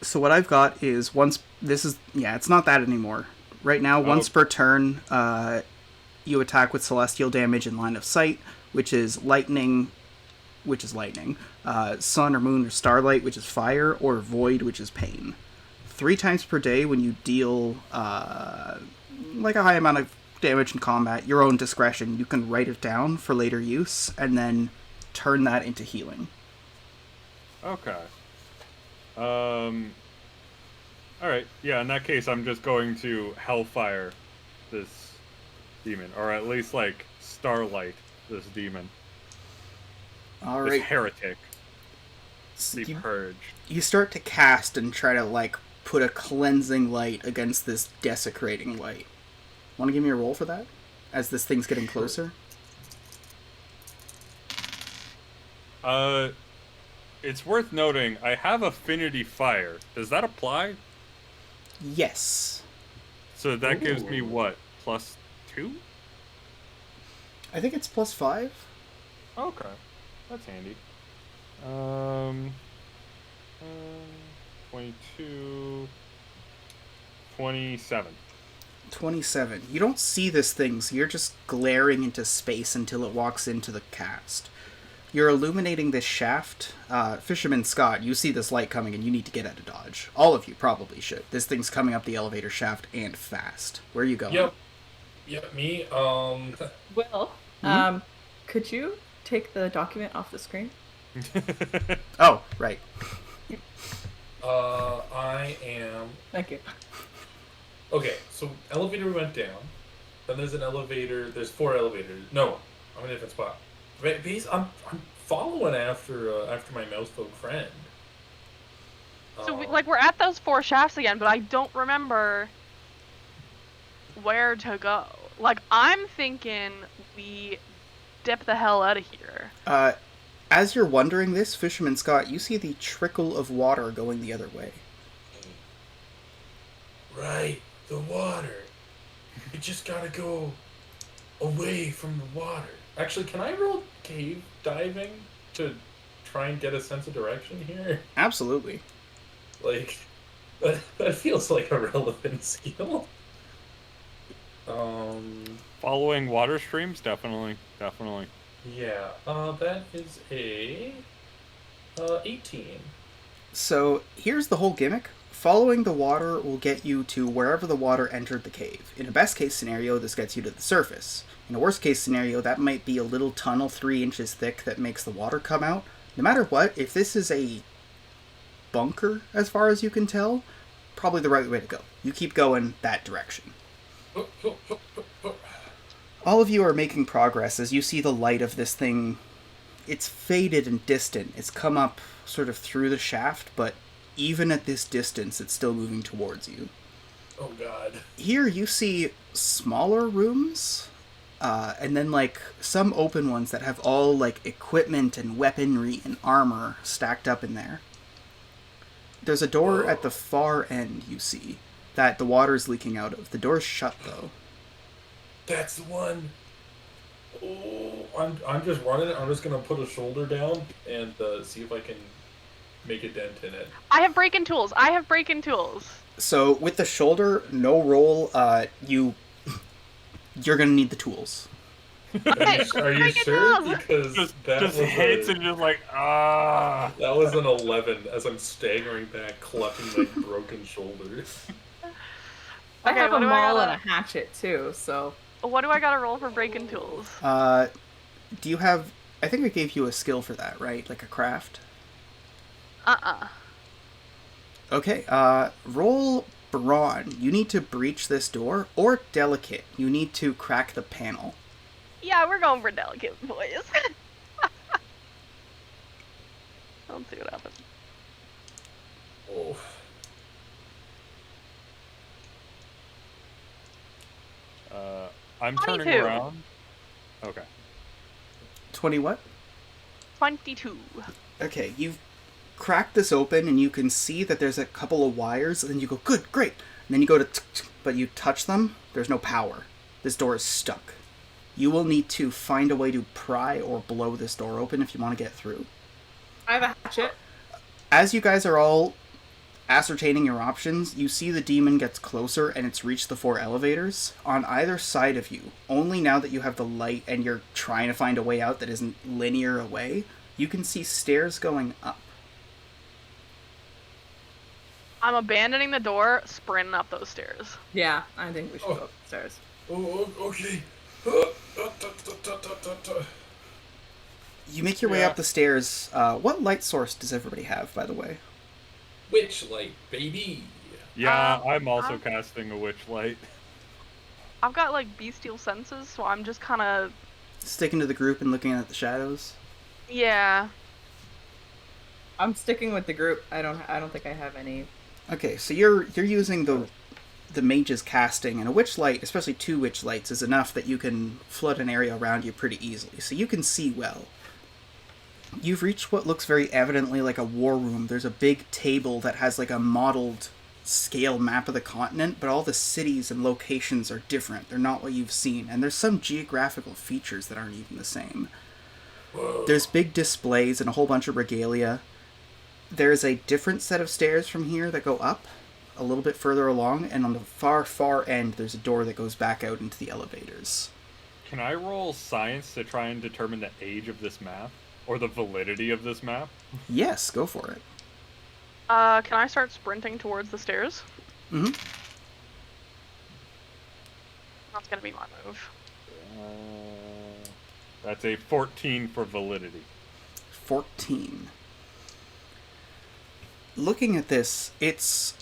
So what I've got is once... This is... Yeah, it's not that anymore. Right now, once per turn, you attack with celestial damage in line of sight, which is lightning, sun or moon or starlight, which is fire, or void, which is pain. 3 times per day when you deal like a high amount of damage in combat, your own discretion, you can write it down for later use, and then turn that into healing. Okay. Alright, yeah, in that case, I'm just going to Hellfire this demon. Or at least, like, Starlight this demon. Alright. This heretic. So Be purged. You start to cast and try to, like, put a cleansing light against this desecrating light. Want to give me a roll for that? As this thing's getting closer? It's worth noting, I have Affinity Fire. Does that apply? Yes. So that gives me what? +2? I think it's +5. Okay. That's handy. 22... 27. 27. You don't see this thing, so you're just glaring into space until it walks into the cast. You're illuminating this shaft. Fisherman Scott, you see this light coming and you need to get out of dodge. All of you probably should. This thing's coming up the elevator shaft and fast. Where are you going? Yep, me. Will, could you take the document off the screen? Oh, right. I am... Thank you. Okay, so elevator went down. Then there's an elevator. There's 4 elevators. No, I'm in a different spot. I'm following after my mouse folk friend. So we're at those 4 shafts again, but I don't remember where to go. Like, I'm thinking we dip the hell out of here. As you're wondering this, Fisherman Scott, you see the trickle of water going the other way. Right. The water. You just gotta go away from the water. Actually, can I roll cave diving to try and get a sense of direction here? Absolutely. Like, that feels like a relevant skill. Following water streams, definitely. Yeah, that is a 18. So here's the whole gimmick. Following the water will get you to wherever the water entered the cave. In a best case scenario, this gets you to the surface. In a worst case scenario, that might be a little tunnel 3 inches thick that makes the water come out. No matter what, if this is a bunker, as far as you can tell, probably the right way to go. You keep going that direction. All of you are making progress as you see the light of this thing. It's faded and distant. It's come up sort of through the shaft, but even at this distance, it's still moving towards you. Oh, God. Here you see smaller rooms, and then, like, some open ones that have all, like, equipment and weaponry and armor stacked up in there. There's a door at the far end, you see, that the water's leaking out of. The door's shut, though. That's the one. Oh, I'm just running. I'm just gonna put a shoulder down and see if I can make a dent in it. I have break-in tools. So with the shoulder, no roll. You're gonna need the tools. Are you sure? Because that just was hits and just like that was an 11 as I'm staggering back, clutching my broken shoulder. I have a maul and a hatchet too, so. What do I gotta roll for break-in tools? Do you have... I think I gave you a skill for that, right? Like a craft? Okay, roll brawn. You need to breach this door, or delicate. You need to crack the panel. Yeah, we're going for delicate, boys. Let's see what happens. Oh. I'm 22. turning around. Okay. 20 what? 22. Okay, you've cracked this open and you can see that there's a couple of wires, and then you go, good, great. And then you go to but you touch them, there's no power. This door is stuck. You will need to find a way to pry or blow this door open if you want to get through. I have a hatchet. As you guys are all ascertaining your options, you see the demon gets closer and it's reached the 4 elevators. On either side of you, only now that you have the light and you're trying to find a way out that isn't linear away, you can see stairs going up. I'm abandoning the door, sprinting up those stairs. Yeah, I think we should go upstairs. Oh, okay. You make your way up the stairs. What light source does everybody have, by the way? Witch light, baby. Yeah, I'm also casting a witch light. I've got like bestial senses, so I'm just kind of Sticking to the group and looking at the shadows. yeah. I'm sticking with the group. I don't think I have any. Okay, so you're using the mage's casting, and a witch light, especially 2 witch lights, is enough that you can flood an area around you pretty easily, so you can see well. You've reached what looks very evidently like a war room. There's a big table that has like a modeled scale map of the continent, but all the cities and locations are different. They're not what you've seen, and there's some geographical features that aren't even the same. There's big displays and a whole bunch of regalia. There's a different set of stairs from here that go up a little bit further along, and on the far, far end, there's a door that goes back out into the elevators. Can I roll science to try and determine the age of this map? Or the validity of this map? Yes, go for it. Can I start sprinting towards the stairs? Mm-hmm. That's gonna be my move. That's a 14 for validity. 14. Looking at this, it's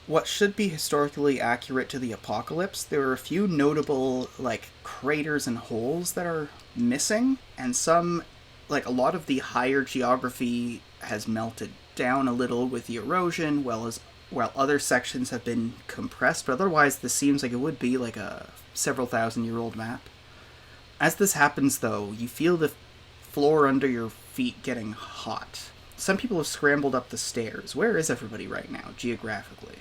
what should be historically accurate to the apocalypse. There are a few notable, like, craters and holes that are missing, and some, like, a lot of the higher geography has melted down a little with the erosion, while other sections have been compressed, but otherwise this seems like it would be like a several thousand-year-old map. As this happens, though, you feel the floor under your feet getting hot. Some people have scrambled up the stairs. Where is everybody right now, geographically?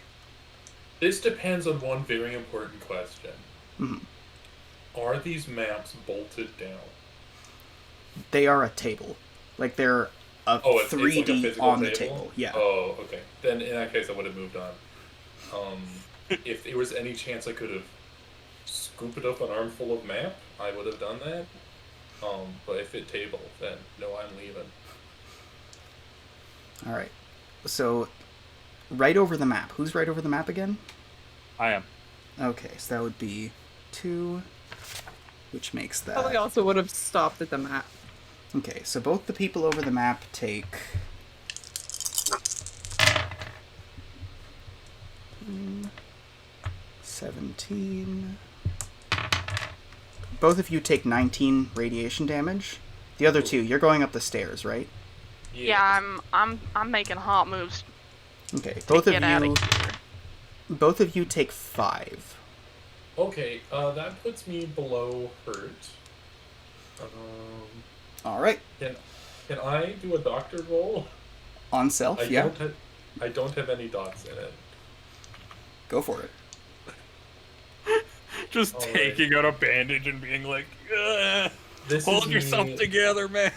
This depends on one very important question. Mhm. Are these maps bolted down? They are a table. Like, they're a It's like a 3D physical on the table? table. Yeah. Oh, okay. Then in that case, I would have moved on. If there was any chance I could have scooped up an armful of map, I would have done that. But if it table, then no, I'm leaving. All right. So, right over the map. Who's right over the map again? I am. Okay, so that would be 2, which makes that... Probably also would have stopped at the map. Okay, so both the people over the map take... 17... Both of you take 19 radiation damage. The other two, you're going up the stairs, right? Yeah, I'm making hot moves. Okay, to get out of here. Both of you take 5. Okay, that puts me below hurt. All right. Can I do a doctor roll? On self, yeah. I don't have any dots in it. Go for it. Just taking out a bandage and being like, hold yourself together, man.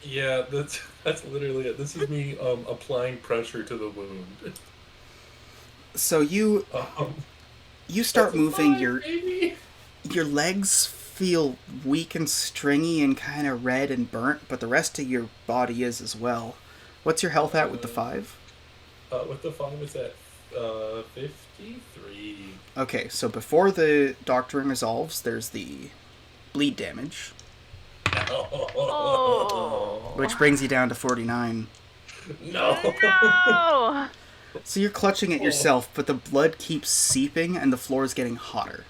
Yeah, that's literally it. This is me applying pressure to the wound. So you start moving. Your legs feel weak and stringy and kind of red and burnt, but the rest of your body is as well. What's your health at with the 5? With the 5, it's at 53. Okay, so before the doctoring resolves, there's the bleed damage, Oh. which brings you down to 49. No. No. So you're clutching at yourself, but the blood keeps seeping and the floor is getting hotter.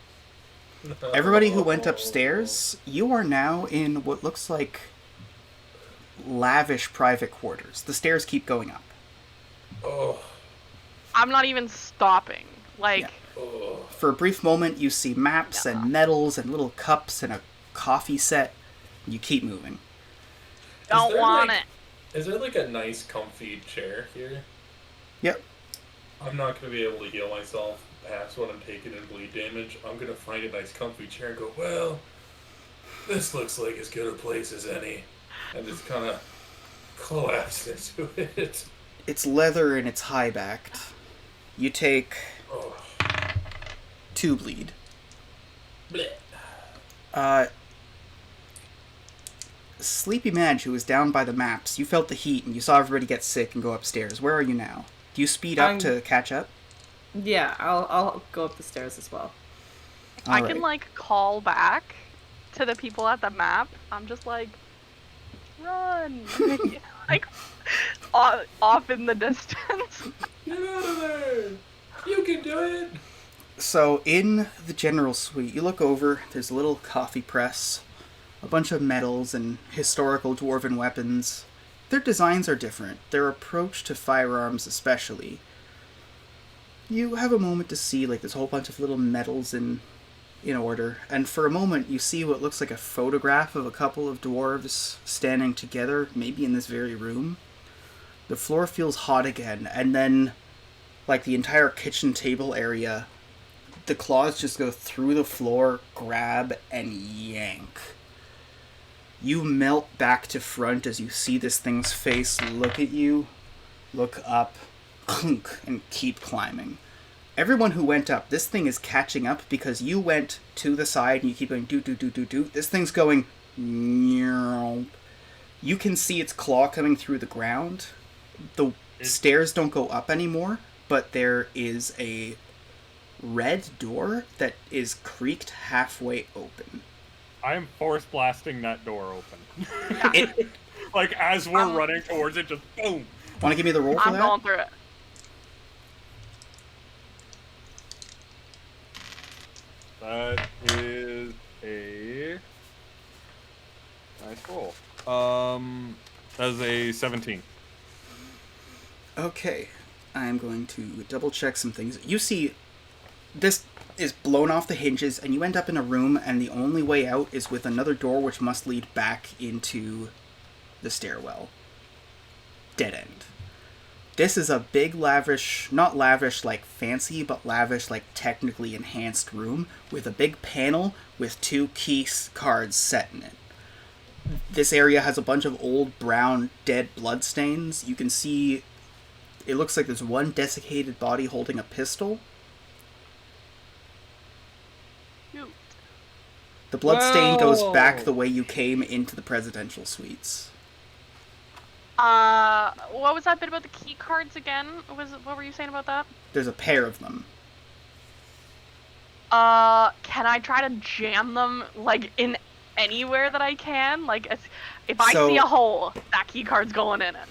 Everybody who went upstairs, you are now in what looks like lavish private quarters. The stairs keep going up. Oh. I'm not even stopping. Like, Yeah. For a brief moment, you see maps and medals and little cups and a coffee set. You keep moving. don't want it. Is there like a nice comfy chair here? Yep. I'm not going to be able to heal myself past what I'm taking in bleed damage. I'm going to find a nice comfy chair and go, well, this looks like as good a place as any. And just kind of collapse into it. It's leather and it's high-backed. You take 2 bleed. Blech. Sleepy Madge, who was down by the maps, you felt the heat and you saw everybody get sick and go upstairs. Where are you now? Do you speed up to catch up? Yeah, I'll go up the stairs as well. I can like call back to the people at the map. I'm just like, run, like off in the distance. Get out of there! You can do it! So, in the general suite, you look over, there's a little coffee press, a bunch of medals and historical dwarven weapons. Their designs are different, their approach to firearms especially. You have a moment to see, like, this whole bunch of little medals in order, and for a moment you see what looks like a photograph of a couple of dwarves standing together, maybe in this very room. The floor feels hot again, and then, like, the entire kitchen table area, the claws just go through the floor, grab, and yank. You melt back to front as you see this thing's face look at you, look up, clunk, and keep climbing. Everyone who went up, this thing is catching up because you went to the side and you keep going do. This thing's going meow. You can see its claw coming through the ground. The stairs don't go up anymore, but there is a red door that is creaked halfway open. I am force blasting that door open. Like, as we're running towards it, just boom. Want to give me the roll for that? I'm going through it. That is a nice roll. That is a 17. Okay, I'm going to double check some things. You see, this is blown off the hinges, and you end up in a room, and the only way out is with another door which must lead back into the stairwell. Dead end. This is a big, lavish, not lavish like fancy, but lavish like technically enhanced room with a big panel with 2 key cards set in it. This area has a bunch of old brown dead bloodstains. You can see it looks like there's one desiccated body holding a pistol. Cute. The bloodstain goes Whoa. back the way you came into the presidential suites. What was that bit about the key cards again? What were you saying about that? There's a pair of them. Can I try to jam them, like, in anywhere that I can? Like, if I see a hole, that key card's going in it.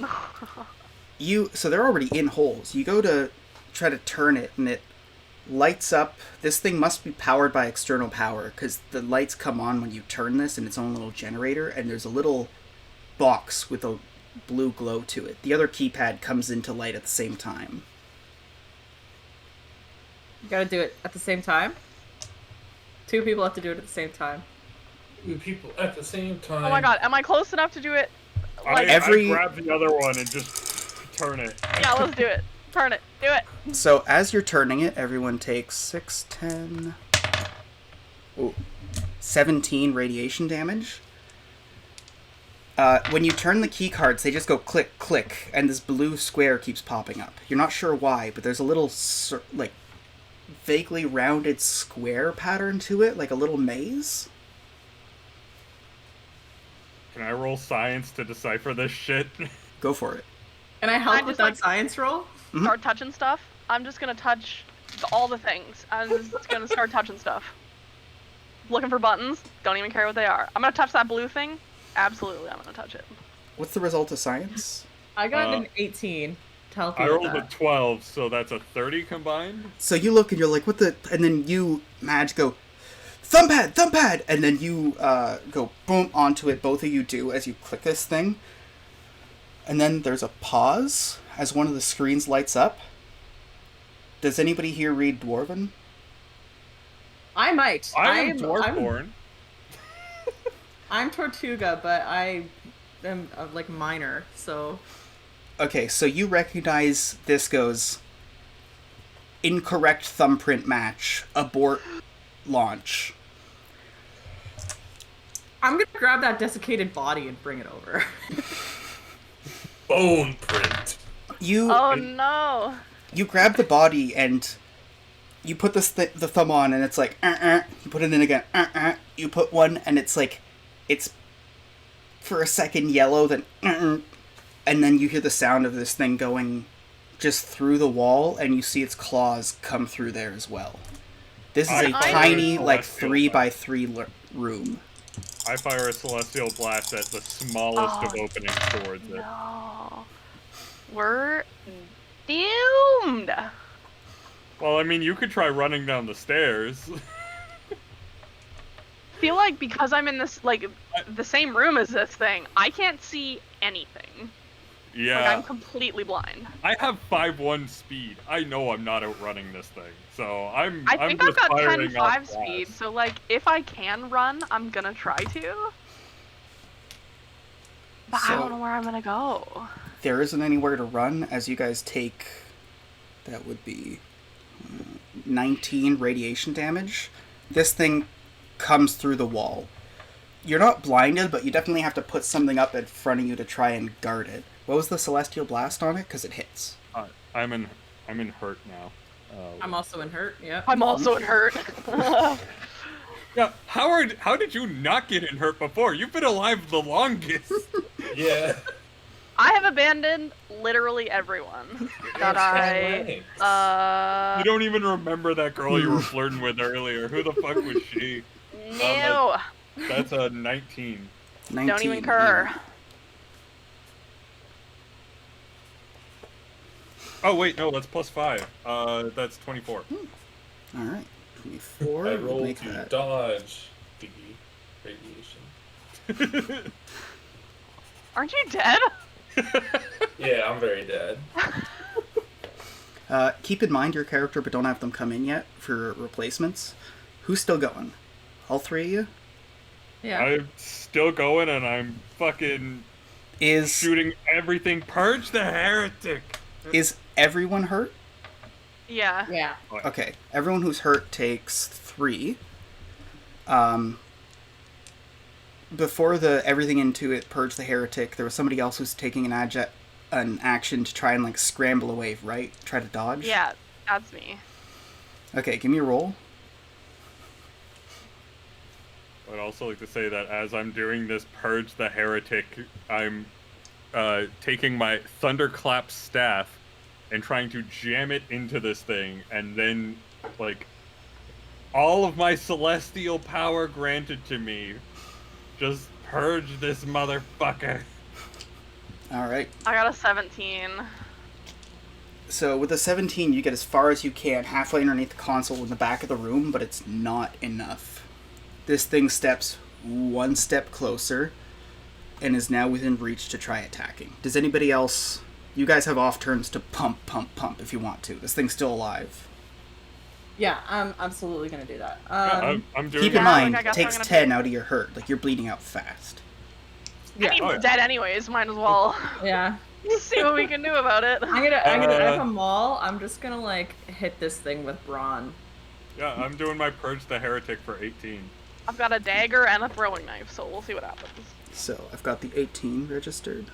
So they're already in holes. You go to try to turn it, and it lights up. This thing must be powered by external power, because the lights come on when you turn this in its own little generator, and there's a little box with a blue glow to it. The other keypad comes into light at the same time. You gotta do it at the same time? 2 people have to do it at the same time. 2 people at the same time. Oh my god, am I close enough to do it? I every- grab the other one and just turn it. Yeah, let's do it. Turn it. Do it. So as you're turning it, everyone takes 6, 10... 17 radiation damage. When you turn the key cards, they just go click, click, and this blue square keeps popping up. You're not sure why, but there's a little, like, vaguely rounded square pattern to it, like a little maze. Can I roll science to decipher this shit? Go for it. Can I help I with just, that like- science roll? Start touching stuff. I'm just gonna touch all the things. I'm just gonna start touching stuff. Looking for buttons. Don't even care what they are. I'm gonna touch that blue thing. Absolutely, I'm gonna touch it. What's the result of science? I got an 18 to help you I with rolled a that. 12, so that's a 30 combined. So you look and you're like, what the... And then you, Madge, go, thumbpad, thumbpad! And then you go boom onto it, both of you do, as you click this thing. And then there's a pause as one of the screens lights up. Does anybody here read Dwarven? I might. I am Dwarfborn. I'm Tortuga, but I am like minor, so... Okay, so you recognize this goes... Incorrect thumbprint match. Abort launch. I'm gonna grab that desiccated body and bring it over. Bone print. Oh no! You grab the body and you put the thumb on and it's like, You put it in again, You put one and it's like, it's for a second yellow, then, and then you hear the sound of this thing going just through the wall and you see its claws come through there as well. This is a tiny, like, 3x3 room. I fire a celestial blast at the smallest of openings towards it. No. We're doomed. Well, I mean, you could try running down the stairs. I feel like because I'm in this, like, the same room as this thing, I can't see anything. Yeah. Like, I'm completely blind. I have 5-1 speed. I know I'm not outrunning this thing. So I think I've just got firing 10-5 off speed, blast. so, like, if I can run, I'm gonna try to. But I don't know where I'm gonna go. There isn't anywhere to run as you guys take, that would be 19 radiation damage. This thing comes through the wall. You're not blinded, but you definitely have to put something up in front of you to try and guard it. What was the celestial blast on it? Because it hits. I'm in hurt now. I'm also in hurt, yeah. I'm also in hurt. Yeah, Howard, how did you not get in hurt before? You've been alive the longest. Yeah. I have abandoned literally everyone that You don't even remember that girl you were flirting with earlier. Who the fuck was she? No. That's a 19. 19. Don't even cur. Oh wait, no, that's +5. That's 24. Alright. 24. I we'll rolled make to that. dodge the radiation. Aren't you dead? Yeah, I'm very dead. Keep in mind your character, but don't have them come in yet for replacements. Who's still going? All 3 of you? Yeah. I'm still going and I'm fucking Is shooting everything. Purge the heretic! Is everyone hurt? Yeah. Yeah. Okay, everyone who's hurt takes 3. Before the everything into it purge the heretic, there was somebody else who's taking an action to try and like scramble away, right? Try to dodge. Yeah, that's me. Okay, give me a roll. I'd also like to say that as I'm doing this purge the heretic, I'm taking my thunderclap staff and trying to jam it into this thing, and then like all of my celestial power granted to me, just purge this motherfucker. All right. I got a 17. So with a 17, you get as far as you can, halfway underneath the console in the back of the room, but it's not enough. This thing steps one step closer and is now within reach to try attacking. Does anybody else... You guys have off turns to pump if you want to. This thing's still alive. Yeah, I'm absolutely gonna do that. I'm doing Keep in Yeah, mind, like, I it guess I'm takes gonna 10 out of your hurt. Like, you're bleeding out fast. Yeah. I mean, Oh, yeah. dead anyways. Might as well Yeah. see what we can do about it. I have a maul. I'm just gonna like hit this thing with brawn. Yeah, I'm doing my purge the heretic for 18. I've got a dagger and a throwing knife, so we'll see what happens. So, I've got the 18 registered.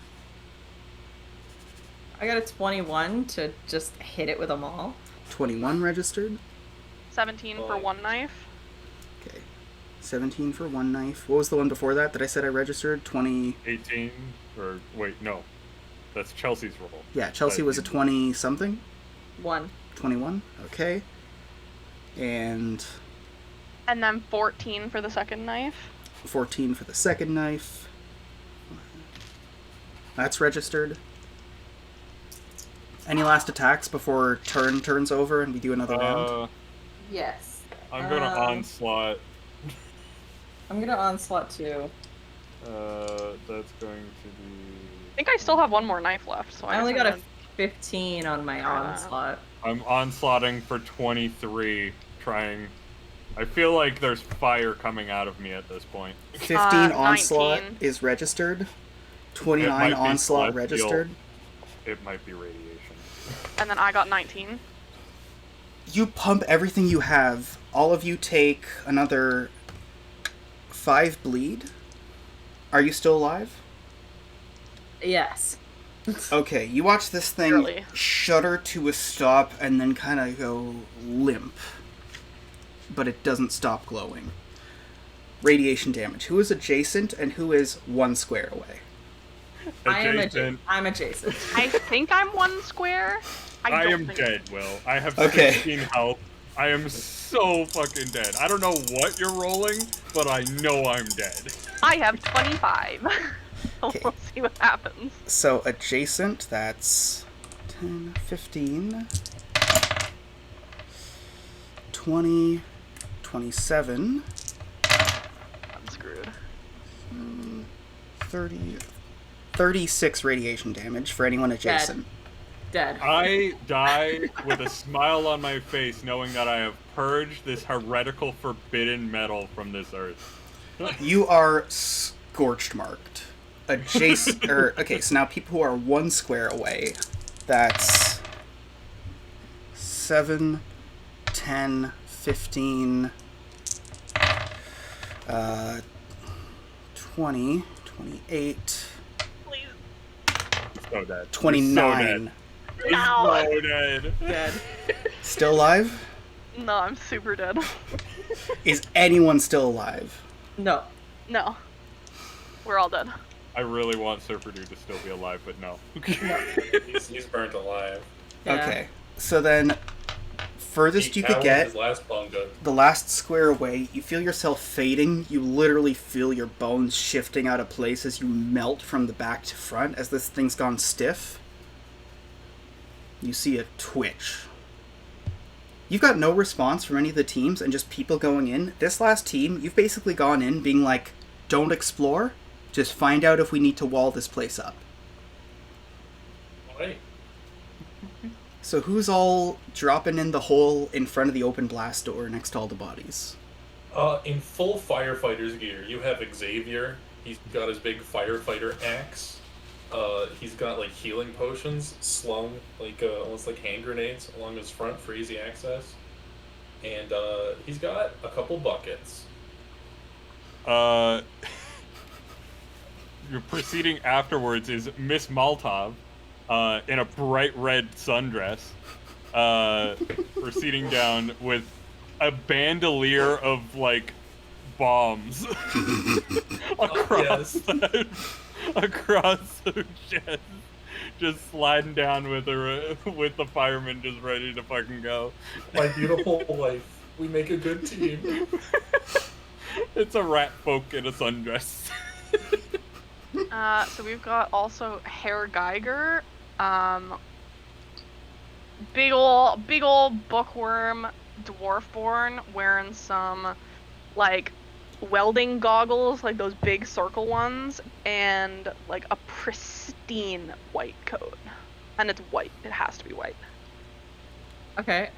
I got a 21 to just hit it with a maul. 21 registered. 17 for one knife. Okay. 17 for one knife. What was the one before that I said I registered? 20... 18, or wait, no. That's Chelsea's roll. Yeah, Chelsea was a 20-something? 1. 21? Okay. And And then 14 for the second knife. 14 for the second knife. That's registered. Any last attacks before turns over and we do another round? Yes. I'm gonna onslaught. I'm gonna onslaught too. That's going to be... I think I still have one more knife left, so I only guess got I'm a 15 on my onslaught. I'm onslaughting for 23, trying... I feel like there's fire coming out of me at this point. 15 onslaught 19. is registered. It 29 might be onslaught celestial. registered. It might be radiation. And then I got 19. You pump everything you have. All of you take another 5 bleed. Are you still alive? Yes. Okay, you watch this thing Barely. shudder to a stop and then kind of go limp. But it doesn't stop glowing. Radiation damage. Who is adjacent and who is 1 square away? Adjacent. I'm adjacent. I think I'm 1 square. I don't am think dead, Will. I have Okay. 16 health. I am so fucking dead. I don't know what you're rolling, but I know I'm dead. I have 25. Okay. We'll see what happens. So adjacent, that's 10, 15, 20, 27, I'm screwed. 30, 36 radiation damage for anyone adjacent. Dead. I die with a smile on my face knowing that I have purged this heretical forbidden metal from this earth. You are scorched marked. Adjacent, okay, so now people who are 1 square away, that's 7, 10, 15, 20, 28, Please. So dead. 29. He's No. so dead. Dead. Still alive? No, I'm super dead. Is anyone still alive? No. No. We're all dead. I really want Surfer Dude to still be alive, but no. He's burnt alive. Yeah. Okay, so then furthest He you could cowered get, his last bunga. the last square away, you feel yourself fading. You literally feel your bones shifting out of place as you melt from the back to front as this thing's gone stiff. You see a twitch. You've got no response from any of the teams and just people going in. This last team, you've basically gone in being like, don't explore, just find out if we need to wall this place up. Right. So who's all dropping in the hole in front of the open blast door next to all the bodies? In full firefighter's gear, you have Xavier. He's got his big firefighter axe. He's got like healing potions slung like almost like hand grenades along his front for easy access, and he's got a couple buckets. Your proceeding afterwards is Miss Maltov, in a bright red sundress, proceeding down with a bandolier of like bombs across across the chest, just sliding down with her with the fireman just ready to fucking go. My beautiful wife, we make a good team. It's a rat folk in a sundress. So we've got also Herr Geiger, big old bookworm dwarfborn wearing some like welding goggles, like those big circle ones, and like a pristine white coat. And it's white. It has to be white. Okay,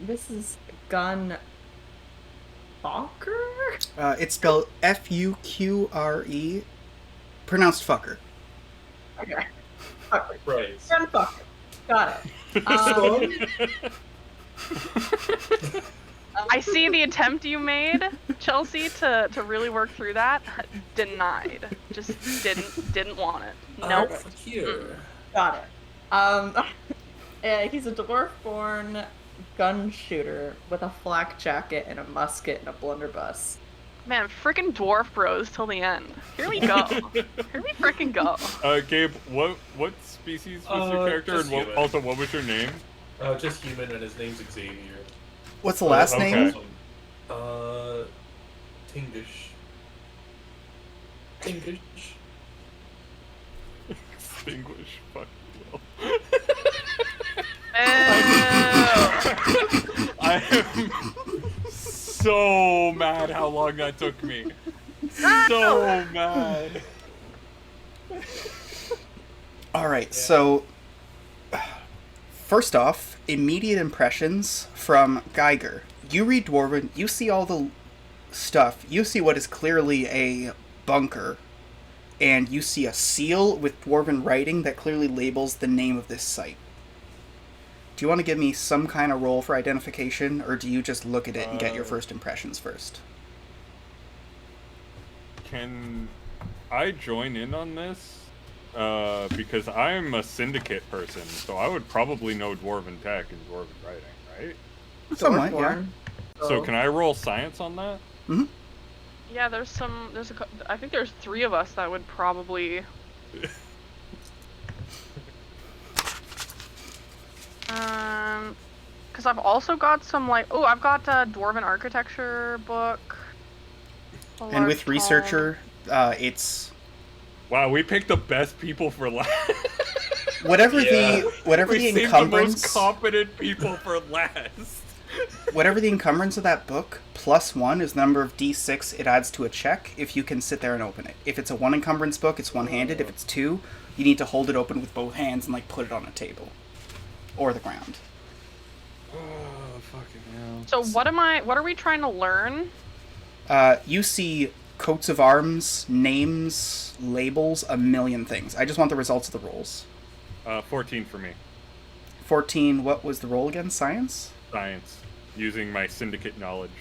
this is Gun Bonker? It's spelled Fuqre, pronounced fucker. Okay. Fucker. Right. Gun Fucker. Got it. I see the attempt you made, Chelsea, to really work through that. Denied. Just didn't want it. Nope. Here. Got it. He's a dwarf-born gun shooter with a flak jacket and a musket and a blunderbuss. Man, frickin' dwarf bros till the end. Here we go. Here we frickin' go. Gabe, what species was your character, and what was your name? Just human, and his name's Xavier. What's the last name? Tingish. Tingish. Extinguish. Fuck you. I am so mad how long that took me. So mad. Alright, so first off, immediate impressions from Geiger. You read Dwarven, you see all the stuff, you see what is clearly a bunker, and you see a seal with Dwarven writing that clearly labels the name of this site. Do you want to give me some kind of roll for identification, or do you just look at it and get your first impressions first? Can I join in on this? Because I'm a syndicate person, so I would probably know Dwarven tech and Dwarven writing, right? Somewhat, yeah. So can I roll science on that? Mm-hmm. Yeah, I think there's 3 of us that would probably... Because I've also got some, like... Oh, I've got a Dwarven architecture book. And with researcher, it's... Wow, we picked the best people for last. Whatever the encumbrance... the most competent people for last. Whatever the encumbrance of that book, +1 is the number of d6 it adds to a check if you can sit there and open it. If it's a 1 encumbrance book, it's one-handed. If it's 2, you need to hold it open with both hands and, like, put it on a table. Or the ground. Oh, fucking hell. So what are we trying to learn? You see coats of arms, names, labels, a million things. I just want the results of the rolls. 14 for me. 14, what was the roll again? Science? Science. Using my syndicate knowledge.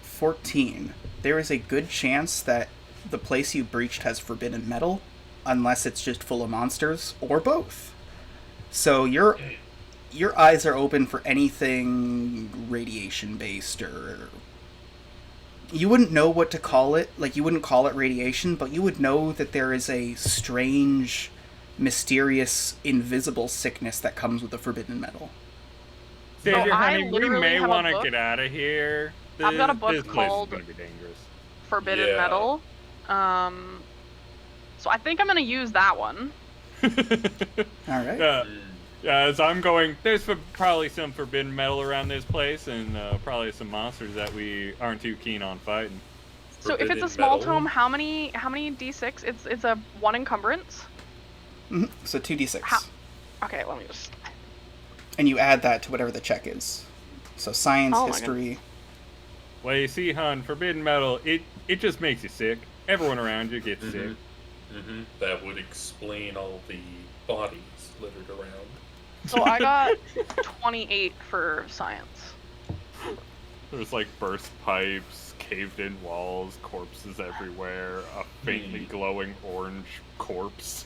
14. There is a good chance that the place you breached has forbidden metal, unless it's just full of monsters, or both. So your eyes are open for anything radiation-based, or... You wouldn't know what to call it. Like, you wouldn't call it radiation, but you would know that there is a strange, mysterious, invisible sickness that comes with the forbidden metal. Xavier, honey, we literally may have a want to book. get out of here. I've got a book this place called is gonna be dangerous. Forbidden Metal. So I think I'm gonna use that one. Alright. As I'm going, there's probably some forbidden metal around this place, and probably some monsters that we aren't too keen on fighting. So if it's a small tome, how many d6? It's a 1 encumbrance. Mm-hmm. So 2d6. Okay, let me just. And you add that to whatever the check is. So science, history. Well, you see, hon, forbidden metal, it just makes you sick. Everyone around you gets sick. That would explain all the bodies littered around. So I got 28 for science. There's like burst pipes, caved-in walls, corpses everywhere, a faintly glowing orange corpse.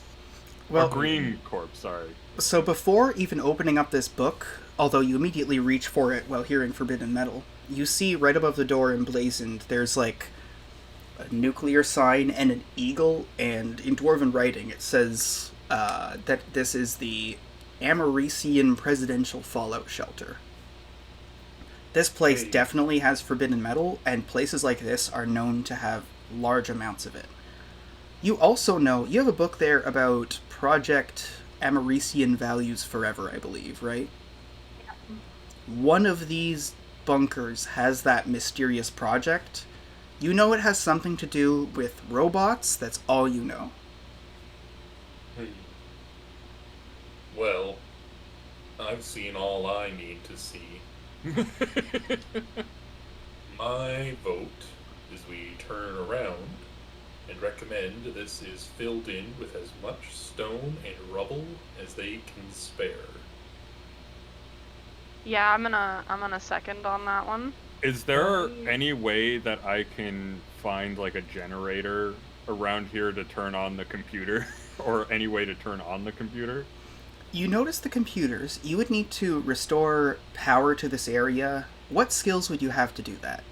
Well, or green corpse, sorry. So before even opening up this book, although you immediately reach for it while hearing forbidden metal, you see right above the door emblazoned, there's like a nuclear sign and an eagle, and in Dwarven writing it says that this is the Amarician Presidential Fallout Shelter. This place definitely has forbidden metal, and places like this are known to have large amounts of it. You also know, you have a book there about Project Amarician Values Forever, I believe, right? Yeah. One of these bunkers has that mysterious project. You know it has something to do with robots, that's all you know. Well, I've seen all I need to see. My vote is we turn around and recommend this is filled in with as much stone and rubble as they can spare. Yeah, I'm gonna second on that one. Is there any way that I can find like a generator around here to turn on the computer? Or any way to turn on the computer? You notice the computers. You would need to restore power to this area. What skills would you have to do that?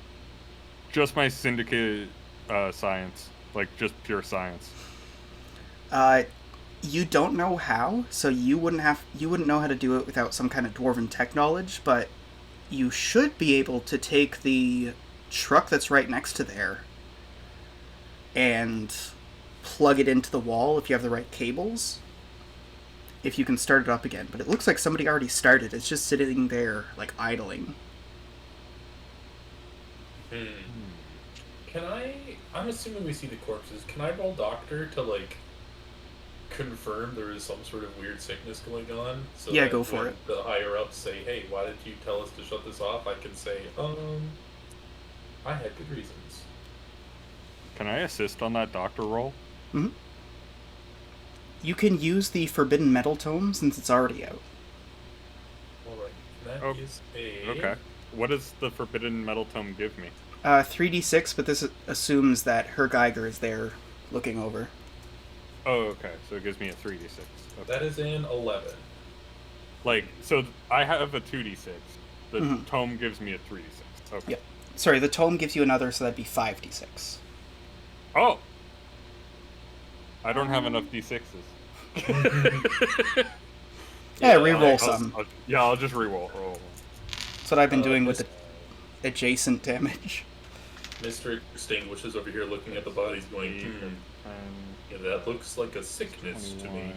Just my syndicate science. Like, just pure science. You don't know how, so you wouldn't know how to do it without some kind of dwarven tech knowledge, but you should be able to take the truck that's right next to there and plug it into the wall if you have the right cables. If you can start it up again. But it looks like somebody already started. It's just sitting there, like, idling. I'm assuming we see the corpses. Can I roll doctor to, like, confirm there is some sort of weird sickness going on? So yeah, that go for when it. the higher-ups say, hey, why did you tell us to shut this off? I can say, I had good reasons. Can I assist on that doctor roll? Mm-hmm. You can use the Forbidden Metal Tome since it's already out. Alright, that is a... Okay. What does the Forbidden Metal Tome give me? 3d6, but this assumes that her Geiger is there looking over. Oh, okay. So it gives me a 3d6. Okay. That is an 11. Like, so I have a 2d6. The tome gives me a 3d6. Okay. Yep. Sorry, the tome gives you another, so that'd be 5d6. Oh! I don't have enough d6s. Yeah, re-roll some. I'll just re-roll. That's what I've been doing with the adjacent damage. Mr. Extinguishes over here looking at the bodies going, yeah, that looks like a sickness to me.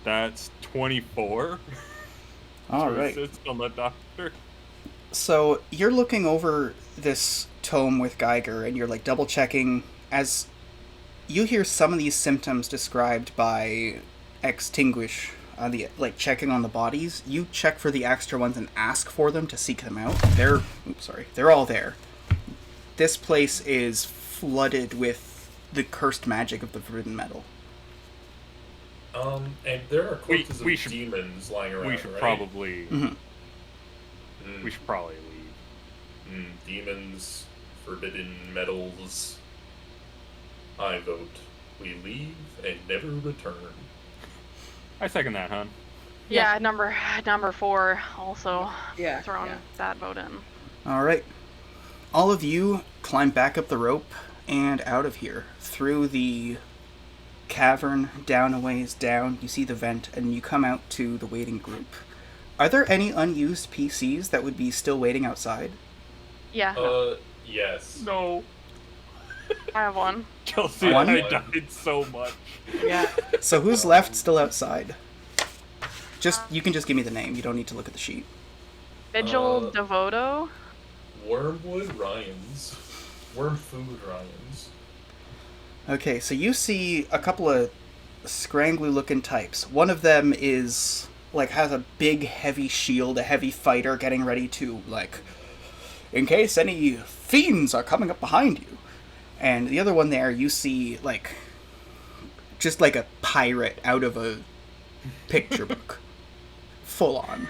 That's 24. Alright. On the doctor. So, you're looking over this tome with Geiger, and you're, like, double-checking as... You hear some of these symptoms described by Extinguish, checking on the bodies. You check for the extra ones and ask for them to seek them out. They're all there. This place is flooded with the cursed magic of the forbidden metal. And there are corpses of demons lying around, We should right? probably... We should probably leave. Demons, forbidden metals... I vote we leave and never return. I second that, hon. Yeah, number 4 also throwing yeah. that vote in. Alright. All of you climb back up the rope and out of here. Through the cavern, down a ways down, you see the vent, and you come out to the waiting group. Are there any unused PCs that would be still waiting outside? Yeah. Yes. No. I have one. Chelsea, I died so much. Yeah. So who's left still outside? You can just give me the name. You don't need to look at the sheet. Vigil Devoto. Wormwood Ryans. Wormfood Ryans. Okay, so you see a couple of scrangly looking types. One of them is, has a big heavy shield, a heavy fighter getting ready to, in case any fiends are coming up behind you. And the other one there, you see, just like a pirate out of a picture book. Full on.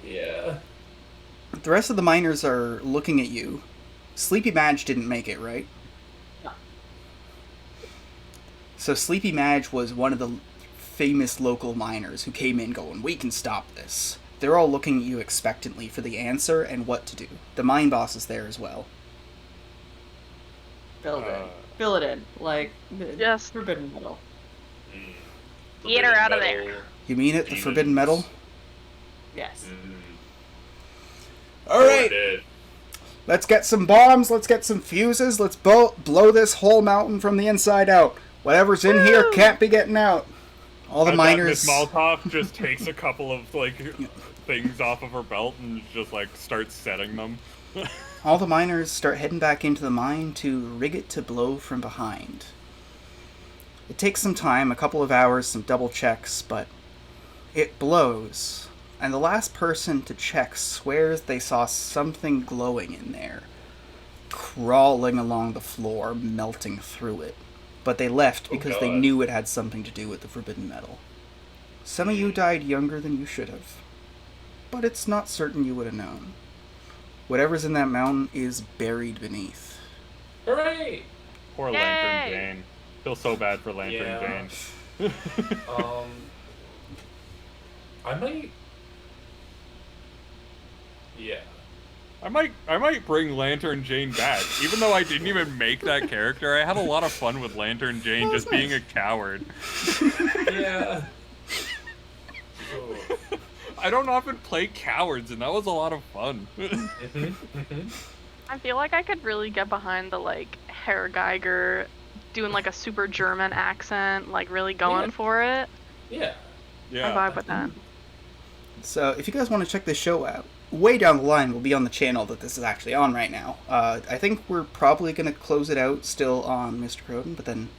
Yeah. The rest of the miners are looking at you. Sleepy Madge didn't make it, right? No. So Sleepy Madge was one of the famous local miners who came in going, we can stop this. They're all looking at you expectantly for the answer and what to do. The mine boss is there as well. Fill it in. Like, Yes. forbidden metal. Get her out of there. You mean it? The forbidden metal? Yes. Alright! Let's get some bombs, let's get some fuses, let's blow this whole mountain from the inside out. Whatever's in here can't be getting out. All the miners... Miss Molotov just takes a couple of, like, things off of her belt and just, like, starts setting them. All the miners start heading back into the mine to rig it to blow from behind. It takes some time, a couple of hours, some double checks, but it blows. And the last person to check swears they saw something glowing in there, crawling along the floor, melting through it. But they left because they knew it had something to do with the forbidden metal. Some of you died younger than you should have, but it's not certain you would have known. Whatever's in that mountain is buried beneath. Hooray! Poor Lantern Jane. Feel so bad for Lantern Jane. I might... Yeah. I might bring Lantern Jane back. Even though I didn't even make that character, I had a lot of fun with Lantern Jane just being a coward. Yeah. I don't often play cowards, and that was a lot of fun. I feel like I could really get behind the, like, Herr Geiger doing, like, a super German accent, like, really going for it. Yeah. Yeah. I vibe with that. So, if you guys want to check this show out, way down the line will be on the channel that this is actually on right now. I think we're probably going to close it out still on Mr. Croden, but then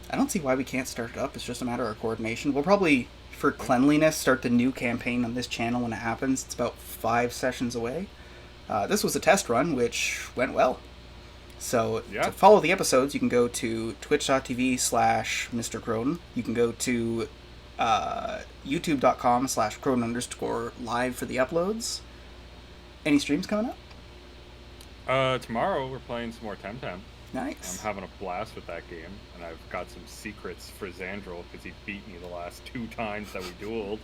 I don't see why we can't start it up. It's just a matter of coordination. We'll probably, for cleanliness, start the new campaign on this channel when it happens. It's about 5 sessions away. This was a test run, which went well. So, to follow the episodes, you can go to twitch.tv/Mr. Croden. You can go to youtube.com/Croden_live for the uploads. Any streams coming up? Tomorrow we're playing some more Temtem. Nice. I'm having a blast with that game, and I've got some secrets for Xandril because he beat me the last 2 times that we dueled.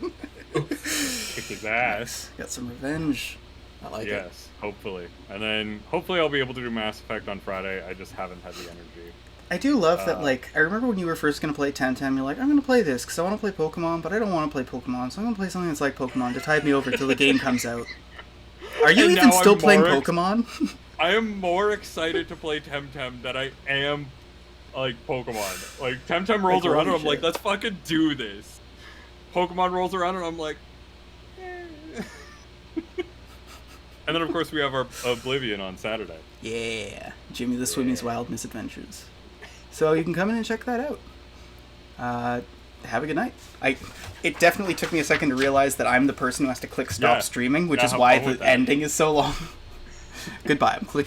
Kicked his ass. Got some revenge. I like it. Yes, hopefully. And then hopefully I'll be able to do Mass Effect on Friday. I just haven't had the energy. I do love that, like, I remember when you were first going to play Temtem, you're like, I'm going to play this because I want to play Pokemon, but I don't want to play Pokemon, so I'm going to play something that's like Pokemon to tide me over until the game comes out. Are you even still playing Pokemon? I am more excited to play Temtem than I am, like, Pokemon. Like, Temtem rolls around and I'm like, let's fucking do this. Pokemon rolls around and I'm like, eh. And then, of course, we have our Oblivion on Saturday. Yeah. Jimmy the Swimmy's Wild Misadventures. So you can come in and check that out. Have a good night. It definitely took me a second to realize that I'm the person who has to click stop streaming, which is why the ending is so long. Goodbye. I'm clicking